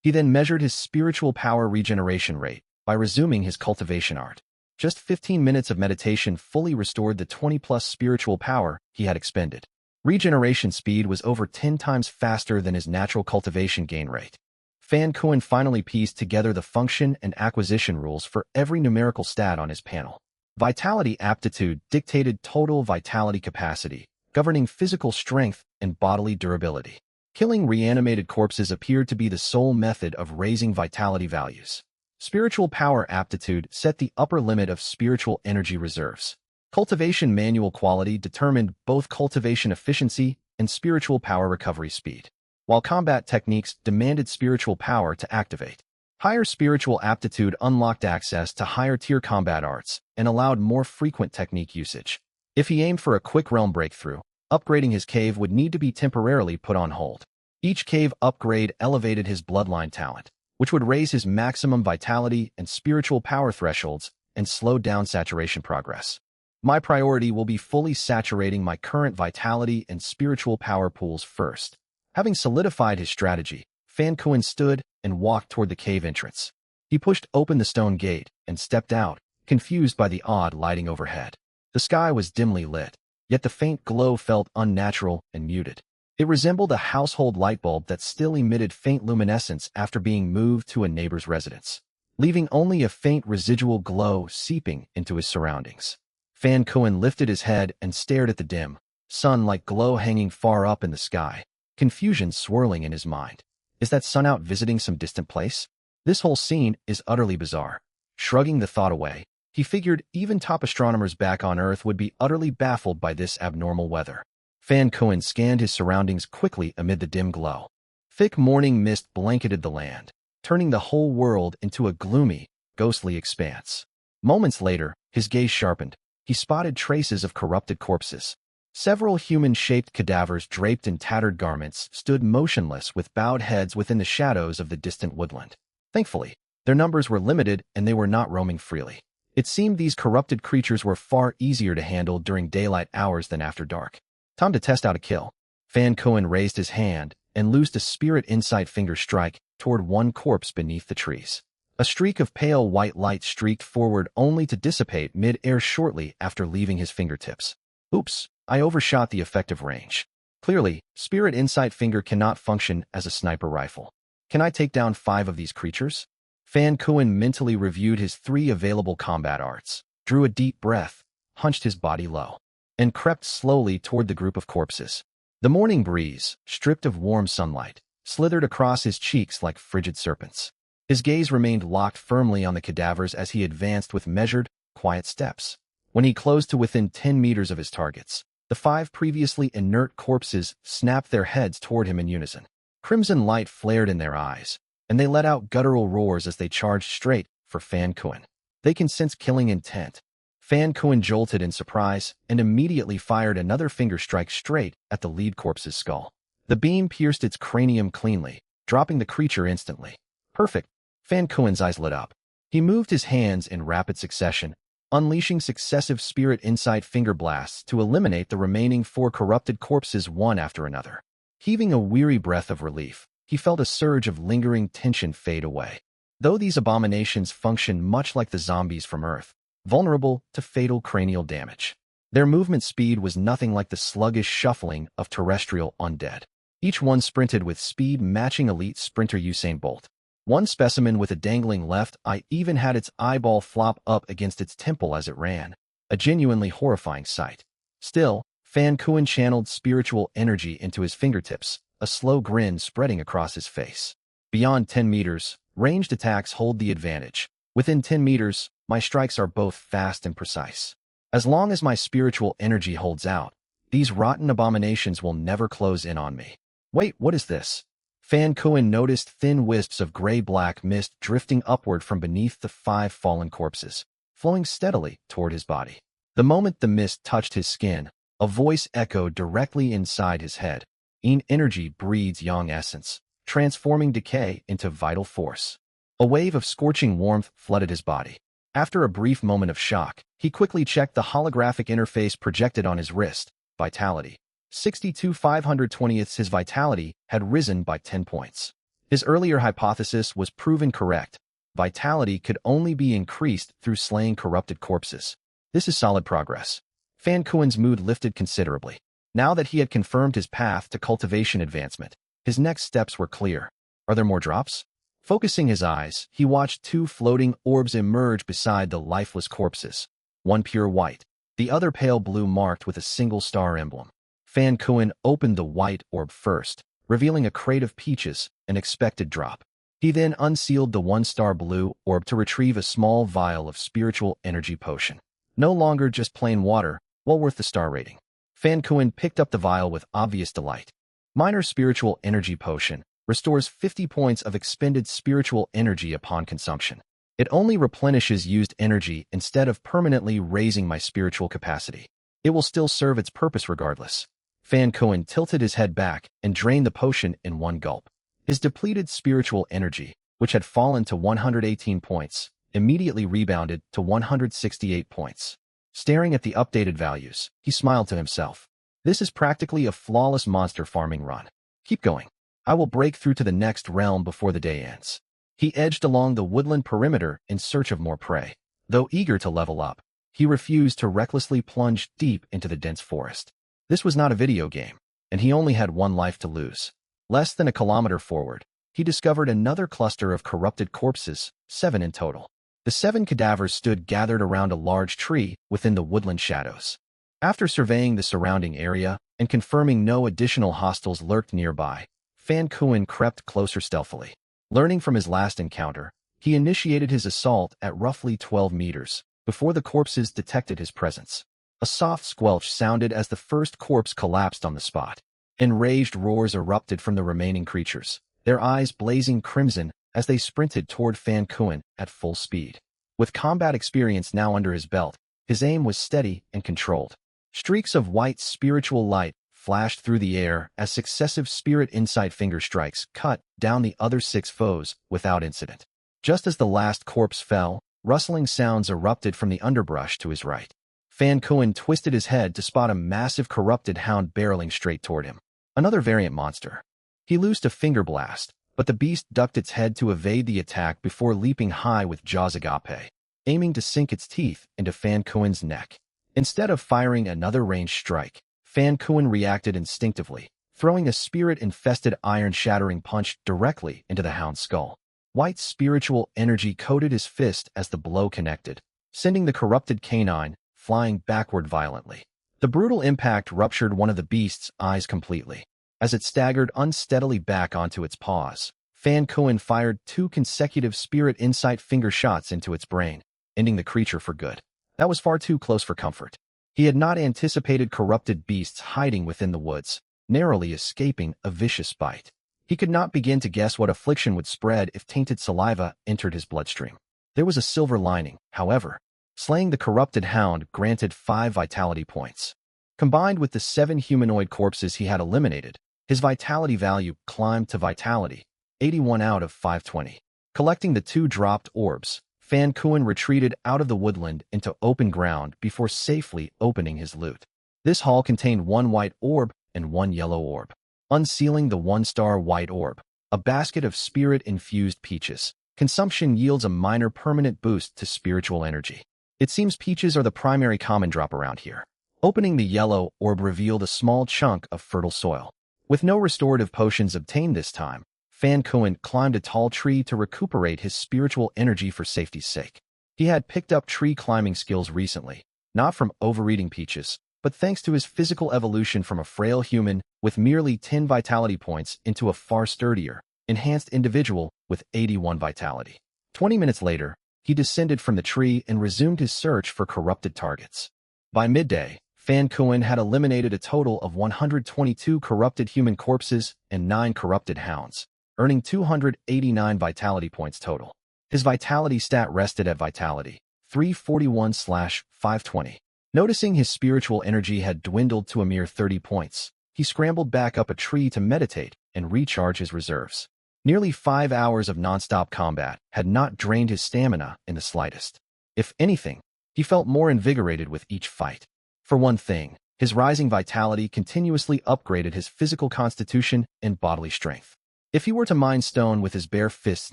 He then measured his spiritual power regeneration rate by resuming his cultivation art. Just 15 minutes of meditation fully restored the 20+ spiritual power he had expended. Regeneration speed was over 10 times faster than his natural cultivation gain rate. Fan Cohen finally pieced together the function and acquisition rules for every numerical stat on his panel. Vitality Aptitude dictated total vitality capacity, governing physical strength and bodily durability. Killing reanimated corpses appeared to be the sole method of raising vitality values. Spiritual Power Aptitude set the upper limit of spiritual energy reserves. Cultivation Manual Quality determined both cultivation efficiency and spiritual power recovery speed, while combat techniques demanded spiritual power to activate. Higher spiritual aptitude unlocked access to higher-tier combat arts and allowed more frequent technique usage. If he aimed for a quick realm breakthrough, upgrading his cave would need to be temporarily put on hold. Each cave upgrade elevated his bloodline talent, which would raise his maximum vitality and spiritual power thresholds and slow down saturation progress. My priority will be fully saturating my current vitality and spiritual power pools first. Having solidified his strategy, Fan Kuan stood and walked toward the cave entrance. He pushed open the stone gate and stepped out, confused by the odd lighting overhead. The sky was dimly lit, yet the faint glow felt unnatural and muted. It resembled a household light bulb that still emitted faint luminescence after being moved to a neighbor's residence, leaving only a faint residual glow seeping into his surroundings. Fan Kuan lifted his head and stared at the dim, sun-like glow hanging far up in the sky, confusion swirling in his mind. Is that sun out visiting some distant place? This whole scene is utterly bizarre. Shrugging the thought away, he figured even top astronomers back on Earth would be utterly baffled by this abnormal weather. Fan Kuan scanned his surroundings quickly amid the dim glow. Thick morning mist blanketed the land, turning the whole world into a gloomy, ghostly expanse. Moments later, his gaze sharpened. He spotted traces of corrupted corpses. Several human-shaped cadavers draped in tattered garments stood motionless with bowed heads within the shadows of the distant woodland. Thankfully, their numbers were limited and they were not roaming freely. It seemed these corrupted creatures were far easier to handle during daylight hours than after dark. Time to test out a kill. Fan Kuan raised his hand and loosed a spirit insight finger strike toward one corpse beneath the trees. A streak of pale white light streaked forward only to dissipate mid-air shortly after leaving his fingertips. Oops, I overshot the effective range. Clearly, spirit insight finger cannot function as a sniper rifle. Can I take down 5 of these creatures? Fan Kuan mentally reviewed his 3 available combat arts, drew a deep breath, hunched his body low, and crept slowly toward the group of corpses. The morning breeze, stripped of warm sunlight, slithered across his cheeks like frigid serpents. His gaze remained locked firmly on the cadavers as he advanced with measured, quiet steps. When he closed to within 10 meters of his targets, the 5 previously inert corpses snapped their heads toward him in unison. Crimson light flared in their eyes, and they let out guttural roars as they charged straight for Fan Kuan. They can sense killing intent. Fan Kuan jolted in surprise and immediately fired another finger strike straight at the lead corpse's skull. The beam pierced its cranium cleanly, dropping the creature instantly. Perfect. Fan Kuan's eyes lit up. He moved his hands in rapid succession, unleashing successive spirit insight finger blasts to eliminate the remaining 4 corrupted corpses one after another. Heaving a weary breath of relief, he felt a surge of lingering tension fade away. Though these abominations function much like the zombies from Earth, vulnerable to fatal cranial damage, their movement speed was nothing like the sluggish shuffling of terrestrial undead. Each one sprinted with speed matching elite sprinter Usain Bolt. One specimen with a dangling left eye even had its eyeball flop up against its temple as it ran, a genuinely horrifying sight. Still, Fan Kuan channeled spiritual energy into his fingertips, a slow grin spreading across his face. Beyond 10 meters, ranged attacks hold the advantage. Within 10 meters, my strikes are both fast and precise. As long as my spiritual energy holds out, these rotten abominations will never close in on me. Wait, what is this? Fan Kuan noticed thin wisps of gray-black mist drifting upward from beneath the 5 fallen corpses, flowing steadily toward his body. The moment the mist touched his skin, a voice echoed directly inside his head. Energy breeds young essence, transforming decay into vital force. A wave of scorching warmth flooded his body. After a brief moment of shock, he quickly checked the holographic interface projected on his wrist. Vitality. 62/520. His vitality had risen by 10 points. His earlier hypothesis was proven correct. Vitality could only be increased through slaying corrupted corpses. This is solid progress. Fan Kuan's mood lifted considerably. Now that he had confirmed his path to cultivation advancement, his next steps were clear. Are there more drops? Focusing his eyes, he watched 2 floating orbs emerge beside the lifeless corpses. One pure white, the other pale blue marked with a single star emblem. Fan Kuan opened the white orb first, revealing a crate of peaches, an expected drop. He then unsealed the 1-star blue orb to retrieve a small vial of spiritual energy potion. No longer just plain water, well worth the star rating. Fan Kuan picked up the vial with obvious delight. Minor spiritual energy potion restores 50 points of expended spiritual energy upon consumption. It only replenishes used energy instead of permanently raising my spiritual capacity. It will still serve its purpose regardless. Fan Kuan tilted his head back and drained the potion in one gulp. His depleted spiritual energy, which had fallen to 118 points, immediately rebounded to 168 points. Staring at the updated values, he smiled to himself. This is practically a flawless monster farming run. Keep going. I will break through to the next realm before the day ends. He edged along the woodland perimeter in search of more prey. Though eager to level up, he refused to recklessly plunge deep into the dense forest. This was not a video game, and he only had one life to lose. Less than a kilometer forward, he discovered another cluster of corrupted corpses, 7 in total. The 7 cadavers stood gathered around a large tree within the woodland shadows. After surveying the surrounding area and confirming no additional hostiles lurked nearby, Fan Kuan crept closer stealthily. Learning from his last encounter, he initiated his assault at roughly 12 meters before the corpses detected his presence. A soft squelch sounded as the first corpse collapsed on the spot. Enraged roars erupted from the remaining creatures, their eyes blazing crimson as they sprinted toward Fan Kuan at full speed. With combat experience now under his belt, his aim was steady and controlled. Streaks of white spiritual light flashed through the air as successive spirit insight finger strikes cut down the other 6 foes without incident. Just as the last corpse fell, rustling sounds erupted from the underbrush to his right. Fan Kuan twisted his head to spot a massive corrupted hound barreling straight toward him. Another variant monster. He loosed a finger blast, but the beast ducked its head to evade the attack before leaping high with jaws agape, aiming to sink its teeth into Fan Kuan's neck. Instead of firing another ranged strike, Fan Kuan reacted instinctively, throwing a spirit-infested iron-shattering punch directly into the hound's skull. White spiritual energy coated his fist as the blow connected, sending the corrupted canine flying backward violently. The brutal impact ruptured one of the beast's eyes completely. As it staggered unsteadily back onto its paws, Fan Kuan fired 2 consecutive spirit insight finger shots into its brain, ending the creature for good. That was far too close for comfort. He had not anticipated corrupted beasts hiding within the woods, narrowly escaping a vicious bite. He could not begin to guess what affliction would spread if tainted saliva entered his bloodstream. There was a silver lining, however. Slaying the corrupted hound granted 5 vitality points. Combined with the 7 humanoid corpses he had eliminated, his vitality value climbed to vitality, 81 out of 520. Collecting the 2 dropped orbs, Fan Kuan retreated out of the woodland into open ground before safely opening his loot. This haul contained 1 white orb and 1 yellow orb. Unsealing the 1-star white orb, a basket of spirit-infused peaches. Consumption yields a minor permanent boost to spiritual energy. It seems peaches are the primary common drop around here. Opening the yellow orb revealed a small chunk of fertile soil. With no restorative potions obtained this time, Fan Kuan climbed a tall tree to recuperate his spiritual energy for safety's sake. He had picked up tree climbing skills recently, not from overeating peaches, but thanks to his physical evolution from a frail human with merely 10 vitality points into a far sturdier, enhanced individual with 81 vitality. 20 minutes later, he descended from the tree and resumed his search for corrupted targets. By midday, Fan Kuan had eliminated a total of 122 corrupted human corpses and 9 corrupted hounds, earning 289 vitality points total. His vitality stat rested at vitality 341/520. Noticing his spiritual energy had dwindled to a mere 30 points, he scrambled back up a tree to meditate and recharge his reserves. Nearly 5 hours of nonstop combat had not drained his stamina in the slightest. If anything, he felt more invigorated with each fight. For one thing, his rising vitality continuously upgraded his physical constitution and bodily strength. If he were to mine stone with his bare fists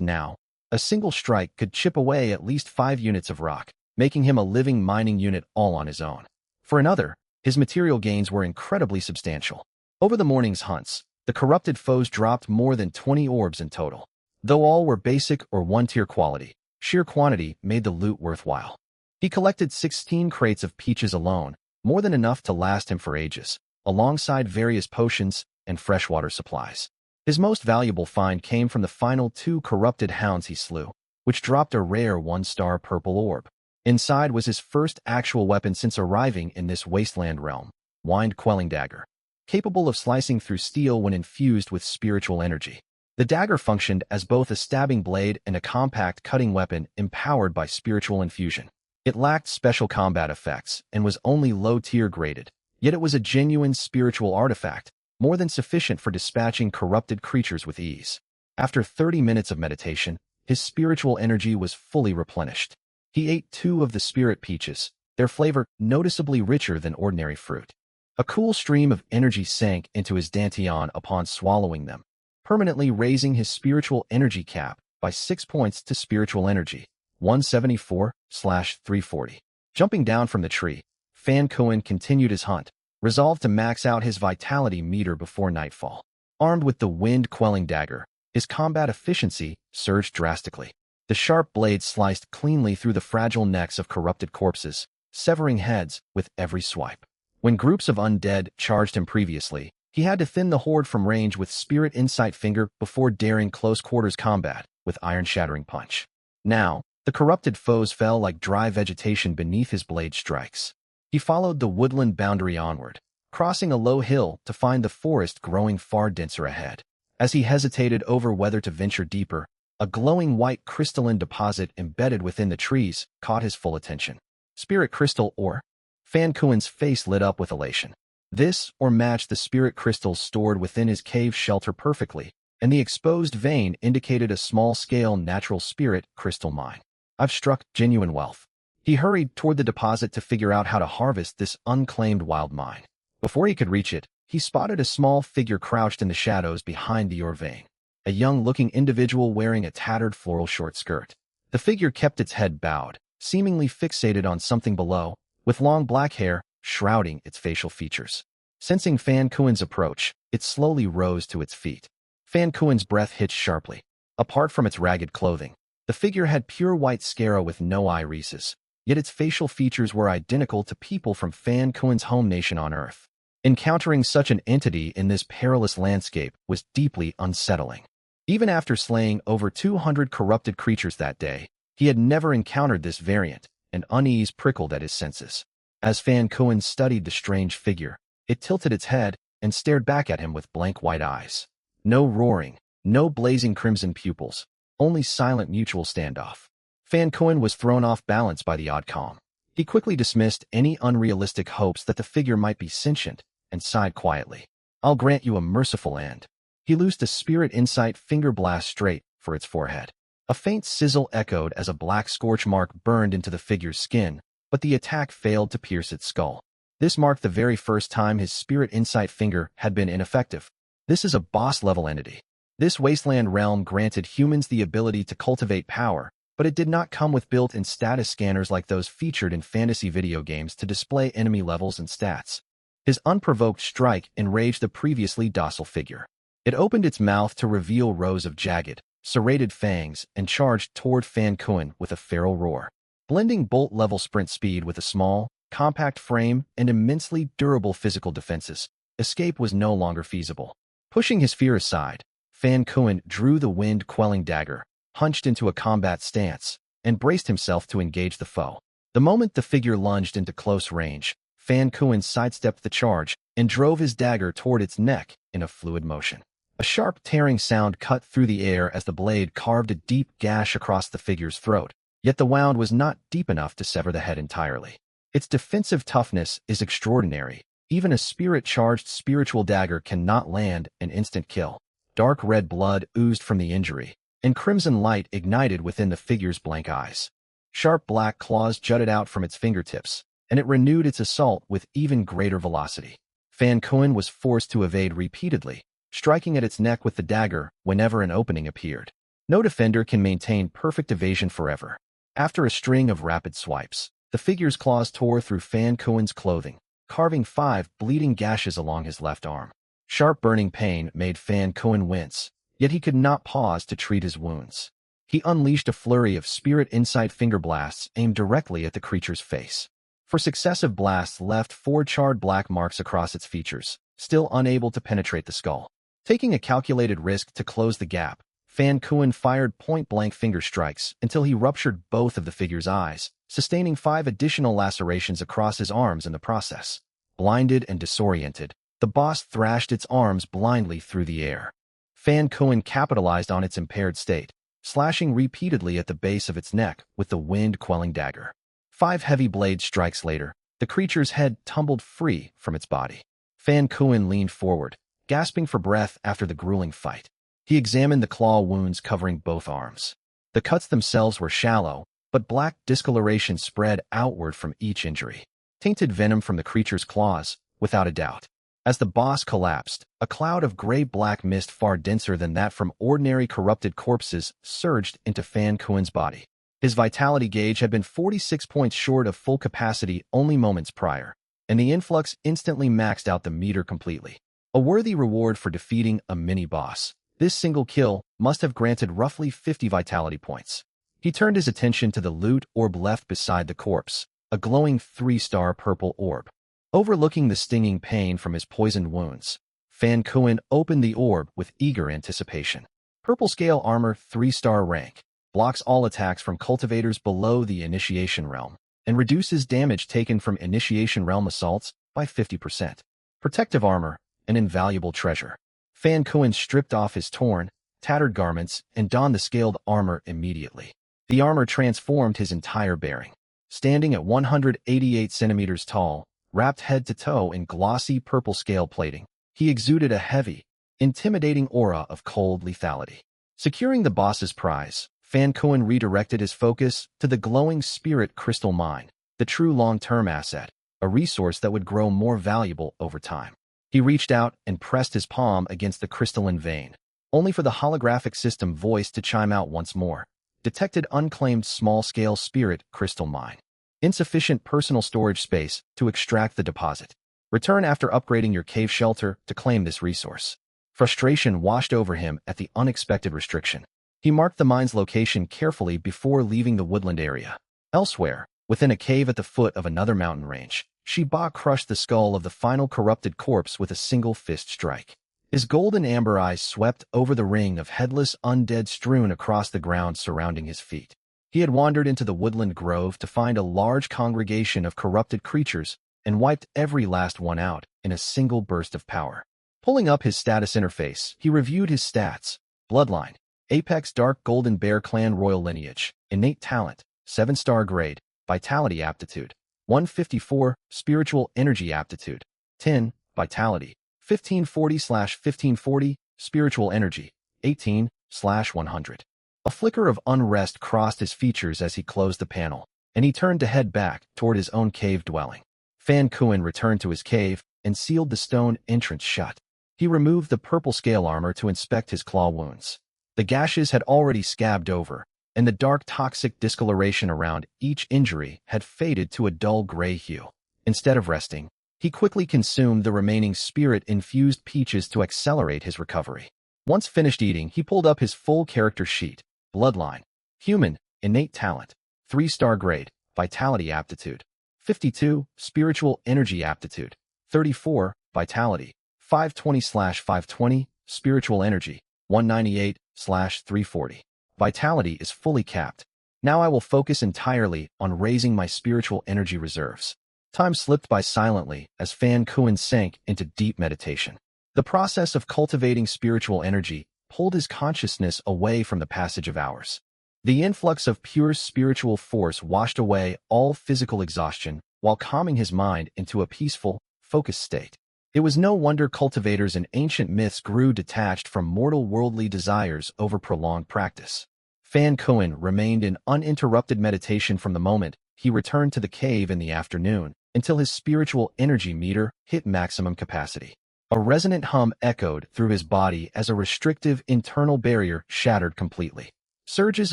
now, a single strike could chip away at least 5 units of rock, making him a living mining unit all on his own. For another, his material gains were incredibly substantial. Over the morning's hunts, the corrupted foes dropped more than 20 orbs in total. Though all were basic or 1-tier quality, sheer quantity made the loot worthwhile. He collected 16 crates of peaches alone, more than enough to last him for ages, alongside various potions and freshwater supplies. His most valuable find came from the final 2 corrupted hounds he slew, which dropped a rare 1-star purple orb. Inside was his first actual weapon since arriving in this wasteland realm, Wind-Quelling Dagger. Capable of slicing through steel when infused with spiritual energy. The dagger functioned as both a stabbing blade and a compact cutting weapon empowered by spiritual infusion. It lacked special combat effects and was only low-tier graded, yet it was a genuine spiritual artifact, more than sufficient for dispatching corrupted creatures with ease. After 30 minutes of meditation, his spiritual energy was fully replenished. He ate 2 of the spirit peaches, their flavor noticeably richer than ordinary fruit. A cool stream of energy sank into his dantian upon swallowing them, permanently raising his spiritual energy cap by 6 points to spiritual energy, 174/340. Jumping down from the tree, Fan Kuan continued his hunt, resolved to max out his vitality meter before nightfall. Armed with the wind-quelling dagger, his combat efficiency surged drastically. The sharp blade sliced cleanly through the fragile necks of corrupted corpses, severing heads with every swipe. When groups of undead charged him previously, he had to thin the horde from range with Spirit Insight Finger before daring close-quarters combat with Iron-Shattering Punch. Now, the corrupted foes fell like dry vegetation beneath his blade strikes. He followed the woodland boundary onward, crossing a low hill to find the forest growing far denser ahead. As he hesitated over whether to venture deeper, a glowing white crystalline deposit embedded within the trees caught his full attention. Spirit crystal ore. Fan Kuan's face lit up with elation. This ore matched the spirit crystals stored within his cave shelter perfectly, and the exposed vein indicated a small-scale natural spirit crystal mine. I've struck genuine wealth. He hurried toward the deposit to figure out how to harvest this unclaimed wild mine. Before he could reach it, he spotted a small figure crouched in the shadows behind the ore vein, a young-looking individual wearing a tattered floral short skirt. The figure kept its head bowed, seemingly fixated on something below, with long black hair shrouding its facial features. Sensing Fan Kuan's approach, it slowly rose to its feet. Fan Kuan's breath hitched sharply. Apart from its ragged clothing, the figure had pure white scara with no irises, yet its facial features were identical to people from Fan Kuan's home nation on Earth. Encountering such an entity in this perilous landscape was deeply unsettling. Even after slaying over 200 corrupted creatures that day, he had never encountered this variant, and unease prickled at his senses. As Fan Kuan studied the strange figure, it tilted its head and stared back at him with blank white eyes. No roaring, no blazing crimson pupils, only silent mutual standoff. Fan Kuan was thrown off balance by the odd calm. He quickly dismissed any unrealistic hopes that the figure might be sentient, and sighed quietly. I'll grant you a merciful end. He loosed a Spirit Insight Finger blast straight for its forehead. A faint sizzle echoed as a black scorch mark burned into the figure's skin, but the attack failed to pierce its skull. This marked the very first time his Spirit Insight Finger had been ineffective. This is a boss-level entity. This wasteland realm granted humans the ability to cultivate power, but it did not come with built-in status scanners like those featured in fantasy video games to display enemy levels and stats. His unprovoked strike enraged the previously docile figure. It opened its mouth to reveal rows of jagged, serrated fangs and charged toward Fan Kuan with a feral roar. Blending bolt-level sprint speed with a small, compact frame and immensely durable physical defenses, escape was no longer feasible. Pushing his fear aside, Fan Kuan drew the wind-quelling dagger, hunched into a combat stance, and braced himself to engage the foe. The moment the figure lunged into close range, Fan Kuan sidestepped the charge and drove his dagger toward its neck in a fluid motion. A sharp tearing sound cut through the air as the blade carved a deep gash across the figure's throat, yet the wound was not deep enough to sever the head entirely. Its defensive toughness is extraordinary. Even a spirit-charged spiritual dagger cannot land an instant kill. Dark red blood oozed from the injury, and crimson light ignited within the figure's blank eyes. Sharp black claws jutted out from its fingertips, and it renewed its assault with even greater velocity. Fan Kuan was forced to evade repeatedly, striking at its neck with the dagger whenever an opening appeared. No defender can maintain perfect evasion forever. After a string of rapid swipes, the figure's claws tore through Fan Kuan's clothing, carving 5 bleeding gashes along his left arm. Sharp burning pain made Fan Kuan wince, yet he could not pause to treat his wounds. He unleashed a flurry of Spirit Insight Finger blasts aimed directly at the creature's face. For successive blasts left 4 charred black marks across its features, still unable to penetrate the skull. Taking a calculated risk to close the gap, Fan Kuan fired point-blank finger strikes until he ruptured both of the figure's eyes, sustaining 5 additional lacerations across his arms in the process. Blinded and disoriented, the boss thrashed its arms blindly through the air. Fan Kuan capitalized on its impaired state, slashing repeatedly at the base of its neck with the wind-quelling dagger. 5 heavy blade strikes later, the creature's head tumbled free from its body. Fan Kuan leaned forward, gasping for breath after the grueling fight. He examined the claw wounds covering both arms. The cuts themselves were shallow, but black discoloration spread outward from each injury. Tainted venom from the creature's claws, without a doubt. As the boss collapsed, a cloud of gray-black mist far denser than that from ordinary corrupted corpses surged into Fan Kuen's body. His vitality gauge had been 46 points short of full capacity only moments prior, and the influx instantly maxed out the meter completely. A worthy reward for defeating a mini-boss. This single kill must have granted roughly 50 vitality points. He turned his attention to the loot orb left beside the corpse, a glowing 3-star purple orb. Overlooking the stinging pain from his poisoned wounds, Fan Kuen opened the orb with eager anticipation. Purple scale armor 3-star rank, blocks all attacks from cultivators below the initiation realm, and reduces damage taken from initiation realm assaults by 50%. Protective armor, an invaluable treasure. Fan Kuen stripped off his torn, tattered garments and donned the scaled armor immediately. The armor transformed his entire bearing. Standing at 188 centimeters tall, wrapped head to toe in glossy purple scale plating, he exuded a heavy, intimidating aura of cold lethality. Securing the boss's prize, Fan Kuen redirected his focus to the glowing spirit crystal mine, the true long-term asset, a resource that would grow more valuable over time. He reached out and pressed his palm against the crystalline vein, only for the holographic system voice to chime out once more. Detected unclaimed small-scale spirit crystal mine. Insufficient personal storage space to extract the deposit. Return after upgrading your cave shelter to claim this resource. Frustration washed over him at the unexpected restriction. He marked the mine's location carefully before leaving the woodland area. Elsewhere, within a cave at the foot of another mountain range, Shiba crushed the skull of the final corrupted corpse with a single fist strike. His golden amber eyes swept over the ring of headless undead strewn across the ground surrounding his feet. He had wandered into the woodland grove to find a large congregation of corrupted creatures and wiped every last one out in a single burst of power. Pulling up his status interface, he reviewed his stats. Bloodline, Apex Dark Golden Bear Clan Royal Lineage, Innate Talent, 7-star grade, Vitality Aptitude, 154, Spiritual Energy Aptitude, 10, Vitality, 1540/1540, Spiritual Energy, 18/100. A flicker of unrest crossed his features as he closed the panel, and he turned to head back toward his own cave dwelling. Fan Kuen returned to his cave and sealed the stone entrance shut. He removed the purple scale armor to inspect his claw wounds. The gashes had already scabbed over, and the dark toxic discoloration around each injury had faded to a dull gray hue. Instead of resting, he quickly consumed the remaining spirit-infused peaches to accelerate his recovery. Once finished eating, he pulled up his full character sheet. Bloodline, Human, Innate Talent, 3-star grade, Vitality Aptitude, 52, Spiritual Energy Aptitude, 34, Vitality, 520/520, Spiritual Energy, 198/340. Vitality is fully capped. Now I will focus entirely on raising my spiritual energy reserves. Time slipped by silently as Fan Kuen sank into deep meditation. The process of cultivating spiritual energy pulled his consciousness away from the passage of hours. The influx of pure spiritual force washed away all physical exhaustion while calming his mind into a peaceful, focused state. It was no wonder cultivators in ancient myths grew detached from mortal worldly desires over prolonged practice. Fan Kuen remained in uninterrupted meditation from the moment he returned to the cave in the afternoon until his spiritual energy meter hit maximum capacity. A resonant hum echoed through his body as a restrictive internal barrier shattered completely. Surges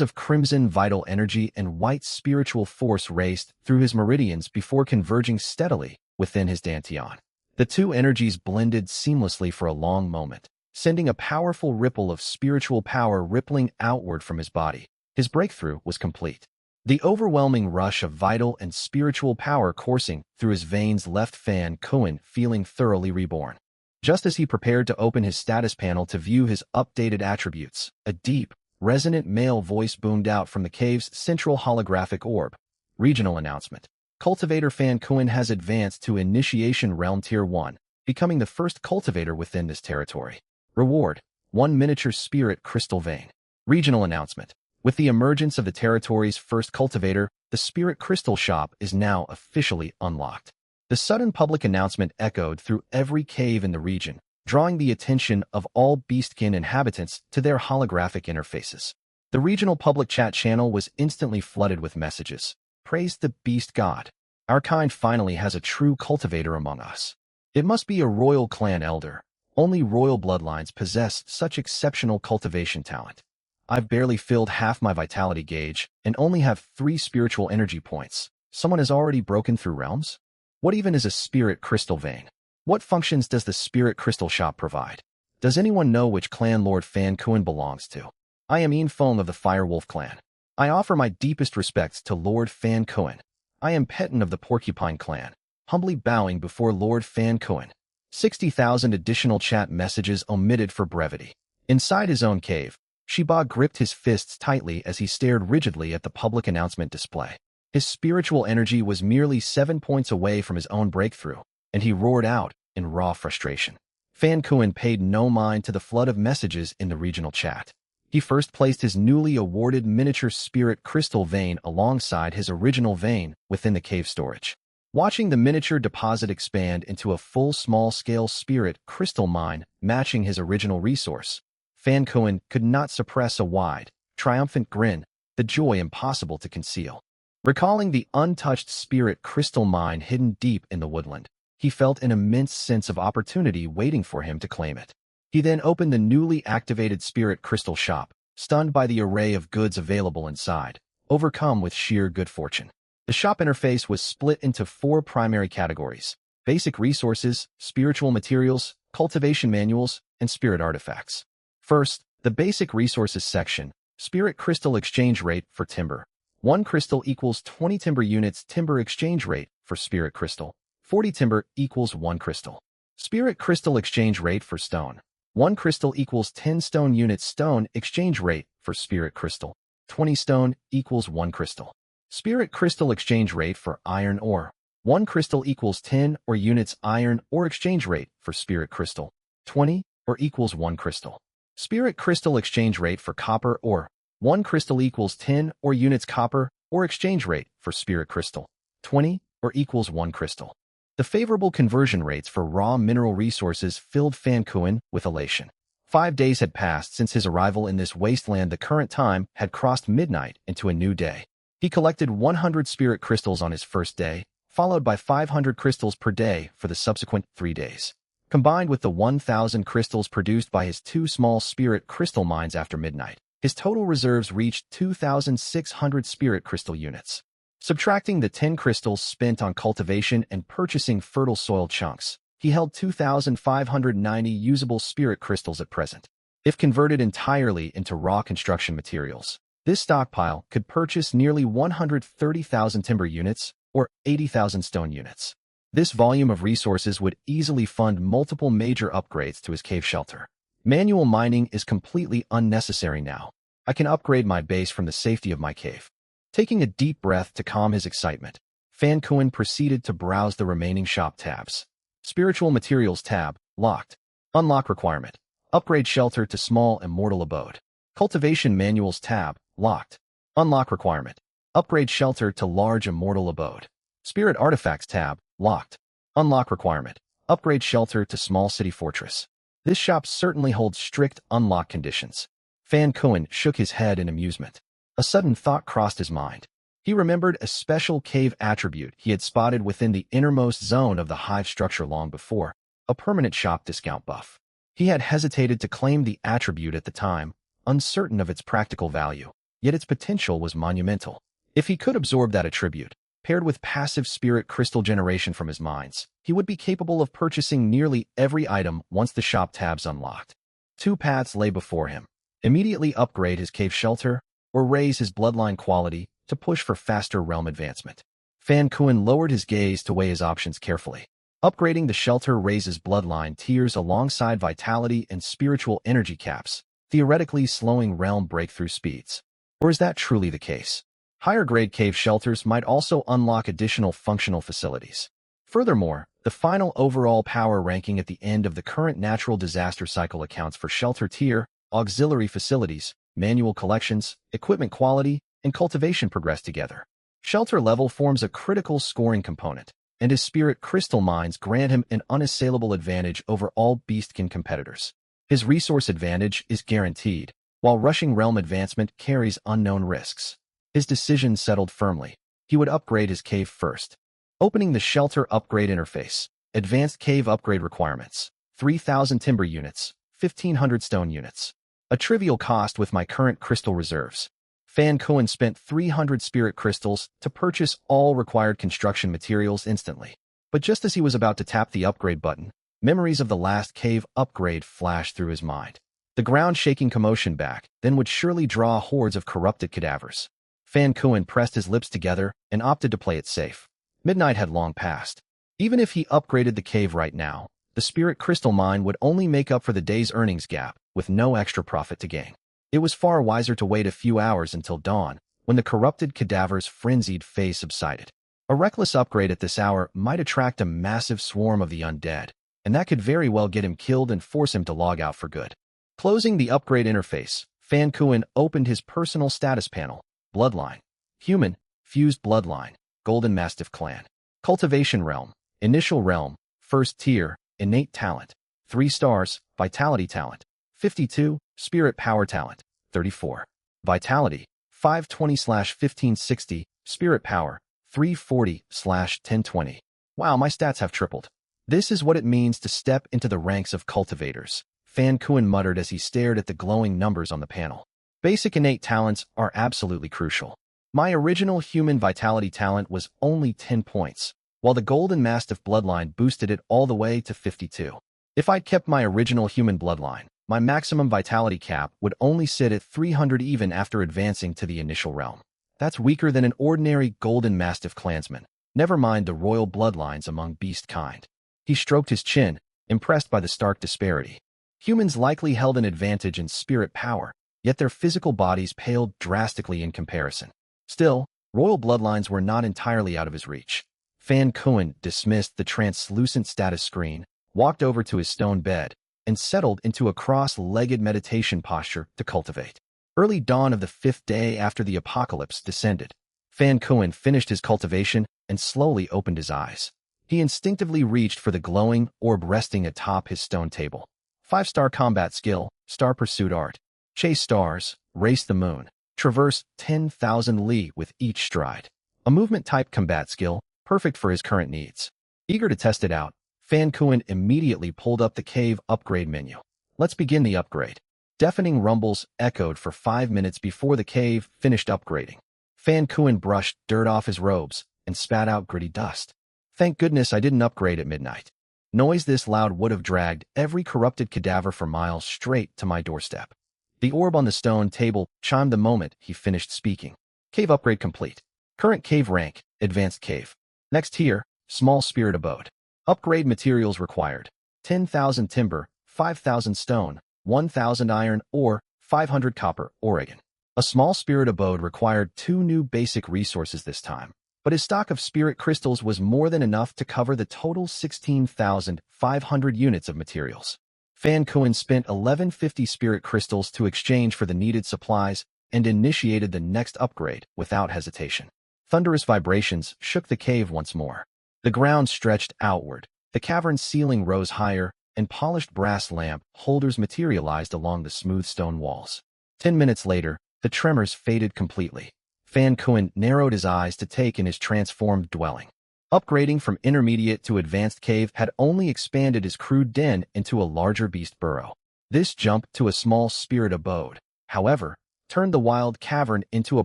of crimson vital energy and white spiritual force raced through his meridians before converging steadily within his dantian. The two energies blended seamlessly for a long moment, sending a powerful ripple of spiritual power rippling outward from his body. His breakthrough was complete. The overwhelming rush of vital and spiritual power coursing through his veins left Fan Kuen feeling thoroughly reborn. Just as he prepared to open his status panel to view his updated attributes, a deep, resonant male voice boomed out from the cave's central holographic orb. Regional announcement. Cultivator Fan Kuen has advanced to Initiation Realm Tier 1, becoming the first cultivator within this territory. Reward: 1 miniature spirit crystal vein. Regional announcement. With the emergence of the territory's first cultivator, the spirit crystal shop is now officially unlocked. The sudden public announcement echoed through every cave in the region, drawing the attention of all beastkin inhabitants to their holographic interfaces. The regional public chat channel was instantly flooded with messages. Praise the beast god. Our kind finally has a true cultivator among us. It must be a royal clan elder. Only royal bloodlines possess such exceptional cultivation talent. I've barely filled half my vitality gauge and only have 3 spiritual energy points. Someone has already broken through realms? What even is a spirit crystal vein? What functions does the spirit crystal shop provide? Does anyone know which clan Lord Fan Kuan belongs to? I am Ian Feng of the Firewolf clan. I offer my deepest respects to Lord Fan Kuan. I am Petin of the Porcupine clan, humbly bowing before Lord Fan Kuan. 60,000 additional chat messages omitted for brevity. Inside his own cave, Shiba gripped his fists tightly as he stared rigidly at the public announcement display. His spiritual energy was merely 7 points away from his own breakthrough, and he roared out in raw frustration. Fan Kuan paid no mind to the flood of messages in the regional chat. He first placed his newly awarded miniature spirit crystal vein alongside his original vein within the cave storage. Watching the miniature deposit expand into a full small-scale spirit crystal mine matching his original resource, Fan Kuan could not suppress a wide, triumphant grin, the joy impossible to conceal. Recalling the untouched spirit crystal mine hidden deep in the woodland, he felt an immense sense of opportunity waiting for him to claim it. He then opened the newly activated spirit crystal shop, stunned by the array of goods available inside, overcome with sheer good fortune. The shop interface was split into 4 primary categories: basic resources, spiritual materials, cultivation manuals, and spirit artifacts. First, the basic resources section, spirit crystal exchange rate for timber. 1 crystal equals 20 timber units. Timber exchange rate for spirit crystal. 40 timber equals 1 crystal. Spirit crystal exchange rate for stone. 1 crystal equals 10 stone units. Stone exchange rate for spirit crystal. 20 stone equals 1 crystal. Spirit crystal exchange rate for iron ore. 1 crystal equals 10 or units. Iron ore exchange rate for spirit crystal. 20 or equals 1 crystal. Spirit crystal exchange rate for copper ore. 1 crystal equals 10 or units. Copper ore exchange rate for spirit crystal. 20 or equals 1 crystal. The favorable conversion rates for raw mineral resources filled Fan Kuan with elation. 5 days had passed since his arrival in this wasteland. The current time had crossed midnight into a new day. He collected 100 spirit crystals on his first day, followed by 500 crystals per day for the subsequent 3 days. Combined with the 1,000 crystals produced by his 2 small spirit crystal mines after midnight, his total reserves reached 2,600 spirit crystal units. Subtracting the 10 crystals spent on cultivation and purchasing fertile soil chunks, he held 2,590 usable spirit crystals at present. If converted entirely into raw construction materials, this stockpile could purchase nearly 130,000 timber units or 80,000 stone units. This volume of resources would easily fund multiple major upgrades to his cave shelter. Manual mining is completely unnecessary now. I can upgrade my base from the safety of my cave. Taking a deep breath to calm his excitement, Fan Kuan proceeded to browse the remaining shop tabs. Spiritual Materials tab, locked. Unlock requirement. Upgrade shelter to small immortal abode. Cultivation Manuals tab, locked. Unlock requirement. Upgrade shelter to large immortal abode. Spirit Artifacts tab, locked. Unlock requirement. Upgrade shelter to small city fortress. This shop certainly holds strict unlock conditions. Fan Kuan shook his head in amusement. A sudden thought crossed his mind. He remembered a special cave attribute he had spotted within the innermost zone of the hive structure long before, a permanent shop discount buff. He had hesitated to claim the attribute at the time, uncertain of its practical value, yet its potential was monumental. If he could absorb that attribute, paired with passive spirit crystal generation from his mines, he would be capable of purchasing nearly every item once the shop tabs unlocked. 2 paths lay before him: immediately upgrade his cave shelter, or raise his bloodline quality to push for faster realm advancement. Fan Kuan lowered his gaze to weigh his options carefully. Upgrading the shelter raises bloodline tiers alongside vitality and spiritual energy caps, theoretically slowing realm breakthrough speeds. Or is that truly the case? Higher-grade cave shelters might also unlock additional functional facilities. Furthermore, the final overall power ranking at the end of the current natural disaster cycle accounts for shelter tier, auxiliary facilities, manual collections, equipment quality, and cultivation progress together. Shelter level forms a critical scoring component, and his spirit crystal mines grant him an unassailable advantage over all beastkin competitors. His resource advantage is guaranteed, while rushing realm advancement carries unknown risks. His decision settled firmly. He would upgrade his cave first. Opening the shelter upgrade interface, Advanced Cave Upgrade Requirements. 3,000 timber units, 1,500 stone units. A trivial cost with my current crystal reserves. Fan Cohen spent 300 spirit crystals to purchase all required construction materials instantly. But just as he was about to tap the upgrade button, memories of the last cave upgrade flashed through his mind. The ground-shaking commotion back then would surely draw hordes of corrupted cadavers. Fan Cohen pressed his lips together and opted to play it safe. Midnight had long passed. Even if he upgraded the cave right now, the spirit crystal mine would only make up for the day's earnings gap, with no extra profit to gain. It was far wiser to wait a few hours until dawn, when the corrupted cadaver's frenzied phase subsided. A reckless upgrade at this hour might attract a massive swarm of the undead, and that could very well get him killed and force him to log out for good. Closing the upgrade interface, Fan Cohen opened his personal status panel. Bloodline. Human. Fused bloodline. Golden Mastiff clan. Cultivation realm. Initial realm. First tier. Innate talent. 3 stars. Vitality talent. 52. Spirit power talent. 34. Vitality. 520/1560. Spirit power. 340/1020. Wow, my stats have tripled. This is what it means to step into the ranks of cultivators, Fan Cohen muttered as he stared at the glowing numbers on the panel. Basic innate talents are absolutely crucial. My original human vitality talent was only 10 points, while the Golden Mastiff bloodline boosted it all the way to 52. If I'd kept my original human bloodline, my maximum vitality cap would only sit at 300 even after advancing to the initial realm. That's weaker than an ordinary Golden Mastiff clansman, never mind the royal bloodlines among beast kind. He stroked his chin, impressed by the stark disparity. Humans likely held an advantage in spirit power, yet their physical bodies paled drastically in comparison. Still, royal bloodlines were not entirely out of his reach. Fan Cohen dismissed the translucent status screen, walked over to his stone bed, and settled into a cross-legged meditation posture to cultivate. Early dawn of the 5th day after the apocalypse descended. Fan Cohen finished his cultivation and slowly opened his eyes. He instinctively reached for the glowing orb resting atop his stone table. 5-star combat skill, Star Pursuit Art. Chase stars, race the moon, traverse 10,000 li with each stride. A movement-type combat skill, perfect for his current needs. Eager to test it out, Fan Cohen immediately pulled up the cave upgrade menu. Let's begin the upgrade. Deafening rumbles echoed for 5 minutes before the cave finished upgrading. Fan Cohen brushed dirt off his robes and spat out gritty dust. Thank goodness I didn't upgrade at midnight. Noise this loud would have dragged every corrupted cadaver for miles straight to my doorstep. The orb on the stone table chimed the moment he finished speaking. Cave upgrade complete. Current cave rank, Advanced Cave. Next tier, Small Spirit Abode. Upgrade materials required. 10,000 timber, 5,000 stone, 1,000 iron ore, 500 copper, Oregon. A Small Spirit Abode required 2 new basic resources this time, but his stock of spirit crystals was more than enough to cover the total 16,500 units of materials. Fan Cohen spent 1150 spirit crystals to exchange for the needed supplies and initiated the next upgrade without hesitation. Thunderous vibrations shook the cave once more. The ground stretched outward, the cavern's ceiling rose higher, and polished brass lamp holders materialized along the smooth stone walls. 10 minutes later, the tremors faded completely. Fan Cohen narrowed his eyes to take in his transformed dwelling. Upgrading from intermediate to advanced cave had only expanded his crude den into a larger beast burrow. This jump to a small spirit abode, however, turned the wild cavern into a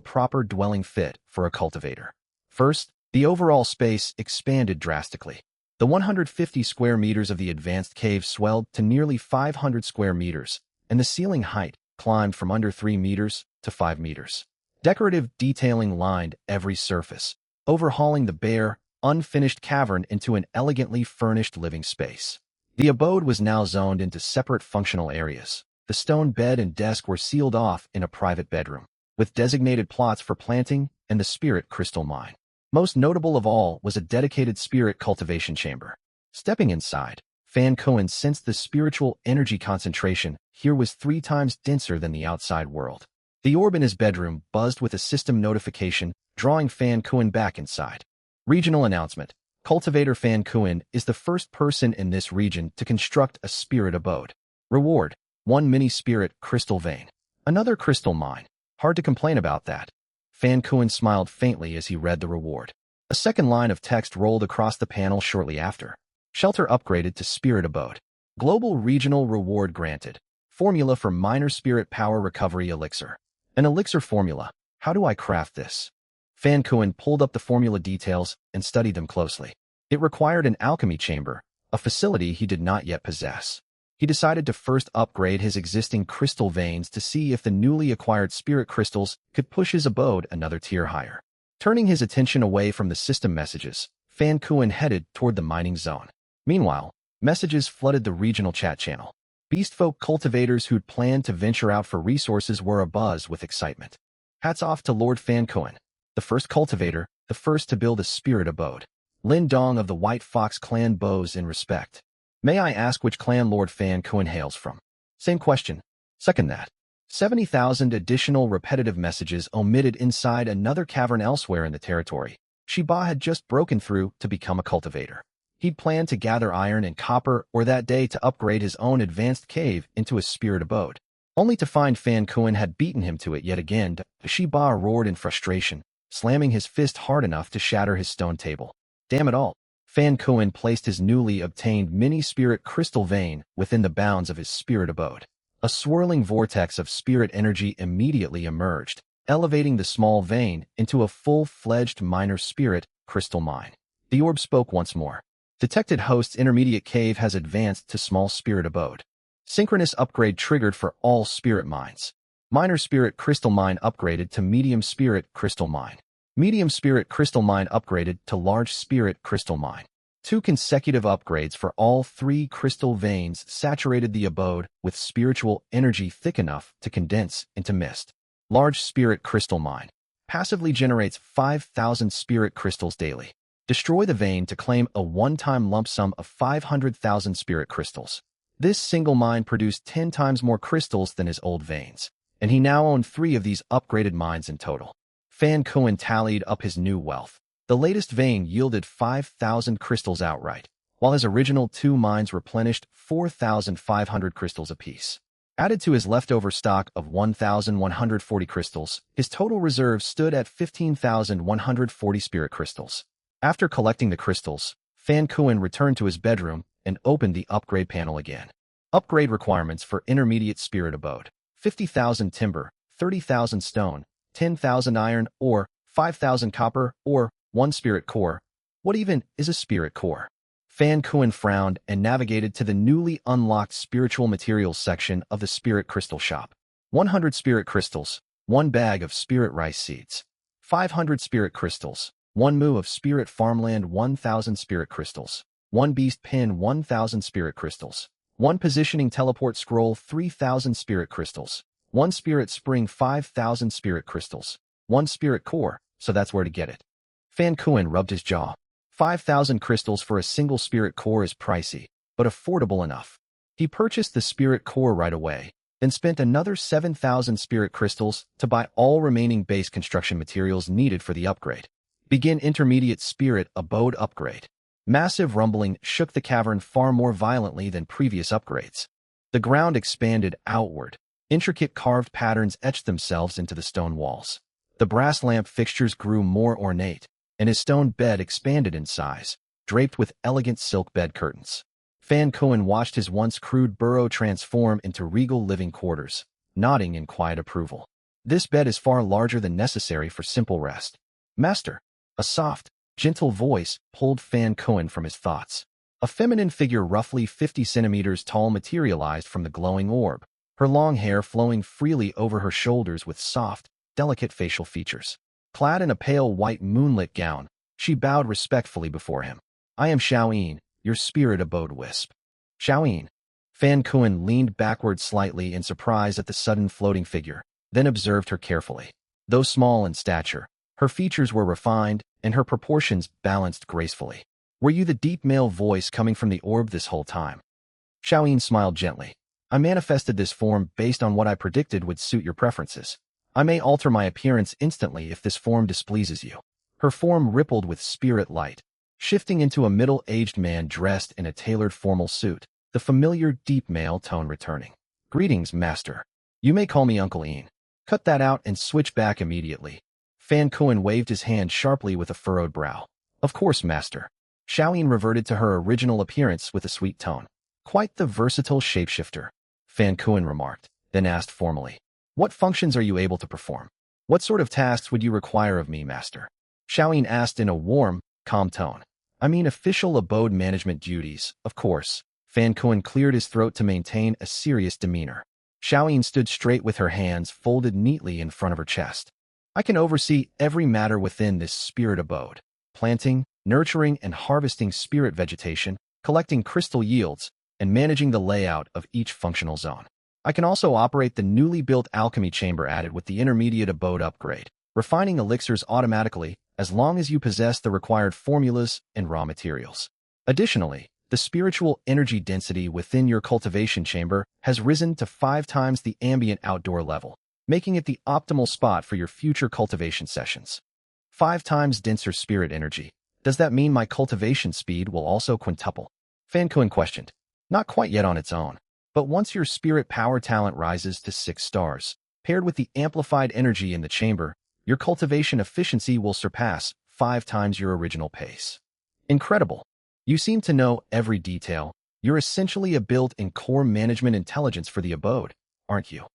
proper dwelling fit for a cultivator. First, the overall space expanded drastically. The 150 square meters of the advanced cave swelled to nearly 500 square meters, and the ceiling height climbed from under 3 meters to 5 meters. Decorative detailing lined every surface, overhauling the bare, unfinished cavern into an elegantly furnished living space. The abode was now zoned into separate functional areas. The stone bed and desk were sealed off in a private bedroom, with designated plots for planting and the spirit crystal mine. Most notable of all was a dedicated spirit cultivation chamber. Stepping inside, Fan Cohen sensed the spiritual energy concentration here was 3 times denser than the outside world. The orb in his bedroom buzzed with a system notification, drawing Fan Cohen back inside. Regional announcement. Cultivator Fan Cohen is the first person in this region to construct a spirit abode. Reward: 1 mini spirit crystal vein. Another crystal mine. Hard to complain about that. Fan Cohen smiled faintly as he read the reward. A second line of text rolled across the panel shortly after. Shelter upgraded to Spirit Abode. Global Regional Reward granted. Formula for Minor Spirit Power Recovery Elixir. An elixir formula. How do I craft this? Fan Kuan pulled up the formula details and studied them closely. It required an alchemy chamber, a facility he did not yet possess. He decided to first upgrade his existing crystal veins to see if the newly acquired spirit crystals could push his abode another tier higher. Turning his attention away from the system messages, Fan Kuan headed toward the mining zone. Meanwhile, messages flooded the regional chat channel. Beastfolk cultivators who'd planned to venture out for resources were abuzz with excitement. Hats off to Lord Fan Kuan, the first cultivator, the first to build a spirit abode. Lin Dong of the White Fox clan bows in respect. May I ask which clan Lord Fan Kuan hails from? Same question. Second that. 70,000 additional repetitive messages omitted inside another cavern elsewhere in the territory. Shiba had just broken through to become a cultivator. He'd planned to gather iron and copper or that day to upgrade his own advanced cave into a spirit abode. Only to find Fan Kuan had beaten him to it yet again. Shiba roared in frustration, slamming his fist hard enough to shatter his stone table. Damn it all. Fan Kuan placed his newly obtained mini-spirit crystal vein within the bounds of his spirit abode. A swirling vortex of spirit energy immediately emerged, elevating the small vein into a full-fledged minor spirit crystal mine. The orb spoke once more. Detected host's intermediate cave has advanced to small spirit abode. Synchronous upgrade triggered for all spirit mines. Minor spirit crystal mine upgraded to medium spirit crystal mine. Medium spirit crystal mine upgraded to large spirit crystal mine. 2 consecutive upgrades for all 3 crystal veins saturated the abode with spiritual energy thick enough to condense into mist. Large spirit crystal mine. Passively generates 5,000 spirit crystals daily. Destroy the vein to claim a one-time lump sum of 500,000 spirit crystals. This single mine produced 10 times more crystals than his old veins, and he now owned 3 of these upgraded mines in total. Fan Kuan tallied up his new wealth. The latest vein yielded 5,000 crystals outright, while his original 2 mines replenished 4,500 crystals apiece. Added to his leftover stock of 1,140 crystals, his total reserve stood at 15,140 spirit crystals. After collecting the crystals, Fan Kuan returned to his bedroom and opened the upgrade panel again. Upgrade requirements for intermediate spirit abode. 50,000 timber, 30,000 stone, 10,000 iron ore, 5,000 copper ore, 1 spirit core. What even is a spirit core? Fan Kuan frowned and navigated to the newly unlocked spiritual materials section of the spirit crystal shop. 100 spirit crystals, 1 bag of spirit rice seeds. 500 spirit crystals, 1 moo of spirit farmland, 1,000 spirit crystals. 1 beast pin, 1,000 spirit crystals. 1 positioning teleport scroll, 3,000 spirit crystals. 1 spirit spring, 5,000 spirit crystals. 1 spirit core, so that's where to get it. Fan Kuan rubbed his jaw. 5,000 crystals for a single spirit core is pricey, but affordable enough. He purchased the spirit core right away, then spent another 7,000 spirit crystals to buy all remaining base construction materials needed for the upgrade. Begin intermediate spirit abode upgrade. Massive rumbling shook the cavern far more violently than previous upgrades. The ground expanded outward. Intricate carved patterns etched themselves into the stone walls. The brass lamp fixtures grew more ornate, and his stone bed expanded in size, draped with elegant silk bed curtains. Fan Kuan watched his once crude burrow transform into regal living quarters, nodding in quiet approval. This bed is far larger than necessary for simple rest. Master, a soft, gentle voice pulled Fan Kuan from his thoughts. A feminine figure roughly 50 centimeters tall materialized from the glowing orb, her long hair flowing freely over her shoulders with soft, delicate facial features. Clad in a pale white moonlit gown, she bowed respectfully before him. I am Xiaoyin, your spirit abode wisp. Xiaoyin. Fan Kuan leaned backward slightly in surprise at the sudden floating figure, then observed her carefully. Though small in stature, her features were refined, and her proportions balanced gracefully. Were you the deep male voice coming from the orb this whole time? Xiaoyin smiled gently. I manifested this form based on what I predicted would suit your preferences. I may alter my appearance instantly if this form displeases you. Her form rippled with spirit light, shifting into a middle-aged man dressed in a tailored formal suit, the familiar deep male tone returning. Greetings, master. You may call me Uncle Ian. Cut that out and switch back immediately. Fan Kuan waved his hand sharply with a furrowed brow. Of course, master. Xiaoyin reverted to her original appearance with a sweet tone. Quite the versatile shapeshifter, Fan Kuan remarked, then asked formally. What functions are you able to perform? What sort of tasks would you require of me, master? Xiaoyin asked in a warm, calm tone. I mean official abode management duties, of course. Fan Kuan cleared his throat to maintain a serious demeanor. Xiaoyin stood straight with her hands folded neatly in front of her chest. I can oversee every matter within this spirit abode. Planting, nurturing, and harvesting spirit vegetation, collecting crystal yields, and managing the layout of each functional zone. I can also operate the newly built alchemy chamber added with the intermediate abode upgrade, refining elixirs automatically as long as you possess the required formulas and raw materials. Additionally, the spiritual energy density within your cultivation chamber has risen to 5 times the ambient outdoor level, making it the optimal spot for your future cultivation sessions. 5 times denser spirit energy. Does that mean my cultivation speed will also quintuple? Fan Kuan questioned. Not quite yet on its own, but once your spirit power talent rises to 6 stars, paired with the amplified energy in the chamber, your cultivation efficiency will surpass 5 times your original pace. Incredible. You seem to know every detail. You're essentially a built-in core management intelligence for the abode, aren't you?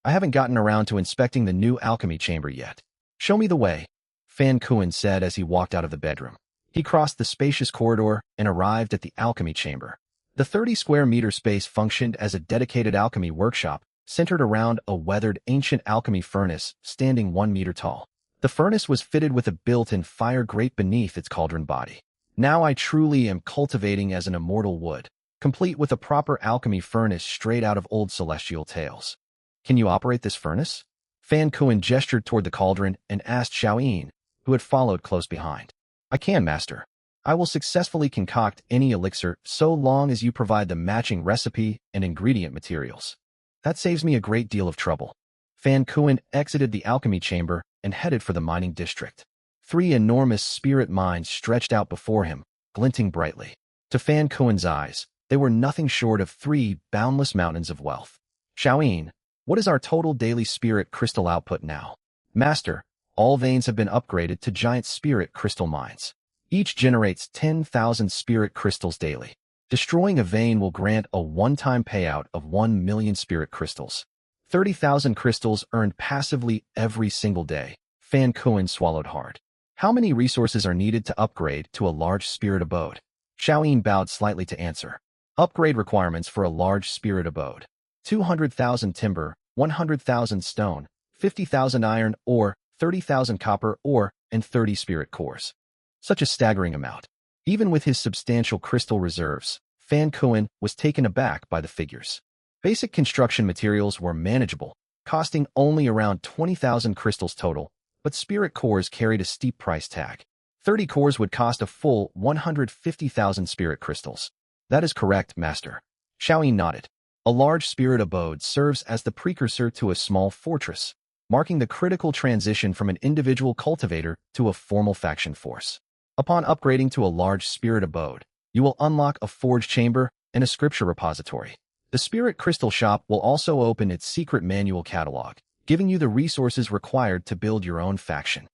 I haven't gotten around to inspecting the new alchemy chamber yet. Show me the way, Fan Kuan said as he walked out of the bedroom. He crossed the spacious corridor and arrived at the alchemy chamber. The 30-square-meter space functioned as a dedicated alchemy workshop, centered around a weathered ancient alchemy furnace standing 1 meter tall. The furnace was fitted with a built-in fire grate beneath its cauldron body. Now I truly am cultivating as an immortal wood, complete with a proper alchemy furnace straight out of old celestial tales. Can you operate this furnace? Fan Kuan gestured toward the cauldron and asked Xiaoyin, who had followed close behind. I can, master. I will successfully concoct any elixir so long as you provide the matching recipe and ingredient materials. That saves me a great deal of trouble. Fan Kuan exited the alchemy chamber and headed for the mining district. 3 enormous spirit mines stretched out before him, glinting brightly. To Fan Kuan's eyes, they were nothing short of 3 boundless mountains of wealth. Xiaoyin, what is our total daily spirit crystal output now? Master, all veins have been upgraded to giant spirit crystal mines. Each generates 10,000 spirit crystals daily. Destroying a vein will grant a one-time payout of 1 million spirit crystals. 30,000 crystals earned passively every single day. Fan Kuan swallowed hard. How many resources are needed to upgrade to a large spirit abode? Xiaoyin bowed slightly to answer. Upgrade requirements for a large spirit abode. 200,000 timber, 100,000 stone, 50,000 iron ore, 30,000 copper ore, and 30 spirit cores. Such a staggering amount. Even with his substantial crystal reserves, Fan Kuan was taken aback by the figures. Basic construction materials were manageable, costing only around 20,000 crystals total, but spirit cores carried a steep price tag. 30 cores would cost a full 150,000 spirit crystals. That is correct, master. Xiaoyin nodded. A large spirit abode serves as the precursor to a small fortress, marking the critical transition from an individual cultivator to a formal faction force. Upon upgrading to a large spirit abode, you will unlock a forge chamber and a scripture repository. The Spirit Crystal Shop will also open its secret manual catalog, giving you the resources required to build your own faction.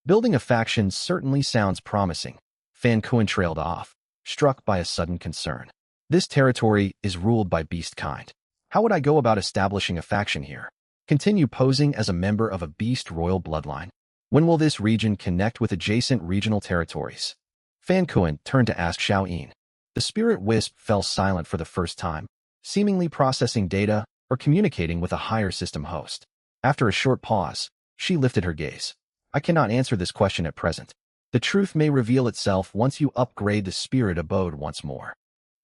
Building a faction certainly sounds promising. Fan Kuan trailed off, struck by a sudden concern. This territory is ruled by beast kind. How would I go about establishing a faction here? Continue posing as a member of a beast royal bloodline? When will this region connect with adjacent regional territories? Fan Kuan turned to ask Xiaoyin. The spirit wisp fell silent for the first time, seemingly processing data or communicating with a higher system host. After a short pause, she lifted her gaze. I cannot answer this question at present. The truth may reveal itself once you upgrade the spirit abode once more.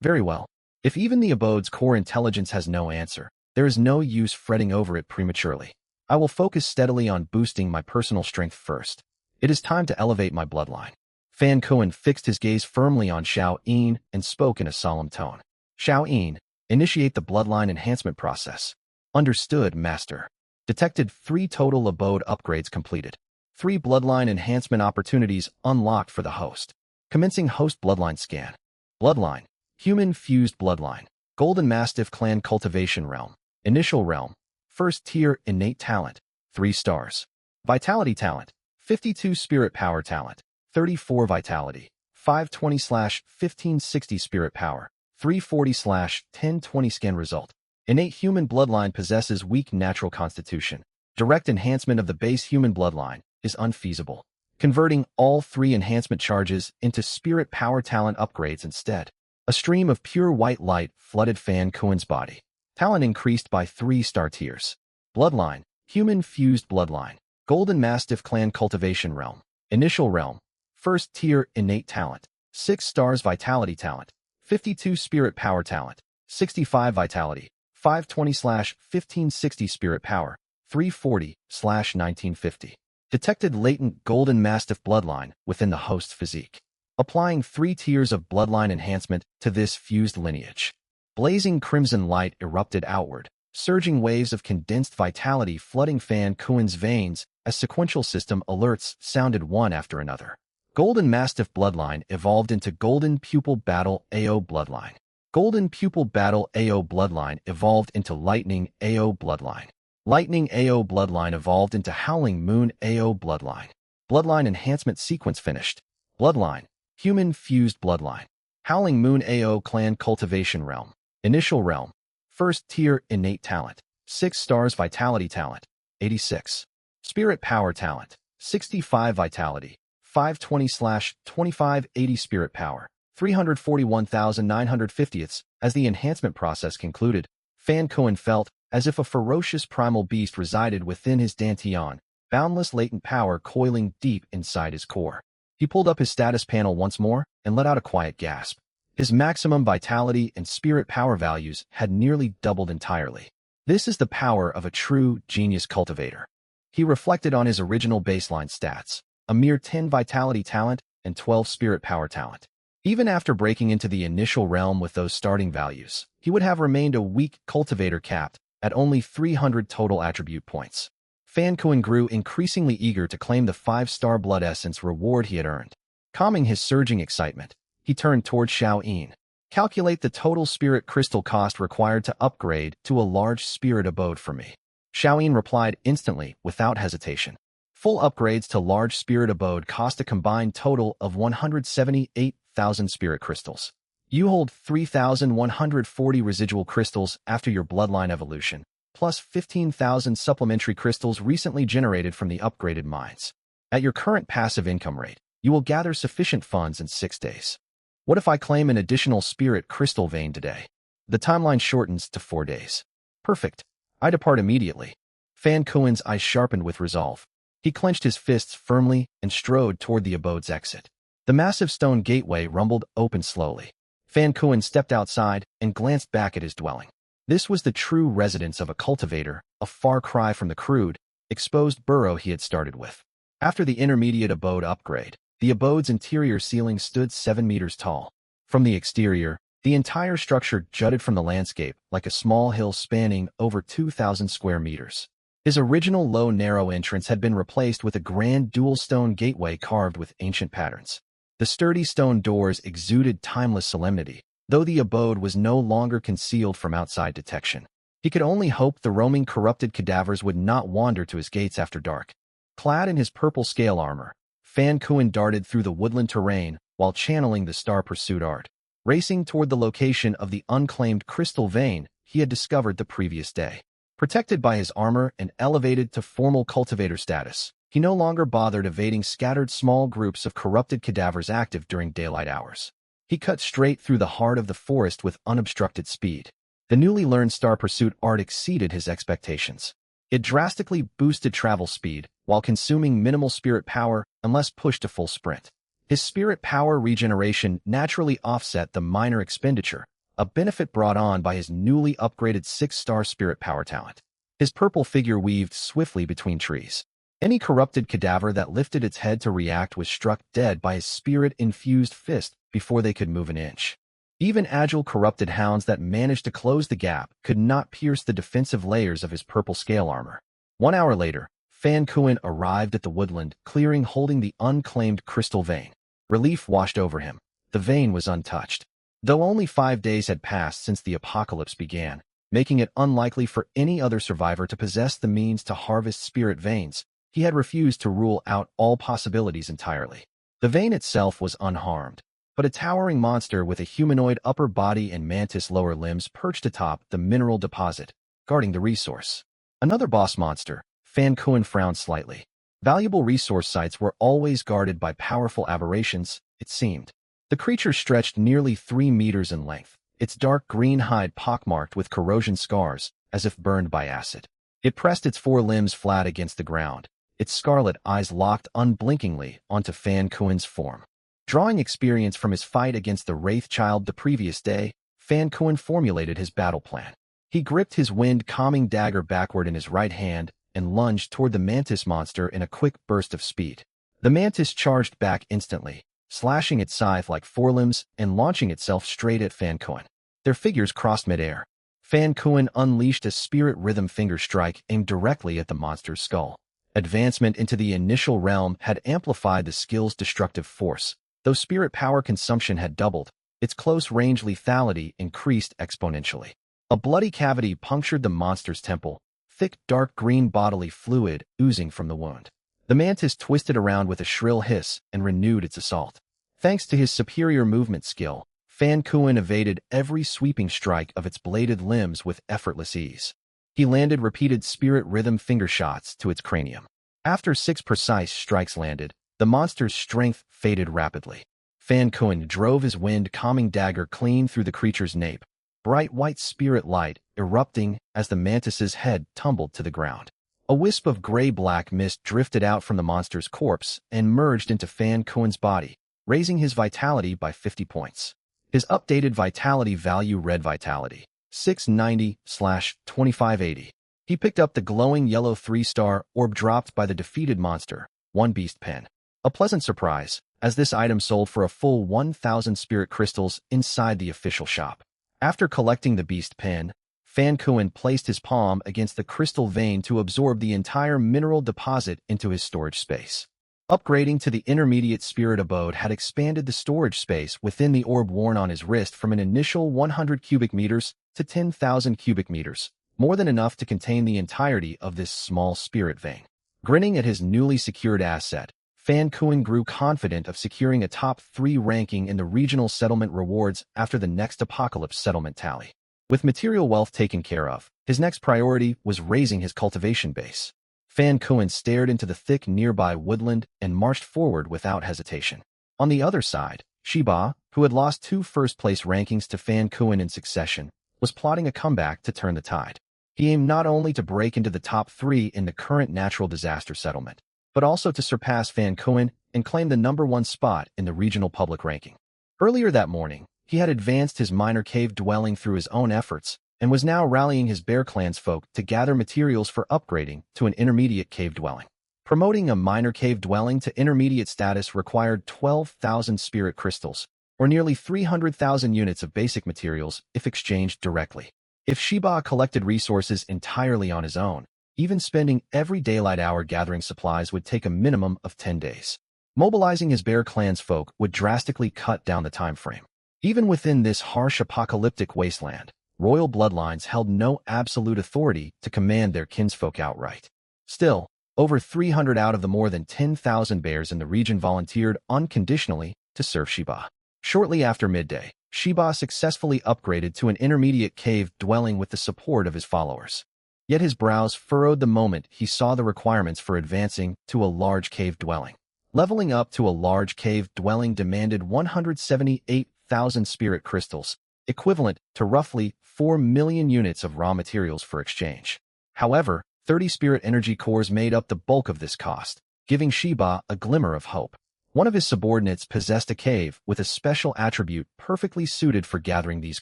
Very well. If even the abode's core intelligence has no answer, there is no use fretting over it prematurely. I will focus steadily on boosting my personal strength first. It is time to elevate my bloodline. Fan Kuan fixed his gaze firmly on Xiaoyin and spoke in a solemn tone. Xiaoyin, initiate the bloodline enhancement process. Understood, master. Detected 3 total abode upgrades completed. 3 bloodline enhancement opportunities unlocked for the host. Commencing host bloodline scan. Bloodline. Human fused bloodline. Golden Mastiff clan cultivation realm. Initial realm. First tier innate talent. 3 stars. Vitality talent. 52 spirit power talent. 34 vitality. 520/1560 spirit power, 340/1020 skin result. Innate human bloodline possesses weak natural constitution. Direct enhancement of the base human bloodline is unfeasible. Converting all three enhancement charges into spirit power talent upgrades instead. A stream of pure white light flooded Fan Kuen's body. Talent increased by 3-star tiers. Bloodline, human fused bloodline. Golden Mastiff Clan Cultivation Realm. Initial realm. First tier innate talent. 6 stars vitality talent. 52 spirit power talent. 65 vitality. 520/1560 spirit power. 340/1950. Detected latent Golden Mastiff bloodline within the host physique. Applying 3 tiers of bloodline enhancement to this fused lineage. Blazing crimson light erupted outward, surging waves of condensed vitality flooding Fan Kuen's veins as sequential system alerts sounded one after another. Golden Mastiff bloodline evolved into Golden Pupil Battle AO bloodline. Golden Pupil Battle AO bloodline evolved into Lightning AO bloodline. Lightning AO bloodline evolved into Howling Moon AO bloodline. Bloodline enhancement sequence finished. Bloodline. Human fused bloodline. Howling Moon AO Clan Cultivation Realm. Initial realm. First tier innate talent. 6 stars vitality talent. 86. Spirit power talent. 65 vitality. 520/2580 spirit power. 341,950ths. As the enhancement process concluded, Fan Kuen felt as if a ferocious primal beast resided within his dantian, boundless latent power coiling deep inside his core. He pulled up his status panel once more and let out a quiet gasp. His maximum vitality and spirit power values had nearly doubled entirely. This is the power of a true genius cultivator. He reflected on his original baseline stats, a mere 10 vitality talent and 12 spirit power talent. Even after breaking into the initial realm with those starting values, he would have remained a weak cultivator capped at only 300 total attribute points. Fan Kuen grew increasingly eager to claim the 5-star blood essence reward he had earned. Calming his surging excitement, he turned toward Xiao-Yin. Calculate the total spirit crystal cost required to upgrade to a large spirit abode for me. Xiao-Yin replied instantly, without hesitation. Full upgrades to large spirit abode cost a combined total of 178,000 spirit crystals. You hold 3,140 residual crystals after your bloodline evolution, plus 15,000 supplementary crystals recently generated from the upgraded mines. At your current passive income rate, you will gather sufficient funds in 6 days. What if I claim an additional spirit crystal vein today? The timeline shortens to 4 days. Perfect. I depart immediately. Fan Kuen's eyes sharpened with resolve. He clenched his fists firmly and strode toward the abode's exit. The massive stone gateway rumbled open slowly. Fan Kuen stepped outside and glanced back at his dwelling. This was the true residence of a cultivator, a far cry from the crude, exposed burrow he had started with. After the intermediate abode upgrade, the abode's interior ceiling stood 7 meters tall. From the exterior, the entire structure jutted from the landscape like a small hill spanning over 2,000 square meters. His original low, narrow entrance had been replaced with a grand dual-stone gateway carved with ancient patterns. The sturdy stone doors exuded timeless solemnity, though the abode was no longer concealed from outside detection. He could only hope the roaming corrupted cadavers would not wander to his gates after dark. Clad in his purple scale armor, Fan Kuen darted through the woodland terrain while channeling the star pursuit art. Racing toward the location of the unclaimed crystal vein he had discovered the previous day. Protected by his armor and elevated to formal cultivator status, he no longer bothered evading scattered small groups of corrupted cadavers active during daylight hours. He cut straight through the heart of the forest with unobstructed speed. The newly learned star pursuit art exceeded his expectations. It drastically boosted travel speed while consuming minimal spirit power unless pushed to full sprint. His spirit power regeneration naturally offset the minor expenditure, a benefit brought on by his newly upgraded 6-star spirit power talent. His purple figure weaved swiftly between trees. Any corrupted cadaver that lifted its head to react was struck dead by his spirit-infused fist before they could move an inch. Even agile corrupted hounds that managed to close the gap could not pierce the defensive layers of his purple scale armor. 1 hour later, Fan Kuen arrived at the woodland clearing holding the unclaimed crystal vein. Relief washed over him. The vein was untouched. Though only 5 days had passed since the apocalypse began, making it unlikely for any other survivor to possess the means to harvest spirit veins, he had refused to rule out all possibilities entirely. The vein itself was unharmed, but a towering monster with a humanoid upper body and mantis lower limbs perched atop the mineral deposit, guarding the resource. Another boss monster, Fan Kuan frowned slightly. Valuable resource sites were always guarded by powerful aberrations, it seemed. The creature stretched nearly 3 meters in length, its dark green hide pockmarked with corrosion scars, as if burned by acid. It pressed its 4 limbs flat against the ground, its scarlet eyes locked unblinkingly onto Fan Kuan's form. Drawing experience from his fight against the Wraith Child the previous day, Fan Kuan formulated his battle plan. He gripped his wind-calming dagger backward in his right hand and lunged toward the mantis monster in a quick burst of speed. The mantis charged back instantly, slashing its scythe like forelimbs and launching itself straight at Fan Kuan. Their figures crossed midair. Fan Kuan unleashed a spirit rhythm finger strike aimed directly at the monster's skull. Advancement into the initial realm had amplified the skill's destructive force. Though spirit power consumption had doubled, its close-range lethality increased exponentially. A bloody cavity punctured the monster's temple, thick dark green bodily fluid oozing from the wound. The mantis twisted around with a shrill hiss and renewed its assault. Thanks to his superior movement skill, Fan Kuan evaded every sweeping strike of its bladed limbs with effortless ease. He landed repeated spirit rhythm finger shots to its cranium. After 6 precise strikes landed, the monster's strength faded rapidly. Fan Kuan drove his wind-calming dagger clean through the creature's nape, bright white spirit light erupting as the mantis's head tumbled to the ground. A wisp of gray-black mist drifted out from the monster's corpse and merged into Fan Kuan's body, raising his vitality by 50 points. His updated vitality value read vitality, 690/2580. He picked up the glowing yellow 3-star orb dropped by the defeated monster, 1 beast pen. A pleasant surprise, as this item sold for a full 1,000 spirit crystals inside the official shop. After collecting the beast pen, Fan Kuan placed his palm against the crystal vein to absorb the entire mineral deposit into his storage space. Upgrading to the intermediate spirit abode had expanded the storage space within the orb worn on his wrist from an initial 100 cubic meters to 10,000 cubic meters, more than enough to contain the entirety of this small spirit vein. Grinning at his newly secured asset, Fan Kuan grew confident of securing a top 3 ranking in the regional settlement rewards after the next apocalypse settlement tally. With material wealth taken care of, his next priority was raising his cultivation base. Fan Kuan stared into the thick nearby woodland and marched forward without hesitation. On the other side, Shiba, who had lost 2 first-place rankings to Fan Kuan in succession, was plotting a comeback to turn the tide. He aimed not only to break into the top 3 in the current natural disaster settlement, but also to surpass Fan Kuan and claim the #1 spot in the regional public ranking. Earlier that morning, he had advanced his minor cave dwelling through his own efforts and was now rallying his Bear Clans folk to gather materials for upgrading to an intermediate cave dwelling. Promoting a minor cave dwelling to intermediate status required 12,000 spirit crystals, or nearly 300,000 units of basic materials if exchanged directly. If Shiba collected resources entirely on his own, even spending every daylight hour gathering supplies would take a minimum of 10 days. Mobilizing his Bear Clans folk would drastically cut down the time frame. Even within this harsh apocalyptic wasteland, royal bloodlines held no absolute authority to command their kinsfolk outright. Still, over 300 out of the more than 10,000 bears in the region volunteered unconditionally to serve Shiba. Shortly after midday, Shiba successfully upgraded to an intermediate cave dwelling with the support of his followers. Yet his brows furrowed the moment he saw the requirements for advancing to a large cave dwelling. Leveling up to a large cave dwelling demanded 178,000 spirit crystals, equivalent to roughly 4 million units of raw materials for exchange. However, 30 spirit energy cores made up the bulk of this cost, giving Shiba a glimmer of hope. One of his subordinates possessed a cave with a special attribute perfectly suited for gathering these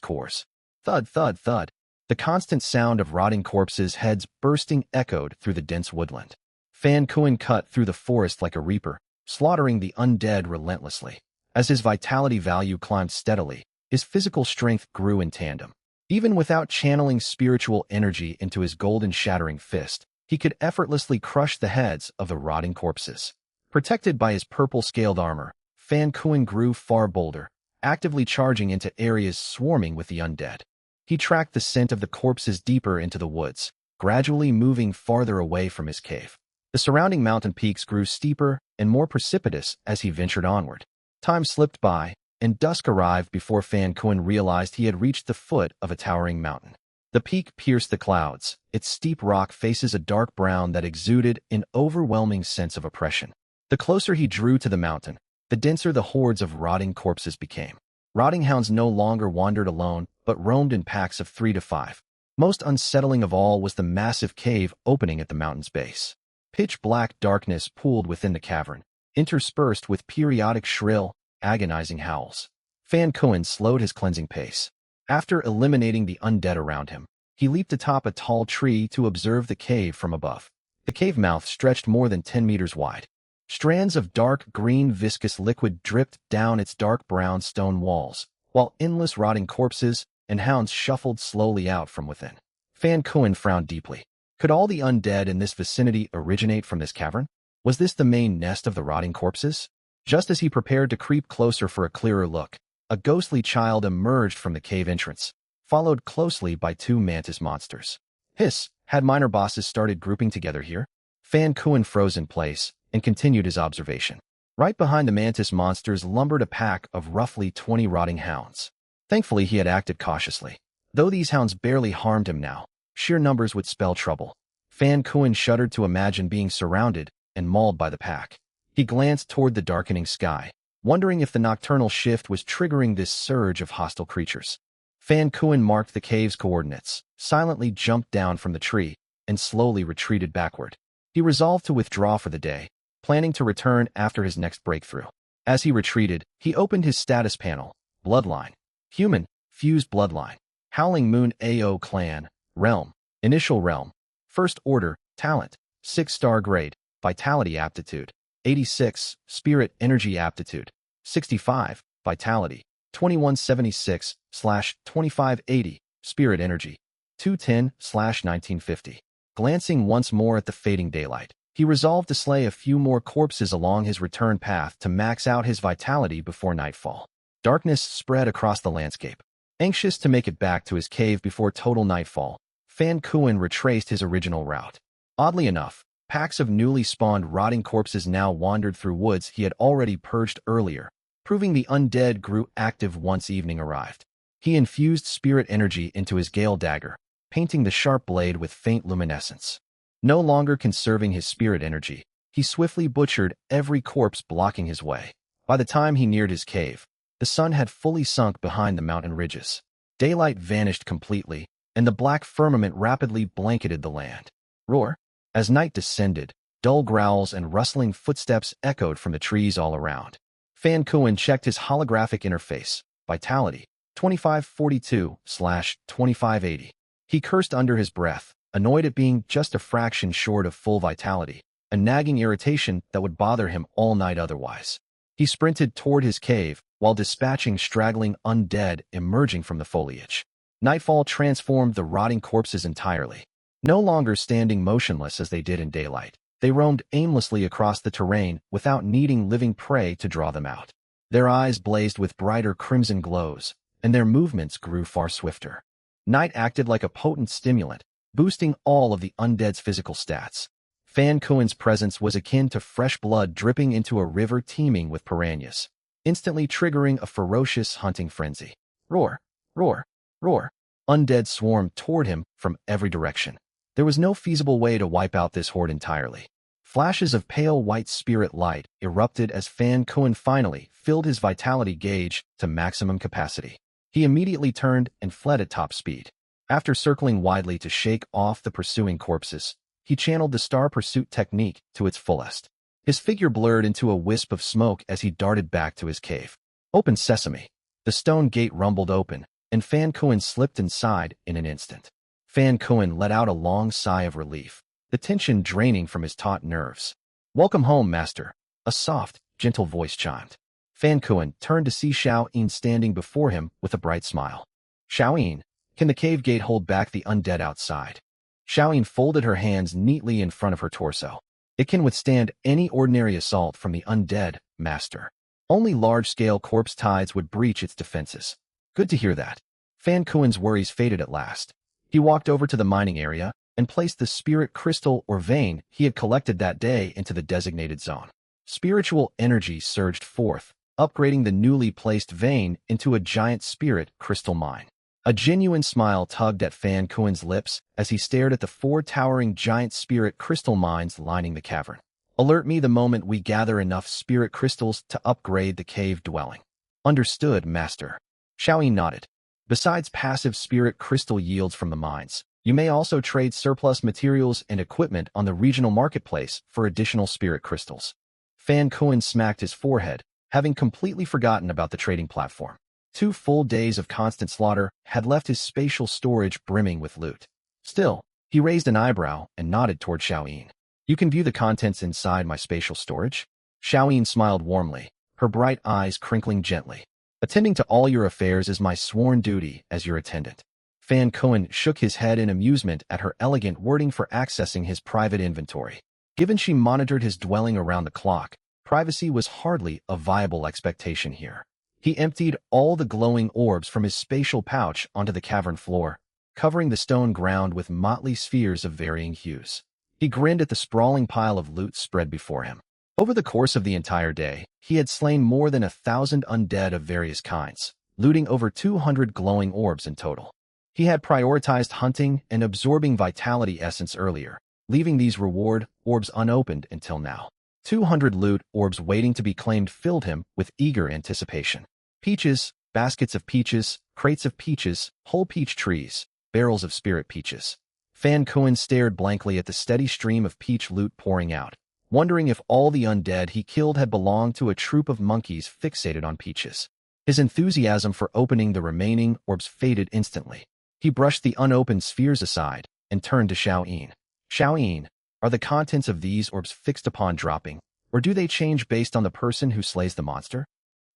cores. Thud, thud, thud. The constant sound of rotting corpses' heads bursting echoed through the dense woodland. Fan Kuan cut through the forest like a reaper, slaughtering the undead relentlessly. As his vitality value climbed steadily, his physical strength grew in tandem. Even without channeling spiritual energy into his golden shattering fist, he could effortlessly crush the heads of the rotting corpses. Protected by his purple scaled armor, Fan Kuan grew far bolder, actively charging into areas swarming with the undead. He tracked the scent of the corpses deeper into the woods, gradually moving farther away from his cave. The surrounding mountain peaks grew steeper and more precipitous as he ventured onward. Time slipped by, and dusk arrived before Fan Kun realized he had reached the foot of a towering mountain. The peak pierced the clouds. Its steep rock faces a dark brown that exuded an overwhelming sense of oppression. The closer he drew to the mountain, the denser the hordes of rotting corpses became. Rotting hounds no longer wandered alone, but roamed in packs of 3 to 5. Most unsettling of all was the massive cave opening at the mountain's base. Pitch-black darkness pooled within the cavern, interspersed with periodic shrill, agonizing howls. Fan Kun slowed his cleansing pace. After eliminating the undead around him, he leaped atop a tall tree to observe the cave from above. The cave mouth stretched more than 10 meters wide. Strands of dark green viscous liquid dripped down its dark brown stone walls, while endless rotting corpses and hounds shuffled slowly out from within. Fan Kun frowned deeply. Could all the undead in this vicinity originate from this cavern? Was this the main nest of the rotting corpses? Just as he prepared to creep closer for a clearer look, a ghostly child emerged from the cave entrance, followed closely by 2 mantis monsters. Hiss, had minor bosses started grouping together here? Fan Kun froze in place and continued his observation. Right behind the mantis monsters lumbered a pack of roughly 20 rotting hounds. Thankfully, he had acted cautiously. Though these hounds barely harmed him now, sheer numbers would spell trouble. Fan Kun shuddered to imagine being surrounded and mauled by the pack. He glanced toward the darkening sky, wondering if the nocturnal shift was triggering this surge of hostile creatures. Fan Kun marked the cave's coordinates, silently jumped down from the tree, and slowly retreated backward. He resolved to withdraw for the day, planning to return after his next breakthrough. As he retreated, he opened his status panel. Bloodline. Human. Fused bloodline. Howling Moon AO Clan. Realm. Initial realm. First order. Talent. 6-star grade. Vitality aptitude. 86. Spirit energy aptitude. 65. Vitality. 2176/2580. Spirit energy. 210/1950. Glancing once more at the fading daylight, he resolved to slay a few more corpses along his return path to max out his vitality before nightfall. Darkness spread across the landscape. Anxious to make it back to his cave before total nightfall, Fan Kun retraced his original route. Oddly enough, packs of newly spawned rotting corpses now wandered through woods he had already purged earlier, proving the undead grew active once evening arrived. He infused spirit energy into his Gale dagger, painting the sharp blade with faint luminescence. No longer conserving his spirit energy, he swiftly butchered every corpse blocking his way. By the time he neared his cave, the sun had fully sunk behind the mountain ridges. Daylight vanished completely, and the black firmament rapidly blanketed the land. Roar! As night descended, dull growls and rustling footsteps echoed from the trees all around. Fan Kun checked his holographic interface. Vitality. 2542/2580. He cursed under his breath, annoyed at being just a fraction short of full vitality, a nagging irritation that would bother him all night otherwise. He sprinted toward his cave while dispatching straggling undead emerging from the foliage. Nightfall transformed the rotting corpses entirely. No longer standing motionless as they did in daylight, they roamed aimlessly across the terrain without needing living prey to draw them out. Their eyes blazed with brighter crimson glows, and their movements grew far swifter. Night acted like a potent stimulant, boosting all of the undead's physical stats. Fan Kun's presence was akin to fresh blood dripping into a river teeming with piranhas, instantly triggering a ferocious hunting frenzy. Roar! Roar! Roar! Undead swarmed toward him from every direction. There was no feasible way to wipe out this horde entirely. Flashes of pale white spirit light erupted as Fan Kun finally filled his vitality gauge to maximum capacity. He immediately turned and fled at top speed. After circling widely to shake off the pursuing corpses, he channeled the star pursuit technique to its fullest. His figure blurred into a wisp of smoke as he darted back to his cave. Open sesame. The stone gate rumbled open, and Fan Kun slipped inside in an instant. Fan Kun let out a long sigh of relief, the tension draining from his taut nerves. Welcome home, master. A soft, gentle voice chimed. Fan Kun turned to see Xiao-Yin standing before him with a bright smile. Xiao-Yin, can the cave gate hold back the undead outside? Xiao-Yin folded her hands neatly in front of her torso. It can withstand any ordinary assault from the undead, master. Only large-scale corpse tides would breach its defenses. Good to hear that. Fan Kun's worries faded at last. He walked over to the mining area and placed the spirit crystal or vein he had collected that day into the designated zone. Spiritual energy surged forth, upgrading the newly placed vein into a giant spirit crystal mine. A genuine smile tugged at Fan Kuen's lips as he stared at the 4 towering giant spirit crystal mines lining the cavern. Alert me the moment we gather enough spirit crystals to upgrade the cave dwelling. Understood, Master. Xiaoyin nodded. Besides passive spirit crystal yields from the mines, you may also trade surplus materials and equipment on the regional marketplace for additional spirit crystals. Fan Kuen smacked his forehead, having completely forgotten about the trading platform. 2 full days of constant slaughter had left his spatial storage brimming with loot. Still, he raised an eyebrow and nodded toward Xiaoyin. You can view the contents inside my spatial storage? Xiaoyin smiled warmly, her bright eyes crinkling gently. Attending to all your affairs is my sworn duty as your attendant. Fan Kuen shook his head in amusement at her elegant wording for accessing his private inventory. Given she monitored his dwelling around the clock, privacy was hardly a viable expectation here. He emptied all the glowing orbs from his spatial pouch onto the cavern floor, covering the stone ground with motley spheres of varying hues. He grinned at the sprawling pile of loot spread before him. Over the course of the entire day, he had slain more than 1,000 undead of various kinds, looting over 200 glowing orbs in total. He had prioritized hunting and absorbing vitality essence earlier, leaving these reward orbs unopened until now. 200 loot orbs waiting to be claimed filled him with eager anticipation. Peaches, baskets of peaches, crates of peaches, whole peach trees, barrels of spirit peaches. Fan Kuen stared blankly at the steady stream of peach loot pouring out, wondering if all the undead he killed had belonged to a troop of monkeys fixated on peaches. His enthusiasm for opening the remaining orbs faded instantly. He brushed the unopened spheres aside and turned to Xiaoyin. Xiaoyin, are the contents of these orbs fixed upon dropping, or do they change based on the person who slays the monster?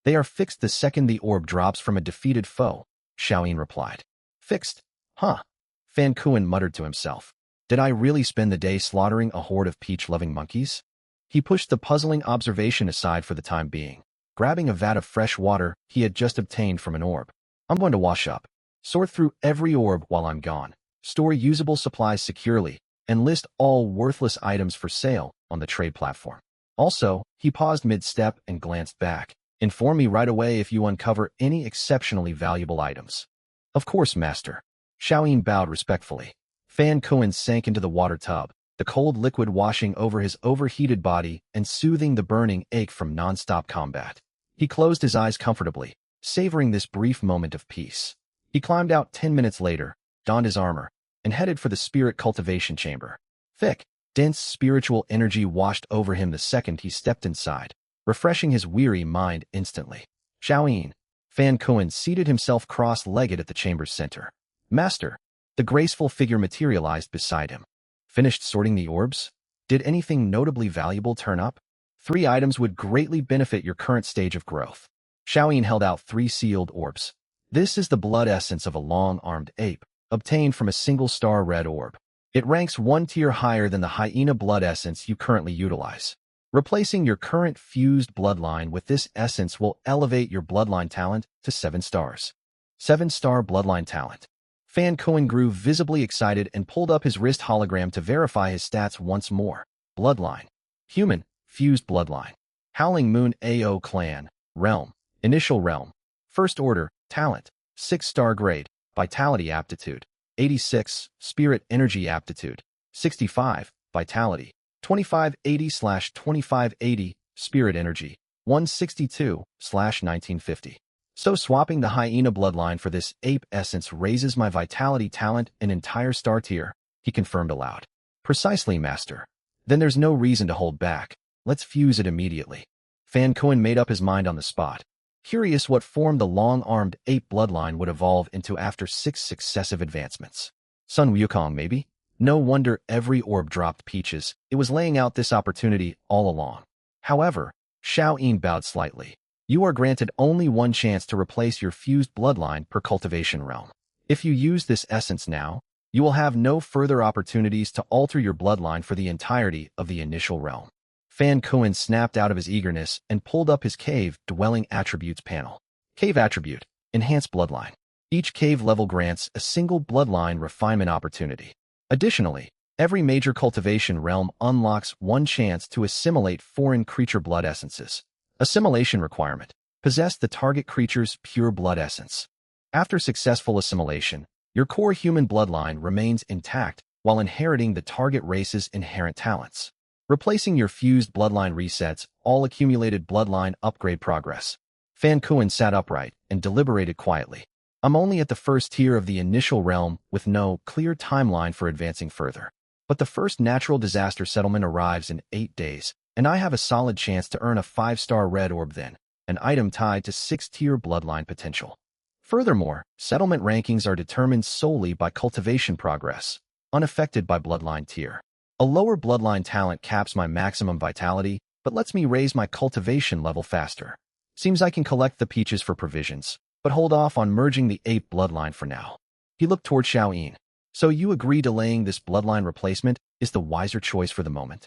They are fixed the second the orb drops from a defeated foe, Xiaoyin replied. Fixed? Huh. Fan Kuen muttered to himself. Did I really spend the day slaughtering a horde of peach-loving monkeys? He pushed the puzzling observation aside for the time being, grabbing a vat of fresh water he had just obtained from an orb. I'm going to wash up, sort through every orb while I'm gone, store usable supplies securely, and list all worthless items for sale on the trade platform. Also, he paused mid-step and glanced back. Inform me right away if you uncover any exceptionally valuable items. Of course, Master. Xiaoyin bowed respectfully. Fan Kuen sank into the water tub, the cold liquid washing over his overheated body and soothing the burning ache from non-stop combat. He closed his eyes comfortably, savoring this brief moment of peace. He climbed out 10 minutes later, donned his armor, and headed for the spirit cultivation chamber. Thick, dense spiritual energy washed over him the second he stepped inside, refreshing his weary mind instantly. Xiaoyin. Fan Kuen seated himself cross-legged at the chamber's center. Master. The graceful figure materialized beside him. Finished sorting the orbs? Did anything notably valuable turn up? 3 items would greatly benefit your current stage of growth. Xiaoyin held out 3 sealed orbs. This is the blood essence of a long-armed ape, obtained from a single-star red orb. It ranks 1 tier higher than the hyena blood essence you currently utilize. Replacing your current fused bloodline with this essence will elevate your bloodline talent to 7 stars. 7-star bloodline talent. Fan Kuen grew visibly excited and pulled up his wrist hologram to verify his stats once more. Bloodline. Human, fused bloodline. Howling Moon AO Clan, Realm. Initial Realm. First Order, Talent. 6-star grade, Vitality Aptitude. 86, Spirit Energy Aptitude. 65, Vitality. 2580/2580, Spirit Energy. 162/1950. So swapping the hyena bloodline for this ape essence raises my vitality talent an entire star tier, he confirmed aloud. Precisely, Master. Then there's no reason to hold back. Let's fuse it immediately. Fan Kuen made up his mind on the spot, curious what form the long-armed ape bloodline would evolve into after 6 successive advancements. Sun Wukong, maybe? No wonder every orb dropped peaches. It was laying out this opportunity all along. However, Xiaoyin bowed slightly. You are granted only 1 chance to replace your fused bloodline per cultivation realm. If you use this essence now, you will have no further opportunities to alter your bloodline for the entirety of the initial realm. Fan Kuen snapped out of his eagerness and pulled up his cave dwelling attributes panel. Cave attribute, enhance bloodline. Each cave level grants a single bloodline refinement opportunity. Additionally, every major cultivation realm unlocks 1 chance to assimilate foreign creature blood essences. Assimilation requirement. Possess the target creature's pure blood essence. After successful assimilation, your core human bloodline remains intact while inheriting the target race's inherent talents. Replacing your fused bloodline resets all accumulated bloodline upgrade progress. Fan Kuan sat upright and deliberated quietly. I'm only at the first tier of the initial realm with no clear timeline for advancing further. But the first natural disaster settlement arrives in 8 days, and I have a solid chance to earn a 5-star red orb then, an item tied to 6-tier bloodline potential. Furthermore, settlement rankings are determined solely by cultivation progress, unaffected by bloodline tier. A lower bloodline talent caps my maximum vitality, but lets me raise my cultivation level faster. Seems I can collect the peaches for provisions, but hold off on merging the ape bloodline for now. He looked toward Xiaoyin. So you agree delaying this bloodline replacement is the wiser choice for the moment?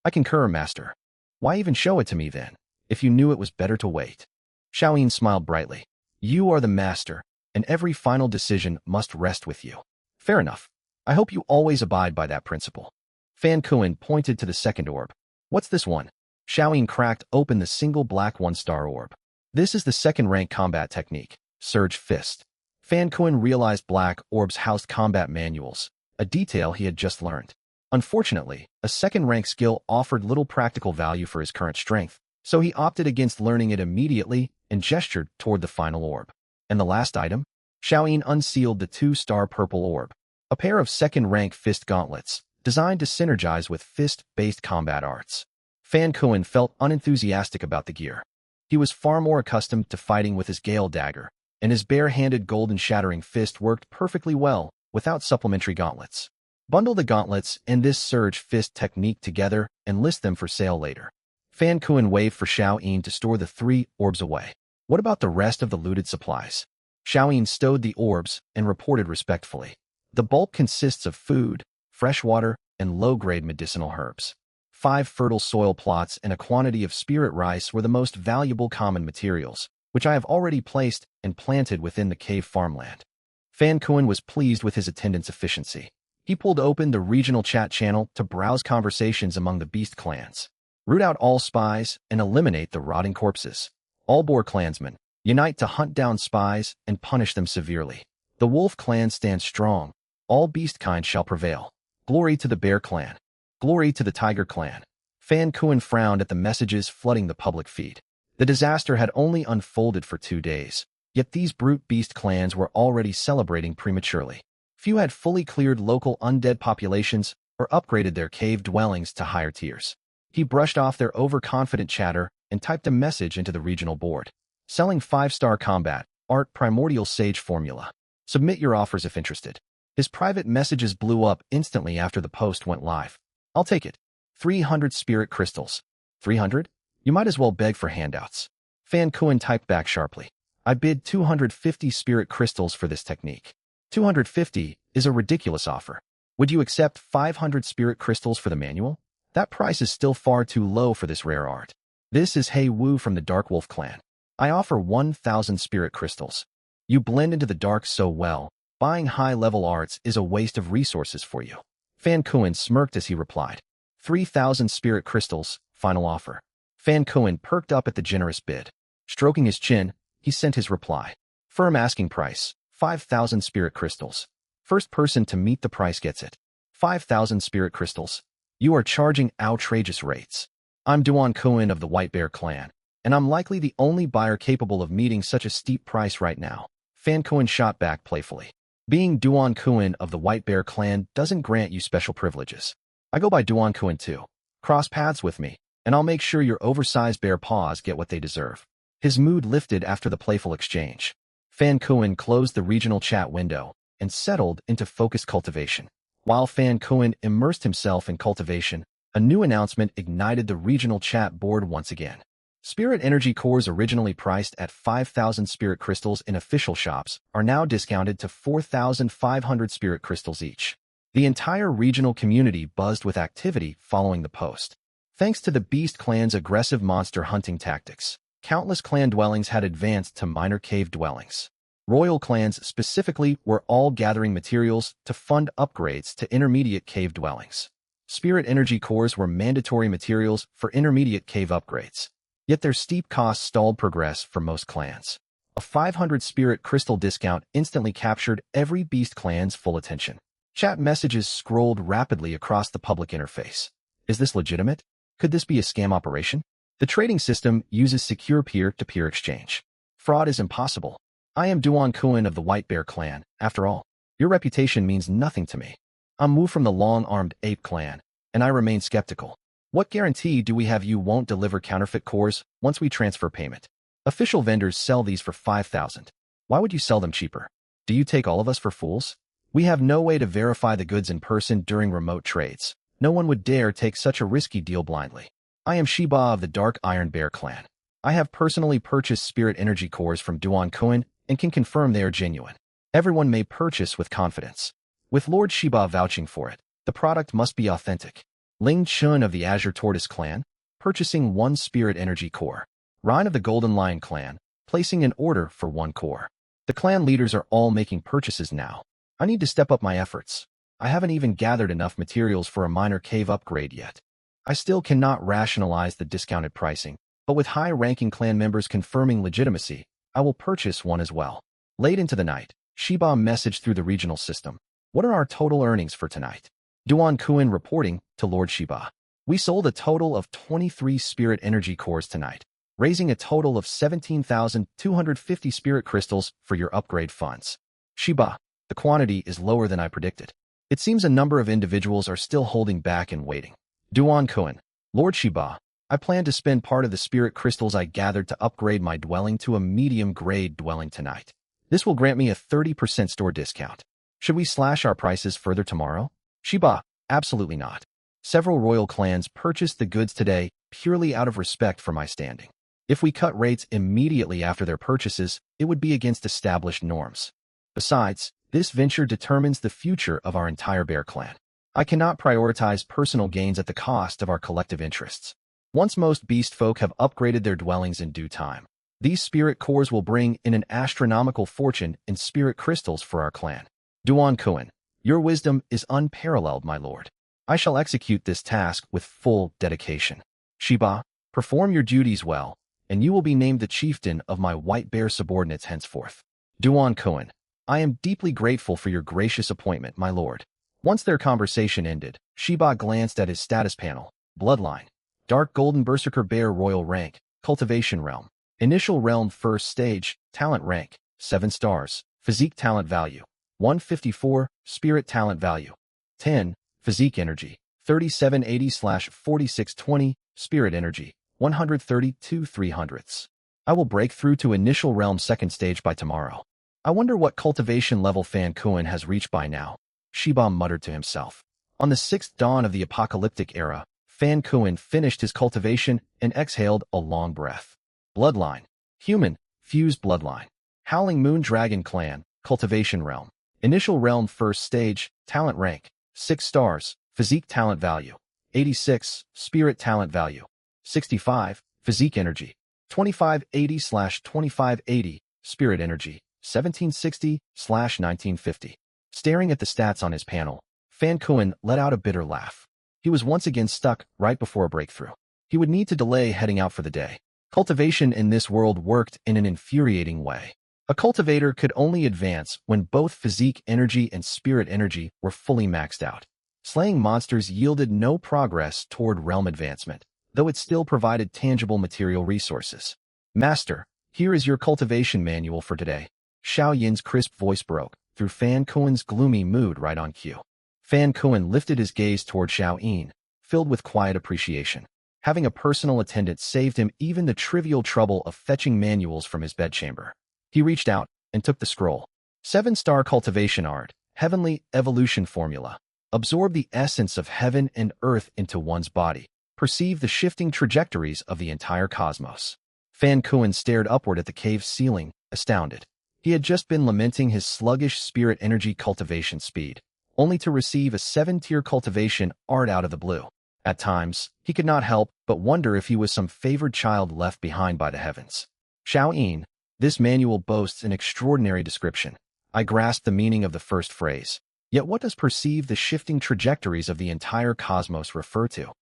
I concur, Master. Why even show it to me then, if you knew it was better to wait? Xiaoyin smiled brightly. You are the master, and every final decision must rest with you. Fair enough. I hope you always abide by that principle. Fan Kuan pointed to the second orb. What's this one? Xiaoyin cracked open the single black 1-star orb. This is the second-rank combat technique, Surge Fist. Fan Kuan realized black orbs housed combat manuals, a detail he had just learned. Unfortunately, a second-rank skill offered little practical value for his current strength, so he opted against learning it immediately and gestured toward the final orb. And the last item? Xiaoyin unsealed the 2-star purple orb, a pair of second-rank fist gauntlets, designed to synergize with fist-based combat arts. Fan Kuan felt unenthusiastic about the gear. He was far more accustomed to fighting with his Gale dagger, and his bare-handed golden shattering fist worked perfectly well without supplementary gauntlets. Bundle the gauntlets and this surge fist technique together and list them for sale later. Fan Kuan waved for Xiaoyin to store the 3 orbs away. What about the rest of the looted supplies? Xiaoyin stowed the orbs and reported respectfully. The bulk consists of food, fresh water, and low-grade medicinal herbs. 5 fertile soil plots and a quantity of spirit rice were the most valuable common materials, which I have already placed and planted within the cave farmland. Fan Kuan was pleased with his attendance efficiency. He pulled open the regional chat channel to browse conversations among the beast clans. Root out all spies and eliminate the rotting corpses. All boar clansmen, unite to hunt down spies and punish them severely. The wolf clan stands strong. All beast kind shall prevail. Glory to the bear clan. Glory to the tiger clan. Fan Kuan frowned at the messages flooding the public feed. The disaster had only unfolded for 2 days, yet these brute beast clans were already celebrating prematurely. Few had fully cleared local undead populations or upgraded their cave dwellings to higher tiers. He brushed off their overconfident chatter and typed a message into the regional board. Selling 5-star combat, art primordial sage formula. Submit your offers if interested. His private messages blew up instantly after the post went live. I'll take it. 300 spirit crystals. 300? You might as well beg for handouts. Fan Kuan typed back sharply. I bid 250 spirit crystals for this technique. 250 is a ridiculous offer. Would you accept 500 spirit crystals for the manual? That price is still far too low for this rare art. This is Hei Wu from the Dark Wolf clan. I offer 1,000 spirit crystals. You blend into the dark so well, buying high-level arts is a waste of resources for you. Fan Kuan smirked as he replied. 3,000 spirit crystals, final offer. Fan Kuan perked up at the generous bid. Stroking his chin, he sent his reply. Firm asking price, 5,000 spirit crystals. First person to meet the price gets it. 5,000 spirit crystals. You are charging outrageous rates. I'm Duan Kuan of the White Bear clan, and I'm likely the only buyer capable of meeting such a steep price right now. Fan Kuan shot back playfully. Being Duan Kuan of the White Bear clan doesn't grant you special privileges. I go by Duan Kuan too. Cross paths with me, and I'll make sure your oversized bear paws get what they deserve. His mood lifted after the playful exchange. Fan Kuan closed the regional chat window and settled into focused cultivation. While Fan Kuan immersed himself in cultivation, a new announcement ignited the regional chat board once again. Spirit energy cores originally priced at 5,000 spirit crystals in official shops are now discounted to 4,500 spirit crystals each. The entire regional community buzzed with activity following the post. Thanks to the Beast clan's aggressive monster hunting tactics, countless clan dwellings had advanced to minor cave dwellings. Royal clans specifically were all gathering materials to fund upgrades to intermediate cave dwellings. Spirit energy cores were mandatory materials for intermediate cave upgrades. Yet their steep costs stalled progress for most clans. A 500 spirit crystal discount instantly captured every beast clan's full attention. Chat messages scrolled rapidly across the public interface. Is this legitimate? Could this be a scam operation? The trading system uses secure peer-to-peer exchange. Fraud is impossible. I am Duan Kuan of the White Bear clan, after all. Your reputation means nothing to me. I'm Mu from the long-armed ape clan, and I remain skeptical. What guarantee do we have you won't deliver counterfeit cores once we transfer payment? Official vendors sell these for 5,000. Why would you sell them cheaper? Do you take all of us for fools? We have no way to verify the goods in person during remote trades. No one would dare take such a risky deal blindly. I am Shiba of the Dark Iron Bear clan. I have personally purchased spirit energy cores from Duan Kuan and can confirm they are genuine. Everyone may purchase with confidence. With Lord Shiba vouching for it, the product must be authentic. Ling Chun of the Azure Tortoise clan, purchasing 1 spirit energy core. Ryan of the Golden Lion clan, placing an order for 1 core. The clan leaders are all making purchases now. I need to step up my efforts. I haven't even gathered enough materials for a minor cave upgrade yet. I still cannot rationalize the discounted pricing, but with high-ranking clan members confirming legitimacy, I will purchase one as well. Late into the night, Shiba messaged through the regional system. What are our total earnings for tonight? Duan Kuan reporting to Lord Shiba. We sold a total of 23 spirit energy cores tonight, raising a total of 17,250 spirit crystals for your upgrade funds. Shiba, the quantity is lower than I predicted. It seems a number of individuals are still holding back and waiting. Duan Kuan, Lord Shiba, I plan to spend part of the spirit crystals I gathered to upgrade my dwelling to a medium-grade dwelling tonight. This will grant me a 30% store discount. Should we slash our prices further tomorrow? Shiba, absolutely not. Several royal clans purchased the goods today purely out of respect for my standing. If we cut rates immediately after their purchases, it would be against established norms. Besides, this venture determines the future of our entire bear clan. I cannot prioritize personal gains at the cost of our collective interests. Once most beast folk have upgraded their dwellings in due time, these spirit cores will bring in an astronomical fortune in spirit crystals for our clan. Duan Kuan, your wisdom is unparalleled, my lord. I shall execute this task with full dedication. Shiba, perform your duties well, and you will be named the chieftain of my white bear subordinates henceforth. Duan Kuan, I am deeply grateful for your gracious appointment, my lord. Once their conversation ended, Shiba glanced at his status panel. Bloodline. Dark Golden Berserker Bear Royal Rank. Cultivation Realm. Initial Realm First Stage. Talent Rank. 7 stars. Physique Talent Value. 154. Spirit Talent Value. 10. Physique Energy. 3780/4620. Spirit Energy. 132/300. I will break through to Initial Realm Second Stage by tomorrow. I wonder what cultivation level Fan Kuan has reached by now. Shiba muttered to himself. On the 6th dawn of the apocalyptic era, Fan Kuan finished his cultivation and exhaled a long breath. Bloodline. Human. Fused Bloodline. Howling Moon Dragon Clan. Cultivation Realm. Initial Realm First Stage. Talent Rank. 6 stars. Physique Talent Value. 86. Spirit Talent Value. 65. Physique Energy. 2580/2580. Spirit Energy. 1760/1950. Staring at the stats on his panel, Fan Kuan let out a bitter laugh. He was once again stuck right before a breakthrough. He would need to delay heading out for the day. Cultivation in this world worked in an infuriating way. A cultivator could only advance when both physique energy and spirit energy were fully maxed out. Slaying monsters yielded no progress toward realm advancement, though it still provided tangible material resources. Master, here is your cultivation manual for today. Xiao Yin's crisp voice broke through Fan Kuan's gloomy mood right on cue. Fan Kuan lifted his gaze toward Xiao Yin, filled with quiet appreciation. Having a personal attendant saved him even the trivial trouble of fetching manuals from his bedchamber. He reached out and took the scroll. 7-star cultivation art, heavenly evolution formula. Absorb the essence of heaven and earth into one's body. Perceive the shifting trajectories of the entire cosmos. Fan Kuan stared upward at the cave's ceiling, astounded. He had just been lamenting his sluggish spirit energy cultivation speed, only to receive a 7-tier cultivation art out of the blue. At times, he could not help but wonder if he was some favored child left behind by the heavens. Xiao Yin, this manual boasts an extraordinary description. I grasp the meaning of the first phrase. Yet what does perceive the shifting trajectories of the entire cosmos refer to?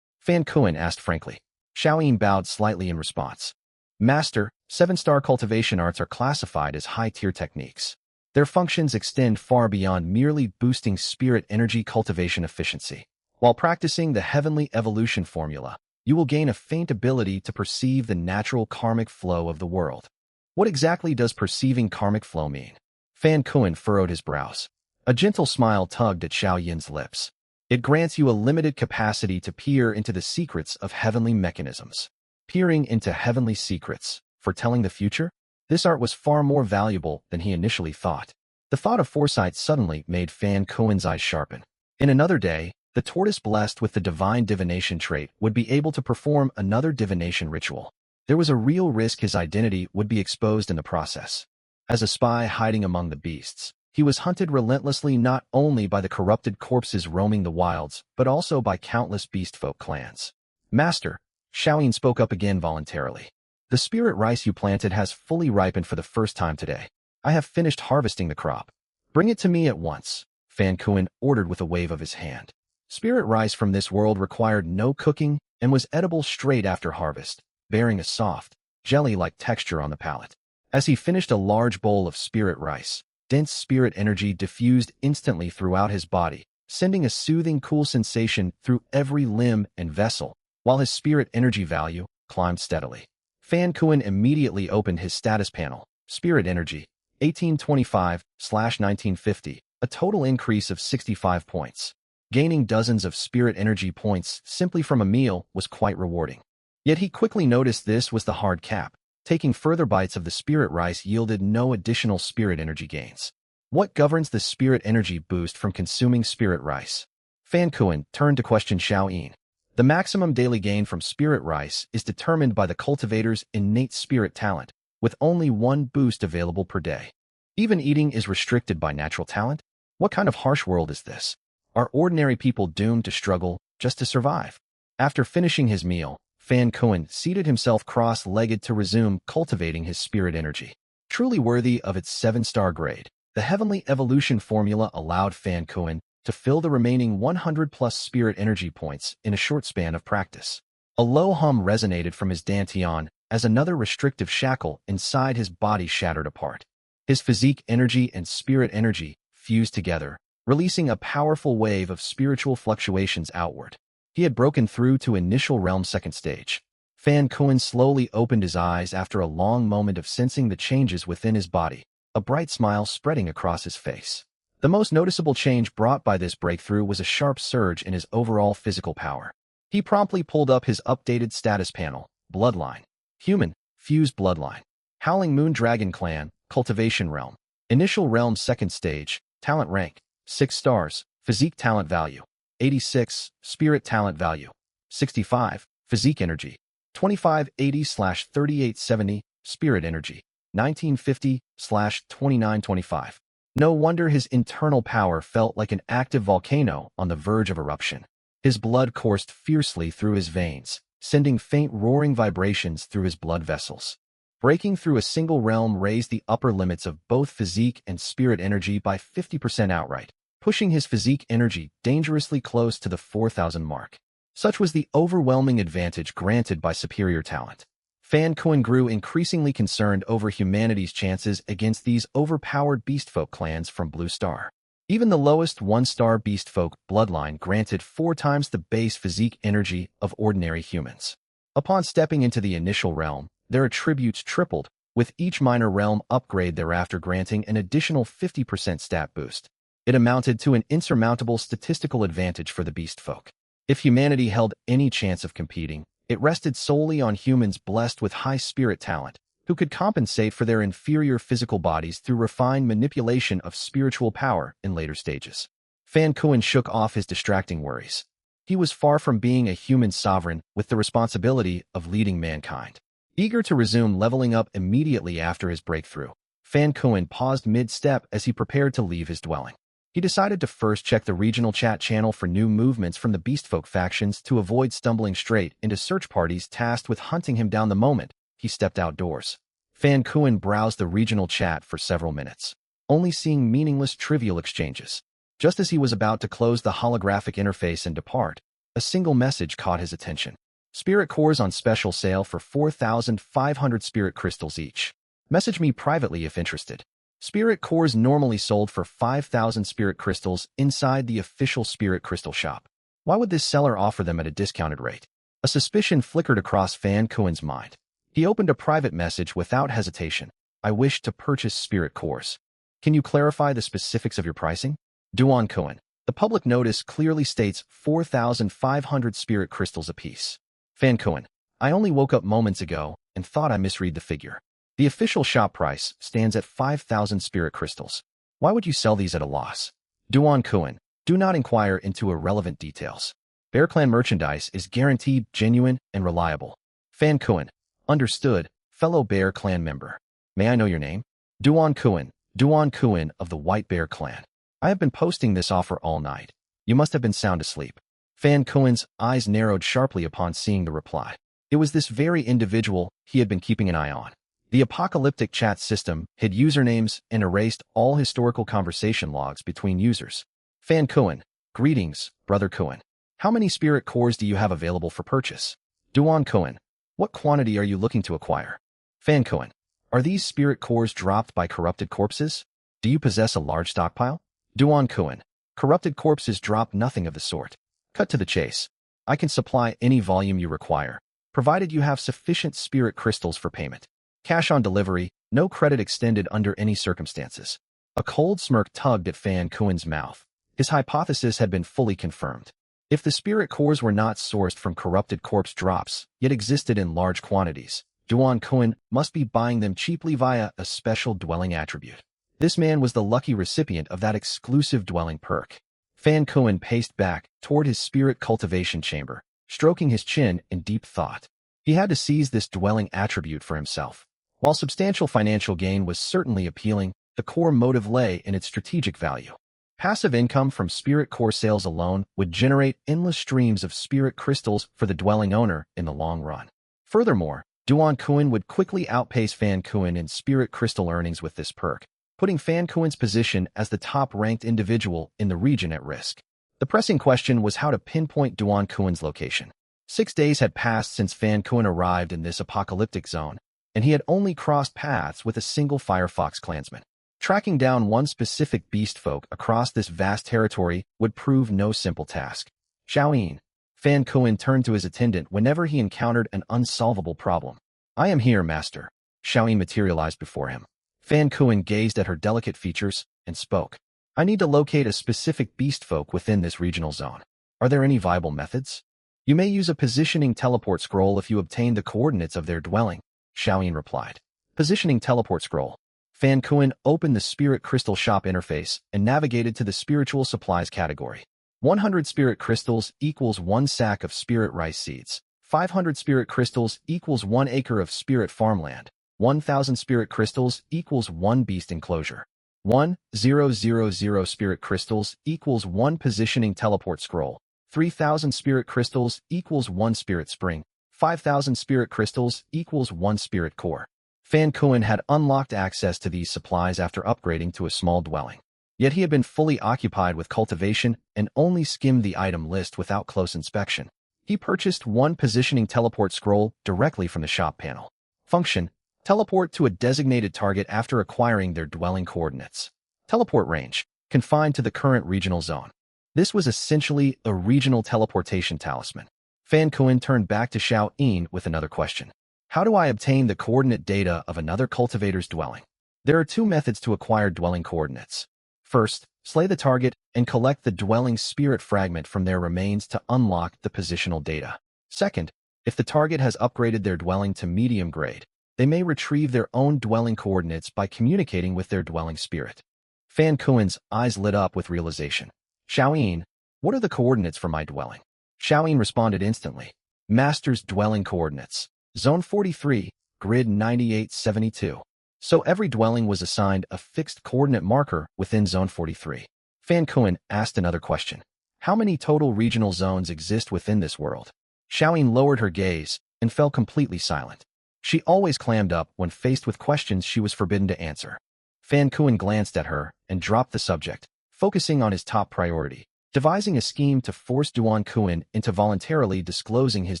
Fan Kuan asked frankly. Xiaoyin bowed slightly in response. Master, 7-star cultivation arts are classified as high-tier techniques. Their functions extend far beyond merely boosting spirit energy cultivation efficiency. While practicing the heavenly evolution formula, you will gain a faint ability to perceive the natural karmic flow of the world. What exactly does perceiving karmic flow mean? Fan Kuan furrowed his brows. A gentle smile tugged at Xiao Yin's lips. It grants you a limited capacity to peer into the secrets of heavenly mechanisms. Peering into heavenly secrets, foretelling the future? This art was far more valuable than he initially thought. The thought of foresight suddenly made Fan Kuan's eyes sharpen. In another day, the tortoise blessed with the divine divination trait would be able to perform another divination ritual. There was a real risk his identity would be exposed in the process. As a spy hiding among the beasts, he was hunted relentlessly not only by the corrupted corpses roaming the wilds, but also by countless beastfolk clans. Master, Xiaoyin spoke up again voluntarily. The spirit rice you planted has fully ripened for the first time today. I have finished harvesting the crop. Bring it to me at once, Fan Kuan ordered with a wave of his hand. Spirit rice from this world required no cooking and was edible straight after harvest, bearing a soft, jelly-like texture on the palate. As he finished a large bowl of spirit rice, dense spirit energy diffused instantly throughout his body, sending a soothing, cool sensation through every limb and vessel, while his spirit energy value climbed steadily. Fan Kuan immediately opened his status panel, Spirit Energy, 1825/1950, a total increase of 65 points. Gaining dozens of spirit energy points simply from a meal was quite rewarding. Yet he quickly noticed this was the hard cap. Taking further bites of the spirit rice yielded no additional spirit energy gains. What governs the spirit energy boost from consuming spirit rice? Fan Kuan turned to question Xiaoyin. The maximum daily gain from spirit rice is determined by the cultivator's innate spirit talent, with only one boost available per day. Even eating is restricted by natural talent? What kind of harsh world is this? Are ordinary people doomed to struggle just to survive? After finishing his meal, Fan Kuan seated himself cross-legged to resume cultivating his spirit energy. Truly worthy of its 7-star grade, the heavenly evolution formula allowed Fan Kuan to fill the remaining 100-plus spirit energy points in a short span of practice. A low hum resonated from his dantian as another restrictive shackle inside his body shattered apart. His physique energy and spirit energy fused together, releasing a powerful wave of spiritual fluctuations outward. He had broken through to initial realm second stage. Fan Kuan slowly opened his eyes after a long moment of sensing the changes within his body, a bright smile spreading across his face. The most noticeable change brought by this breakthrough was a sharp surge in his overall physical power. He promptly pulled up his updated status panel, Bloodline. Human, Fused Bloodline. Howling Moon Dragon Clan, Cultivation Realm. Initial Realm Second Stage, Talent Rank, 6 stars, Physique Talent Value, 86, Spirit Talent Value, 65, Physique Energy, 2580/3870, Spirit Energy, 1950/2925. No wonder his internal power felt like an active volcano on the verge of eruption. His blood coursed fiercely through his veins, sending faint roaring vibrations through his blood vessels. Breaking through a single realm raised the upper limits of both physique and spirit energy by 50% outright, pushing his physique energy dangerously close to the 4,000 mark. Such was the overwhelming advantage granted by superior talent. Fan Kuan grew increasingly concerned over humanity's chances against these overpowered beastfolk clans from Blue Star. Even the lowest 1-star beastfolk bloodline granted 4 times the base physique energy of ordinary humans. Upon stepping into the initial realm, their attributes tripled, with each minor realm upgrade thereafter granting an additional 50% stat boost. It amounted to an insurmountable statistical advantage for the beastfolk. If humanity held any chance of competing, it rested solely on humans blessed with high spirit talent, who could compensate for their inferior physical bodies through refined manipulation of spiritual power in later stages. Fan Kuan shook off his distracting worries. He was far from being a human sovereign with the responsibility of leading mankind. Eager to resume leveling up immediately after his breakthrough, Fan Kuan paused mid-step as he prepared to leave his dwelling. He decided to first check the regional chat channel for new movements from the beastfolk factions to avoid stumbling straight into search parties tasked with hunting him down the moment he stepped outdoors. Fan Kuan browsed the regional chat for several minutes, only seeing meaningless trivial exchanges. Just as he was about to close the holographic interface and depart, a single message caught his attention. Spirit cores on special sale for 4,500 spirit crystals each. Message me privately if interested. Spirit cores normally sold for 5,000 spirit crystals inside the official spirit crystal shop. Why would this seller offer them at a discounted rate? A suspicion flickered across Fan Kuen's mind. He opened a private message without hesitation. I wish to purchase spirit cores. Can you clarify the specifics of your pricing? Duan Kuen. The public notice clearly states 4,500 spirit crystals apiece. Fan Kuen. I only woke up moments ago and thought I misread the figure. The official shop price stands at 5,000 spirit crystals. Why would you sell these at a loss? Duan Kuen. Do not inquire into irrelevant details. Bear Clan merchandise is guaranteed genuine and reliable. Fan Kuen. Understood, fellow Bear Clan member. May I know your name? Duan Kuen. Duan Kuen of the White Bear Clan. I have been posting this offer all night. You must have been sound asleep. Fan Kuen's eyes narrowed sharply upon seeing the reply. It was this very individual he had been keeping an eye on. The apocalyptic chat system hid usernames and erased all historical conversation logs between users. Fan Kuen. Greetings, Brother Kuen. How many spirit cores do you have available for purchase? Duan Kuen. What quantity are you looking to acquire? Fan Kuen. Are these spirit cores dropped by corrupted corpses? Do you possess a large stockpile? Duan Kuen. Corrupted corpses drop nothing of the sort. Cut to the chase. I can supply any volume you require, provided you have sufficient spirit crystals for payment. Cash on delivery, no credit extended under any circumstances. A cold smirk tugged at Fan Kuen's mouth. His hypothesis had been fully confirmed. If the spirit cores were not sourced from corrupted corpse drops, yet existed in large quantities, Duan Kuen must be buying them cheaply via a special dwelling attribute. This man was the lucky recipient of that exclusive dwelling perk. Fan Kuen paced back toward his spirit cultivation chamber, stroking his chin in deep thought. He had to seize this dwelling attribute for himself. While substantial financial gain was certainly appealing, the core motive lay in its strategic value. Passive income from spirit core sales alone would generate endless streams of spirit crystals for the dwelling owner in the long run. Furthermore, Duan Kuen would quickly outpace Fan Kuen in spirit crystal earnings with this perk, putting Fan Kuen's position as the top-ranked individual in the region at risk. The pressing question was how to pinpoint Duan Kuen's location. 6 days had passed since Fan Kuen arrived in this apocalyptic zone, and he had only crossed paths with a single Firefox clansman. Tracking down one specific beast folk across this vast territory would prove no simple task. Xiaoyin. Fan Kuen turned to his attendant whenever he encountered an unsolvable problem. I am here, master. Xiaoyin materialized before him. Fan Kuen gazed at her delicate features and spoke. I need to locate a specific beast folk within this regional zone. Are there any viable methods? You may use a positioning teleport scroll if you obtain the coordinates of their dwelling, Xiaoyin replied. Positioning teleport scroll. Fan Kuen opened the Spirit Crystal Shop interface and navigated to the Spiritual Supplies category. 100 Spirit Crystals equals 1 sack of Spirit Rice Seeds. 500 Spirit Crystals equals 1 acre of Spirit Farmland. 1,000 Spirit Crystals equals 1 Beast Enclosure. 1,000 Spirit Crystals equals 1 Positioning Teleport Scroll. 3,000 Spirit Crystals equals 1 Spirit Spring. 5,000 Spirit Crystals equals 1 Spirit Core. Fan Kuen had unlocked access to these supplies after upgrading to a small dwelling. Yet he had been fully occupied with cultivation and only skimmed the item list without close inspection. He purchased 1 Positioning Teleport Scroll directly from the shop panel. Function: teleport to a designated target after acquiring their dwelling coordinates. Teleport range: confined to the current regional zone. This was essentially a regional teleportation talisman. Fan Kuen turned back to Xiaoyin with another question. How do I obtain the coordinate data of another cultivator's dwelling? There are 2 methods to acquire dwelling coordinates. First, slay the target and collect the dwelling spirit fragment from their remains to unlock the positional data. Second, if the target has upgraded their dwelling to medium grade, they may retrieve their own dwelling coordinates by communicating with their dwelling spirit. Fan Kuen's eyes lit up with realization. Xiaoyin, what are the coordinates for my dwelling? Xiaoyin responded instantly. Master's dwelling coordinates. Zone 43, grid 9872. So every dwelling was assigned a fixed coordinate marker within Zone 43. Fan Kuen asked another question. How many total regional zones exist within this world? Xiaoyin lowered her gaze and fell completely silent. She always clammed up when faced with questions she was forbidden to answer. Fan Kuen glanced at her and dropped the subject, focusing on his top priority, devising a scheme to force Duan Kuan into voluntarily disclosing his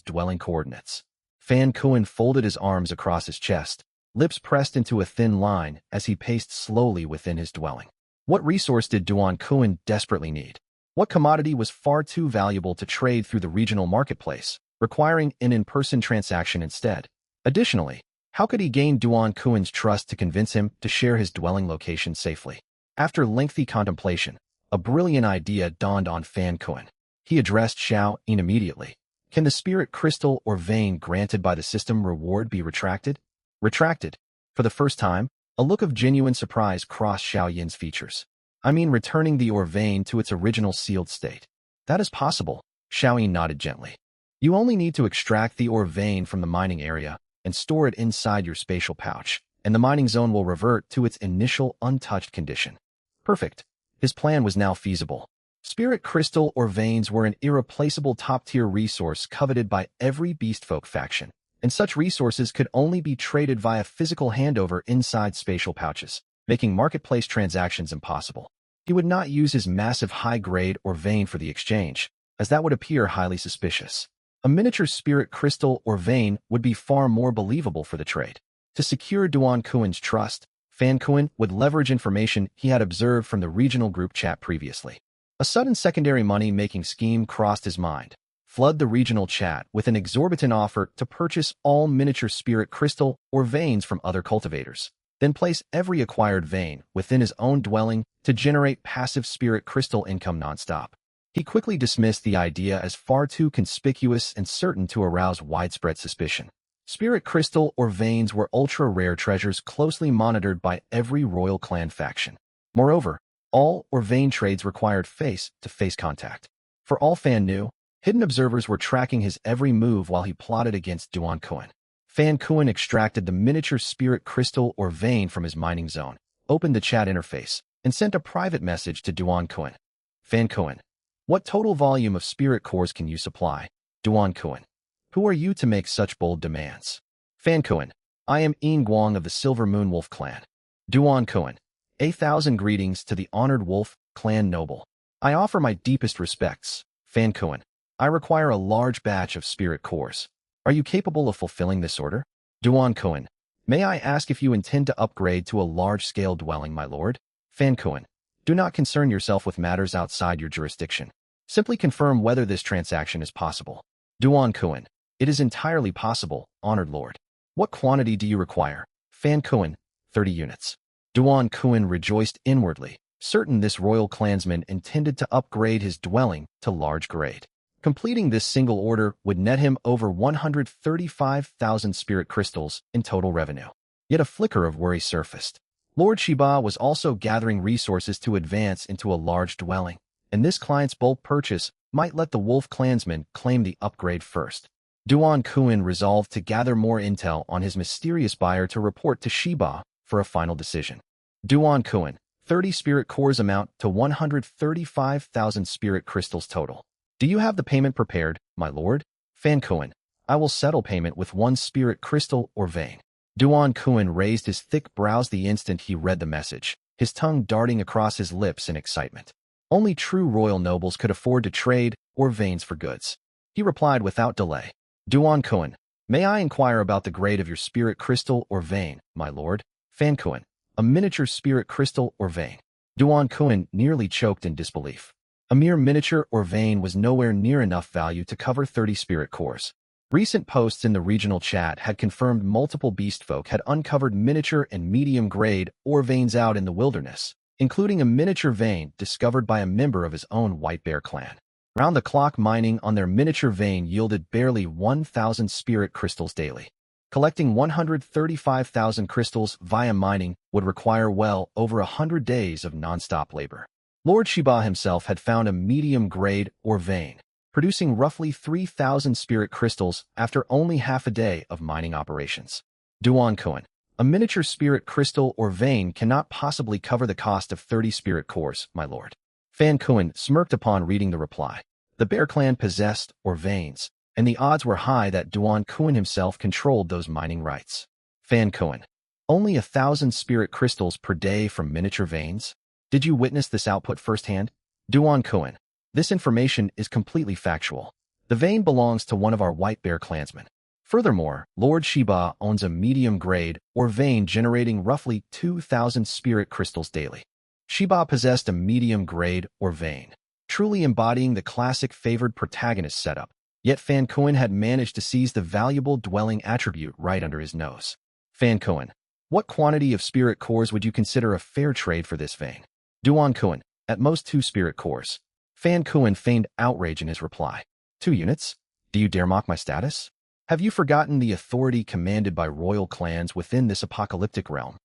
dwelling coordinates. Fan Kuan folded his arms across his chest, lips pressed into a thin line as he paced slowly within his dwelling. What resource did Duan Kuan desperately need? What commodity was far too valuable to trade through the regional marketplace, requiring an in-person transaction instead? Additionally, how could he gain Duan Kuan's trust to convince him to share his dwelling location safely? After lengthy contemplation, a brilliant idea dawned on Fan Kuan. He addressed Xiao Yin immediately. Can the spirit crystal or vein granted by the system reward be retracted? Retracted. For the first time, a look of genuine surprise crossed Xiao Yin's features. I mean returning the or vein to its original sealed state. That is possible, Xiao Yin nodded gently. You only need to extract the or vein from the mining area and store it inside your spatial pouch, and the mining zone will revert to its initial untouched condition. Perfect. His plan was now feasible. Spirit crystal or veins were an irreplaceable top-tier resource coveted by every beastfolk faction, and such resources could only be traded via physical handover inside spatial pouches, making marketplace transactions impossible. He would not use his massive high-grade or vein for the exchange, as that would appear highly suspicious. A miniature spirit crystal or vein would be far more believable for the trade. To secure Duan Kuan's trust, Fan Kuan would leverage information he had observed from the regional group chat previously. A sudden secondary money-making scheme crossed his mind. Flood the regional chat with an exorbitant offer to purchase all miniature spirit crystal or veins from other cultivators. Then place every acquired vein within his own dwelling to generate passive spirit crystal income nonstop. He quickly dismissed the idea as far too conspicuous and certain to arouse widespread suspicion. Spirit crystal or veins were ultra-rare treasures closely monitored by every royal clan faction. Moreover, all or vein trades required face-to-face contact. For all Fan knew, hidden observers were tracking his every move while he plotted against Duan Kuan. Fan Kuan extracted the miniature spirit crystal or vein from his mining zone, opened the chat interface, and sent a private message to Duan Kuan. Fan Kuan, what total volume of spirit cores can you supply? Duan Kuan, who are you to make such bold demands? Fan Kuan, I am Yin Guang of the Silver Moon Wolf clan. Duan Kuan, 1,000 greetings to the honored Wolf clan noble. I offer my deepest respects. Fan Kuan, I require a large batch of spirit cores. Are you capable of fulfilling this order? Duan Kuan, may I ask if you intend to upgrade to a large-scale dwelling, my lord? Fan Kuan, do not concern yourself with matters outside your jurisdiction. Simply confirm whether this transaction is possible. Duan Kuan, it is entirely possible, honored lord. What quantity do you require? Fan Kuan, 30 units. Duan Kuan rejoiced inwardly, certain this royal clansman intended to upgrade his dwelling to large grade. Completing this single order would net him over 135,000 spirit crystals in total revenue. Yet a flicker of worry surfaced. Lord Shiba was also gathering resources to advance into a large dwelling, and this client's bulk purchase might let the wolf clansman claim the upgrade first. Duan Kuan resolved to gather more intel on his mysterious buyer to report to Shiba for a final decision. Duan Kuan, 30 spirit cores amount to 135,000 spirit crystals total. Do you have the payment prepared, my lord? Fan Kuan, I will settle payment with 1 spirit crystal or vein. Duan Kuan raised his thick brows the instant he read the message, his tongue darting across his lips in excitement. Only true royal nobles could afford to trade or veins for goods. He replied without delay. Duan Kuan, may I inquire about the grade of your spirit crystal or vein, my lord? Fan Kuan, a miniature spirit crystal or vein. Duan Kuan nearly choked in disbelief. A mere miniature or vein was nowhere near enough value to cover 30 spirit cores. Recent posts in the regional chat had confirmed multiple beastfolk had uncovered miniature and medium-grade or veins out in the wilderness, including a miniature vein discovered by a member of his own White Bear clan. Round-the-clock mining on their miniature vein yielded barely 1,000 spirit crystals daily. Collecting 135,000 crystals via mining would require well over 100 days of non-stop labor. Lord Shiba himself had found a medium-grade or vein, producing roughly 3,000 spirit crystals after only half a day of mining operations. Duan Kuan, a miniature spirit crystal or vein cannot possibly cover the cost of 30 spirit cores, my lord. Fan Kuan smirked upon reading the reply. The Bear clan possessed or veins, and the odds were high that Duan Kuan himself controlled those mining rights. Fan Kuan, only 1,000 spirit crystals per day from miniature veins? Did you witness this output firsthand? Duan Kuan, This information is completely factual. The vein belongs to one of our White Bear clansmen. Furthermore, Lord Shiba owns a medium grade or vein generating roughly 2,000 spirit crystals daily. Shiba possessed a medium grade or vein, truly embodying the classic favored protagonist setup. Yet Fan Kuan had managed to seize the valuable dwelling attribute right under his nose. Fan Kuan, what quantity of spirit cores would you consider a fair trade for this vein? Duan Kuan, at most 2 spirit cores. Fan Kuan feigned outrage in his reply. 2 units? Do you dare mock my status? Have you forgotten the authority commanded by royal clans within this apocalyptic realm?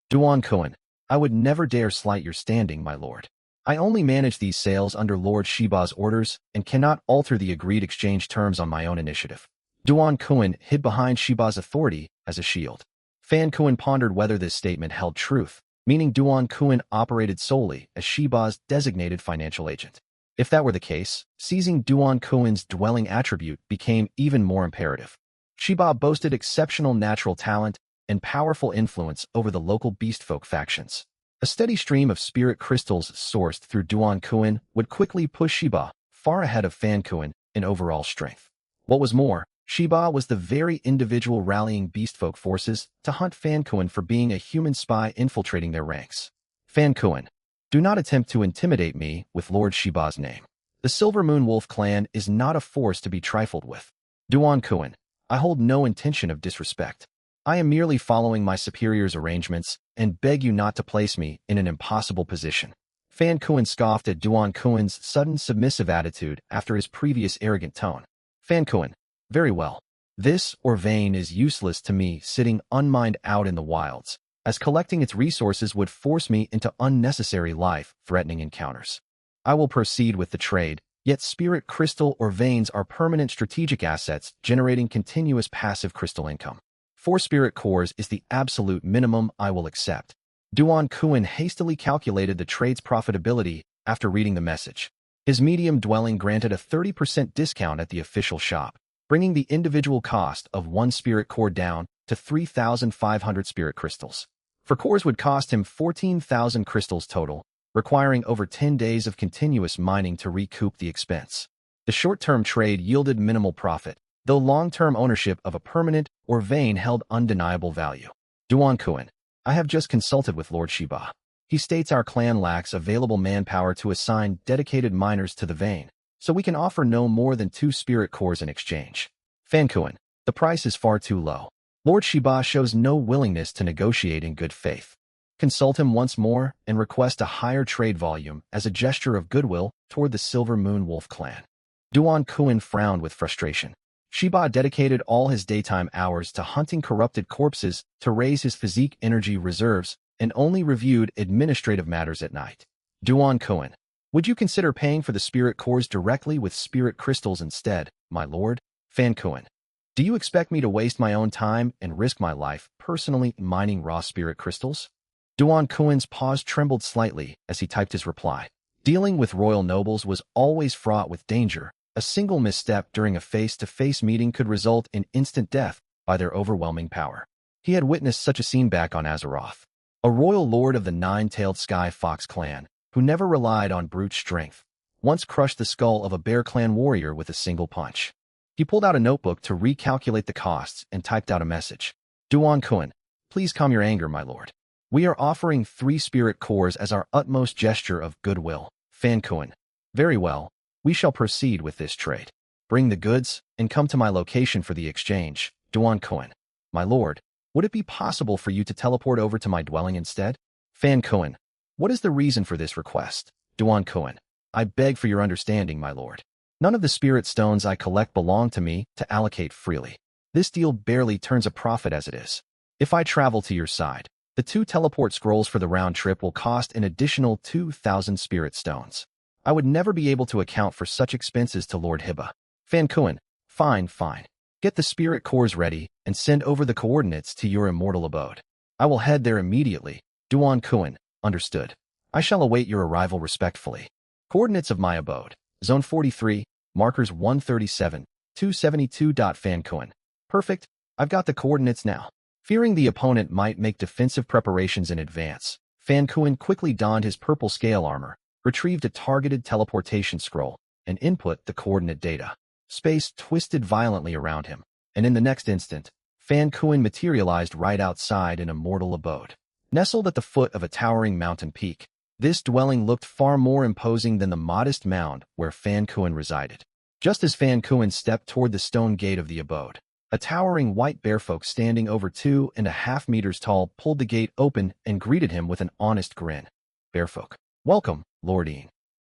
Duan Kuan, I would never dare slight your standing, my lord. I only manage these sales under Lord Shiba's orders and cannot alter the agreed exchange terms on my own initiative. Duan Kuan hid behind Shiba's authority as a shield. Fan Kuan pondered whether this statement held truth, meaning Duan Kuan operated solely as Shiba's designated financial agent. If that were the case, seizing Duan Kuan's dwelling attribute became even more imperative. Shiba boasted exceptional natural talent and powerful influence over the local beastfolk factions. A steady stream of spirit crystals sourced through Duan Kuan would quickly push Shiba far ahead of Fan Kuan in overall strength. What was more, Shiba was the very individual rallying beastfolk forces to hunt Fan Kuan for being a human spy infiltrating their ranks. Fan Kuan, do not attempt to intimidate me with Lord Shiba's name. The Silver Moon Wolf clan is not a force to be trifled with. Duan Kuan, I hold no intention of disrespect. I am merely following my superior's arrangements and beg you not to place me in an impossible position. Fan Kuan scoffed at Duan Kuan's sudden submissive attitude after his previous arrogant tone. Fan Kuan, very well. This or vein is useless to me sitting unmined out in the wilds, as collecting its resources would force me into unnecessary life-threatening encounters. I will proceed with the trade, yet spirit crystal or veins are permanent strategic assets generating continuous passive crystal income. 4 spirit cores is the absolute minimum I will accept. Duan Kuan hastily calculated the trade's profitability after reading the message. His medium dwelling granted a 30% discount at the official shop, bringing the individual cost of 1 spirit core down to 3,500 spirit crystals. 4 cores would cost him 14,000 crystals total, requiring over 10 days of continuous mining to recoup the expense. The short-term trade yielded minimal profit, though long-term ownership of a permanent or vein held undeniable value. Duan Kuan, I have just consulted with Lord Shiba. He states our clan lacks available manpower to assign dedicated miners to the vein, so we can offer no more than 2 spirit cores in exchange. Fan Kuan, the price is far too low. Lord Shiba shows no willingness to negotiate in good faith. Consult him once more and request a higher trade volume as a gesture of goodwill toward the Silver Moon Wolf clan. Duan Kuan frowned with frustration. Shiba dedicated all his daytime hours to hunting corrupted corpses to raise his physique energy reserves and only reviewed administrative matters at night. Duan Kuan, would you consider paying for the spirit cores directly with spirit crystals instead, my lord? Fan Kuan, do you expect me to waste my own time and risk my life personally mining raw spirit crystals? Duan Kuan's paws trembled slightly as he typed his reply. Dealing with royal nobles was always fraught with danger. A single misstep during a face-to-face meeting could result in instant death by their overwhelming power. He had witnessed such a scene back on Azeroth. A royal lord of the Nine-Tailed Sky Fox clan, who never relied on brute strength, once crushed the skull of a Bear clan warrior with a single punch. He pulled out a notebook to recalculate the costs and typed out a message. Duan Kuan, please calm your anger, my lord. We are offering 3 spirit cores as our utmost gesture of goodwill. Fan Kuan, very well. We shall proceed with this trade. Bring the goods and come to my location for the exchange. Duan Kuan, my lord, would it be possible for you to teleport over to my dwelling instead? Fan Kuan, what is the reason for this request? Duan Kuan, I beg for your understanding, my lord. None of the spirit stones I collect belong to me to allocate freely. This deal barely turns a profit as it is. If I travel to your side, the 2 teleport scrolls for the round trip will cost an additional 2,000 spirit stones. I would never be able to account for such expenses to Lord Hiba. Fan Kuan, fine. Get the spirit cores ready and send over the coordinates to your immortal abode. I will head there immediately. Duan Kuan, understood. I shall await your arrival respectfully. Coordinates of my abode. Zone 43, markers 137, 272. Fan Kuan. Perfect, I've got the coordinates now. Fearing the opponent might make defensive preparations in advance, Fan Kuan quickly donned his purple scale armor retrieved a targeted teleportation scroll, and input the coordinate data. Space twisted violently around him, and in the next instant, Fan Kuan materialized right outside an immortal abode. Nestled at the foot of a towering mountain peak, this dwelling looked far more imposing than the modest mound where Fan Kuan resided. Just as Fan Kuan stepped toward the stone gate of the abode, a towering white bearfolk standing over 2.5 meters tall pulled the gate open and greeted him with an honest grin. Bearfolk. Welcome, Lord Ian.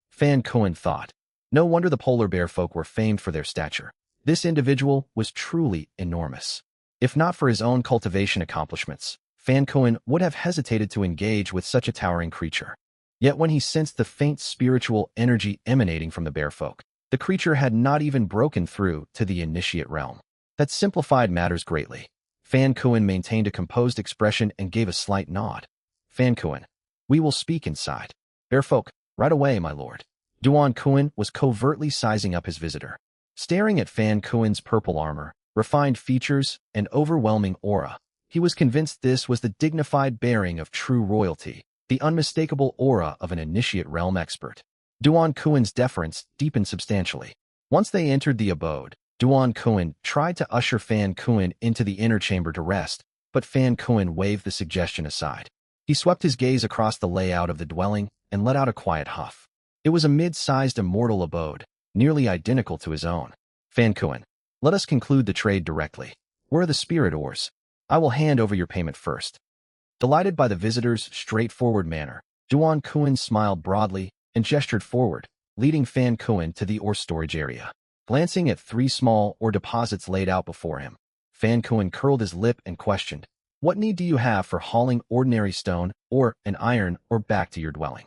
Fan Kuan thought. No wonder the polar bear folk were famed for their stature. This individual was truly enormous. If not for his own cultivation accomplishments, Fan Kuan would have hesitated to engage with such a towering creature. Yet when he sensed the faint spiritual energy emanating from the bear folk, the creature had not even broken through to the initiate realm. That simplified matters greatly. Fan Kuan maintained a composed expression and gave a slight nod. Fan Kuan, we will speak inside. Bearfolk, right away, my lord. Duan Kuan was covertly sizing up his visitor. Staring at Fan Kuan's purple armor, refined features, and overwhelming aura, he was convinced this was the dignified bearing of true royalty, the unmistakable aura of an initiate realm expert. Duan Kuan's deference deepened substantially. Once they entered the abode, Duan Kuan tried to usher Fan Kuan into the inner chamber to rest, but Fan Kuan waved the suggestion aside. He swept his gaze across the layout of the dwelling and let out a quiet huff. It was a mid-sized immortal abode, nearly identical to his own. Fan Kuan, let us conclude the trade directly. Where are the spirit ores? I will hand over your payment first. Delighted by the visitor's straightforward manner, Duan Kuan smiled broadly and gestured forward, leading Fan Kuan to the ore storage area. Glancing at 3 small ore deposits laid out before him, Fan Kuan curled his lip and questioned, what need do you have for hauling ordinary stone, or an iron, or back to your dwelling?